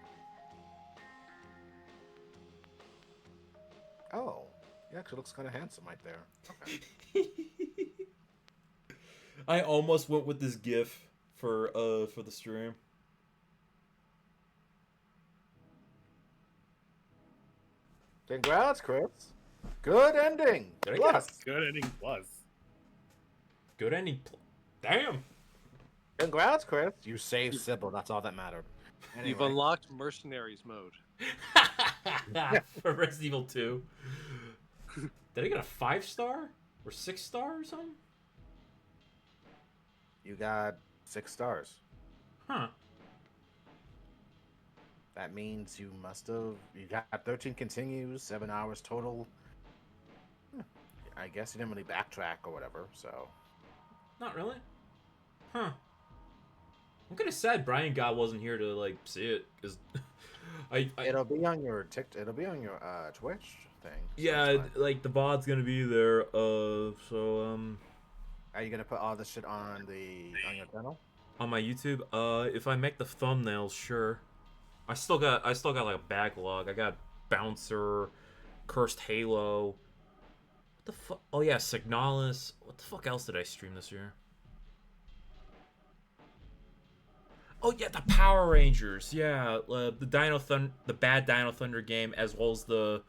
Oh, he actually looks kind of handsome right there. Okay. I almost went with this GIF for the stream. Congrats, Chris. Good ending. Did I Plus. Good ending plus. Good ending. Damn. Congrats, Chris. You saved Sybil. That's all that mattered. You've unlocked Mercenaries mode. For Resident Evil 2. Did I get a 5-star? Or 6-star or something? You got 6 stars. Huh. That means you must have. You got 13 continues, 7 hours total. I guess you didn't really backtrack or whatever, so. Not really. Huh. I'm kind of sad Brian God wasn't here to, like, see it. Because It'll be on your It'll be on your Twitch thing. So it's yeah, fine. like the VOD's gonna be there. Are you gonna put all this shit on your channel? On my YouTube, if I make the thumbnails, sure. I still got like a backlog. I got Bouncer, Cursed Halo. What the fuck? Oh yeah, Signalis. What the fuck else did I stream this year? Oh yeah, the Power Rangers. Yeah, the bad Dino Thunder game, as well as the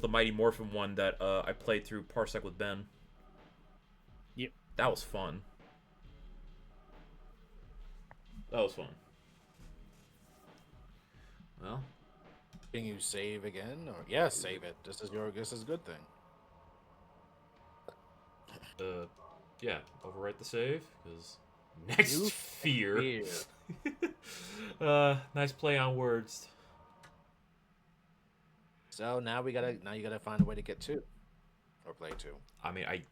Mighty Morphin one that I played through Parsec with Ben. Yep. That was fun. That was fun. Well, Can you save again? Or yeah, save it. This is a good thing. yeah, overwrite the save because next You fear. Nice play on words. So now you gotta find a way to get 2. Or play 2. I mean, I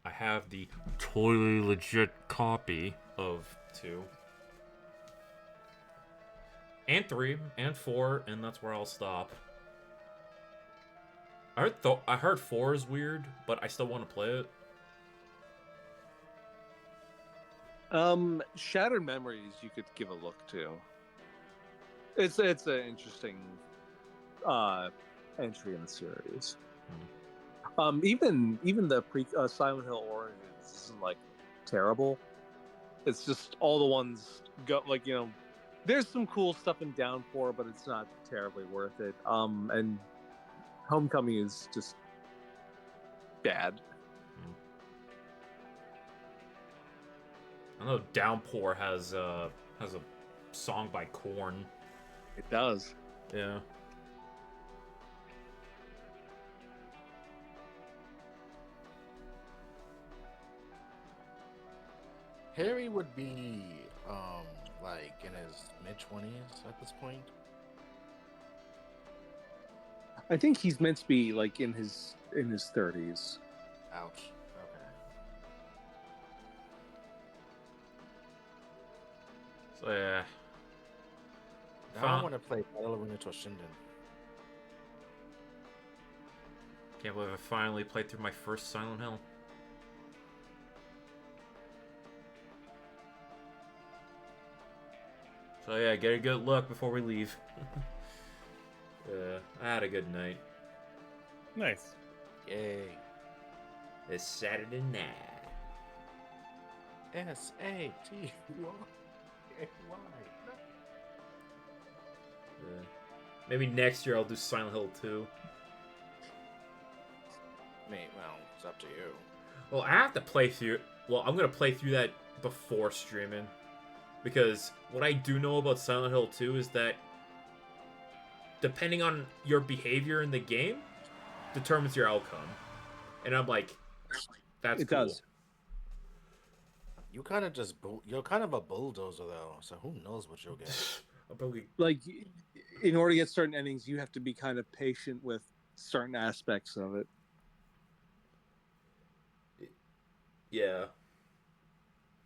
have the totally legit copy of 2 and 3 and 4, and that's where I'll stop. I heard 4 is weird, but I still want to play it. Shattered Memories you could give a look to. It's an interesting entry in the series. Even the Silent Hill Origins isn't like terrible. It's just all the ones go like, you know, there's some cool stuff in Downpour, but it's not terribly worth it. And Homecoming is just bad. I know Downpour has a song by Korn. It does. Yeah. Harry would be like in his mid-20s at this point. I think he's meant to be like in his 30s. Ouch. Okay. So yeah. Now I want to play Battle Arena Toshinden. Can't believe I finally played through my first Silent Hill. So yeah, get a good look before we leave. I had a good night. Nice. Yay. It's Saturday night. SATY. Maybe next year I'll do Silent Hill 2. Mate, well, it's up to you. Well, I have to play through. Well, I'm gonna play through that before streaming, because what I do know about Silent Hill 2 is that depending on your behavior in the game, determines your outcome. And I'm like, that's It cool. does. You kind of just you're kind of a bulldozer though, so who knows what you'll get. I'll probably Like, in order to get certain endings, you have to be kind of patient with certain aspects of it. yeah.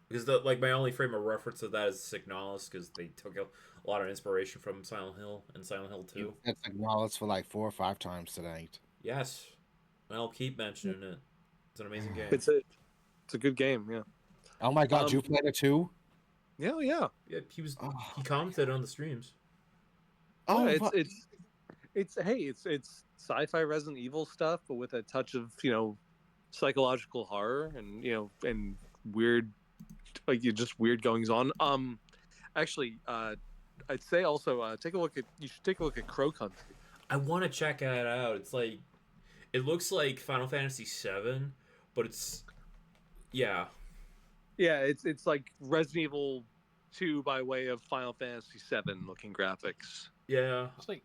Because my only frame of reference of that is Signalis, because they took a lot of inspiration from Silent Hill and Silent Hill 2. That's acknowledged for like 4 or 5 times tonight. Yes, and I'll keep mentioning it. It's an amazing game. It's a good game, yeah. Oh my god, you played it too? Yeah. Yeah, he commented on the streams. Oh, Yeah, it's sci-fi Resident Evil stuff, but with a touch of, you know, psychological horror and, you know, and weird, like, just weird goings on. Actually, I'd say also you should take a look at Crow Country. I want to check that out. It's like, it looks like Final Fantasy VII, but it's, yeah. Yeah, it's like Resident Evil 2 by way of Final Fantasy VII looking graphics. Yeah, it's like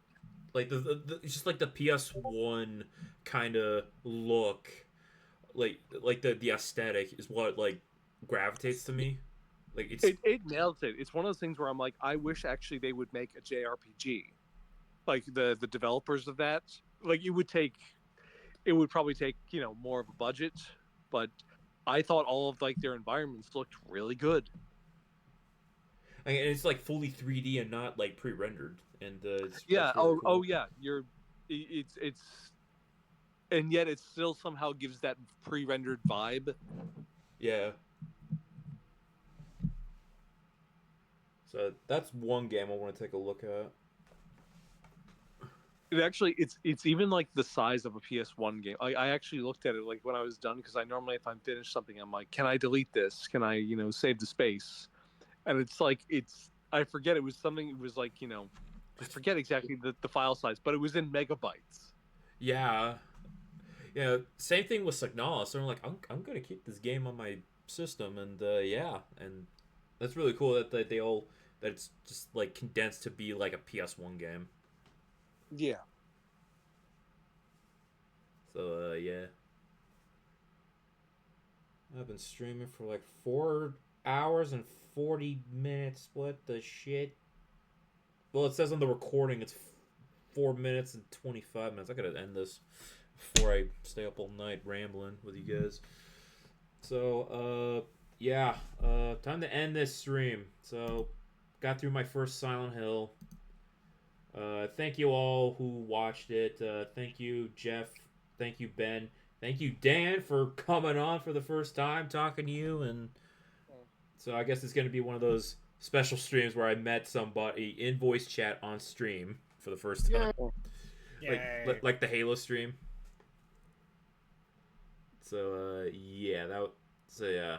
it's just like the PS1 kind of look, like the aesthetic is what like gravitates to me. Like it nails it. It's one of those things where I'm like, I wish actually they would make a JRPG. Like the developers of that, like it would probably take, you know, more of a budget, but I thought all of like their environments looked really good. And it's like fully 3D and not like pre-rendered, and Yeah. that's really cool. Yeah. It's and yet it still somehow gives that pre-rendered vibe. Yeah. So that's one game I want to take a look at. It actually, it's even like the size of a PS1 game. I actually looked at it like when I was done, because I normally, if I'm finished something, I'm like, can I delete this? Can I, save the space? And it's like, I forget, it was something. It was like, I forget exactly the file size, but it was in megabytes. Yeah. Yeah. Same thing with Signal. So I'm like, I'm gonna keep this game on my system, and yeah, and that's really cool that they all that it's just like condensed to be like a PS1 game. Yeah. So yeah, I've been streaming for like 4 hours and 40 minutes. What the shit? Well, it says on the recording it's 4 minutes and 25 minutes. I gotta end this before I stay up all night rambling with you guys. So yeah, time to end this stream. So got through my first Silent Hill. Thank you all who watched it. Thank you, Jeff. Thank you, Ben. Thank you, Dan, for coming on for the first time, talking to you. And so I guess it's going to be one of those special streams where I met somebody in voice chat on stream for the first time. Yay. Like the Halo stream. So, yeah, so yeah,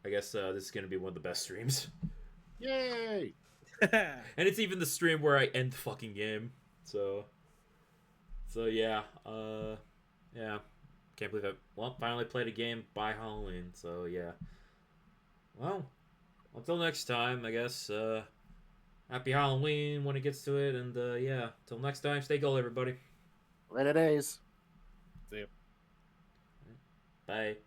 I guess this is going to be one of the best streams. Yay! And it's even the stream where I end the fucking game. So yeah, yeah. Can't believe I finally played a game by Halloween. So yeah. Well, until next time, I guess. Happy Halloween when it gets to it, and yeah. Till next time, stay gold, everybody. Later days. See ya. Bye.